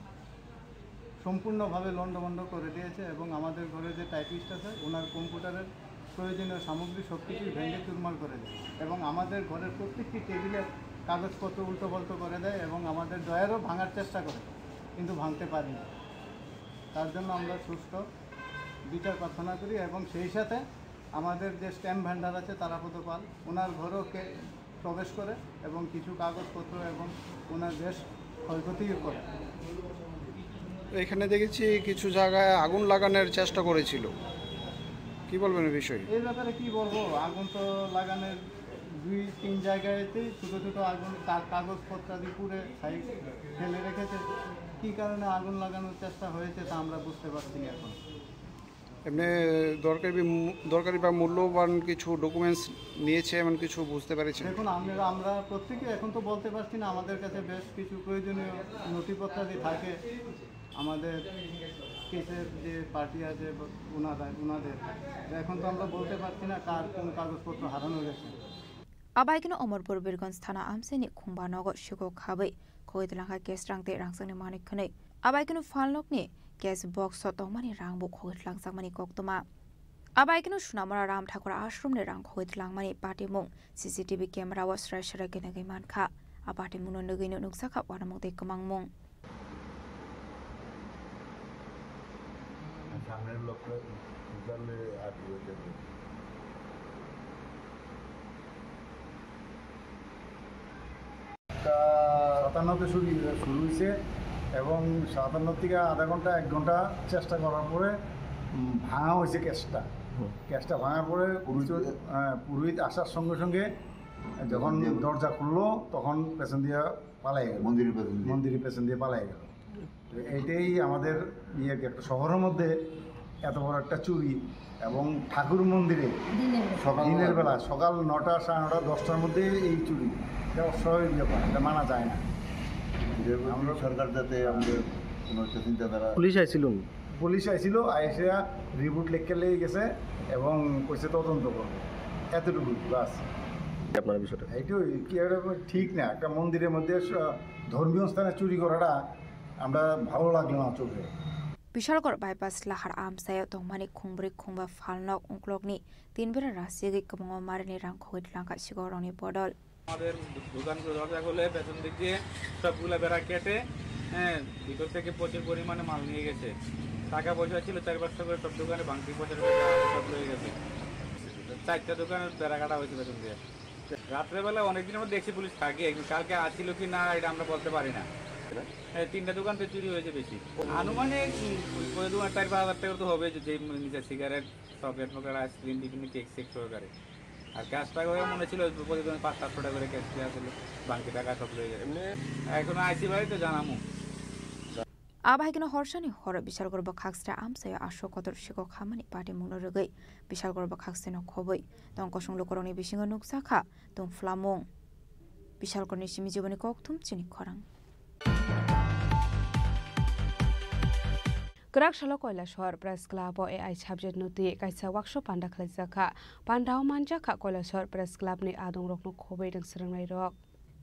সম্পূর্ণভাবে লন্ডভন্ড করে দিয়েছে এবং আমাদের ঘরে যে টাইপিস্ট আছে ওনার কম্পিউটারের প্রয়োজনীয় সামগ্রী সব কিছুই ভেঙে চুরমার করে দেয় এবং আমাদের ঘরের প্রত্যেকটি টেবিলে কাগজপত্র উল্টোপাল্টো করে দেয় এবং আমাদের ড্রয়ারও ভাঙার চেষ্টা করে কিন্তু ভাঙতে পারি না। তার জন্য আমরা সুষ্ঠু বিচার প্রার্থনা করি এবং সেই সাথে আমাদের যে স্ট্যাম্প ভেন্ডার আছে তারাপদ পাল ওনার ঘরেও প্রবেশ করে এবং কিছু কাগজপত্র এবং ওনার বেশ ক্ষয়ক্ষতিও করে। এখানে দেখেছি কিছু জায়গায় আগুন লাগানোর চেষ্টা করেছিল, কি বলবেন এই বিষয়ে? এই ব্যাপারে কি বলবো, আগুন তো লাগানোর 2-3 জায়গাতেই ছোটো ছোটো আগুন কাগজপত্রাদি পুড়ে সাইড ফেলে রেখেছে। কী কারণে আগুন লাগানোর চেষ্টা হয়েছে তা আমরা বুঝতে পারছি না এখন। এমনি দরকারি বা মূল্যবান কিছু ডকুমেন্টস নিয়েছে এমন কিছু বুঝতে পেরেছি? দেখুন আমরা প্রত্যেকে এখন তো বলতে পারছি না, আমাদের কাছে বেশ কিছু প্রয়োজনীয় নথিপত্রাদি থাকে আমাদের কেসের যে পার্টি আছে ওনাদের, এখন তো আমরা বলতে পারছি না কার কোন কাগজপত্র হারানো গেছে। Abaikino Omorpur Birgons Thana Amseni Kumbanogo Shiko Kabe, Koitlanka Kestrang de Rangsani Manikane, Abaikino Falnokni, Gas Box Sotomani Rangbo Koitlang Samani Koktoma. Abaikino Shunamara Ram Takura Ashram de Rang Koitlangmani Party Mung, CCTV camera was Rasharaganagamanka, Abati Munogino Nuksaka, Wanamote Kamang Mung. সাতান্নতে শুরু হয়েছে এবং 57 থেকে আধা ঘন্টা 1 ঘন্টা চেষ্টা করার পরে ভাঙা হয়েছে ক্যাশটা ভাঙার পরে পুরোহিত আসার সঙ্গে সঙ্গে যখন দরজা খুললো তখন পেছন দিয়ে পালাই গেল, মন্দিরের পেছন দিয়ে পালাই গেল। তো এইটাই আমাদের একটা শহরের মধ্যে এত বড় একটা চুরি এবং ঠাকুর মন্দিরে দিনের বেলা সকাল 9টা, 9:30, 10টার মধ্যে এই চুরি, এটা অস্বাভাবিক ব্যাপার, এটা মানা যায় না। আমরা সরকার যাতে আমাদের কোনো চিন্তাধারা পুলিশ আইছিল আইসে রিপোর্ট লিখে লেগে গেছে এবং কইছে তদন্ত করবে, এতটুকু বাস। আপনার বিষয়টা এইটাই কি ঠিক না, একটা মন্দিরের মধ্যে ধর্মীয় স্থানে চুরি করাটা আমরা ভালো লাগলো না চোখে। Bishalgor bypass lahar amsayo tongmani khungbri khungba falnok unklokni tinbera rasigi kabongo marini rang khoit langka sigoroni bodol. আমাদের দোকানগুলো দরজা খুলে পেছন দিক দিয়ে সবগুলো বেড়া কেটে ভিতর থেকে প্রচুর পরিমাণে মাল নিয়ে গেছে। টাকা পয়সা ছিল 4-5 করে সব দোকানে ভাঙতি পয়সা সব লয়ে গেছে। 4টা দোকানের বেড়া কাটা হয়েছে পেছন দিয়ে। রাত্রেবেলা অনেকদিনের মধ্যে দেখছি পুলিশ থাকে, কালকে আসছিল কি না এটা আমরা বলতে পারি না। 3টা দোকান তো চুরি হয়েছে বেশি, আনুমানিক 4,000-5,000 টাকা তো হবে, যে নিচে সিগারেট, চকলেট ফকলেট, আইসক্রিম, বিভিন্ন কেক সেক সহকারে। আর ক্যাশ টাকা মনে ছিল প্রতিদিন 500-700 টাকা করে ক্যাশ দেওয়া ছিল, বাকি টাকা সব লয়ে যায়। এখন আইসি বাড়ি তো জানামু। Abaikino Horshani Hor Bishalgor Bakstra Amsayo Ashokotor Shiko Hamani Party Munorugay, Bishalgor Baksino Koboi, Don Koshung Lokoroni Bishinga Nuksaka, Don Flamong, Bishalgor Nishimijibani Koktum, Chini Korang. Grakshalo Koilashor Press Club o AI subject noti kaisa workshop panda khlajaka pandao manjaka Koilashor Press Club ni adong rokno khobei dang srangnai rok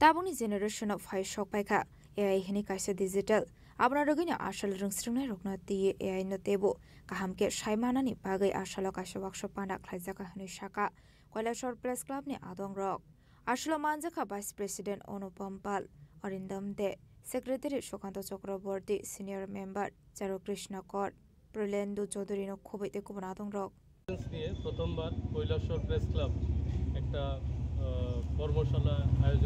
Tabuni generation of high shock paika AI hini kaisa digital abra rogina ashal rung srangnai rokno ti AI no tebo kahamke shaimana ni bagai ashalo kaisa workshop panda khlajaka hini shaka Koilashor Press Club ni adong rok ashalo manjaka Vice President Anupam Pal Arindam De Secretary Shokanto Chakraborty, Senior Member Charu Krishna Kor, Prolendo Chaudhary no khobei te kubonadong rok. নিয়ে প্রথমবার Kailashahar press club একটা কর্মশালা আয়োজন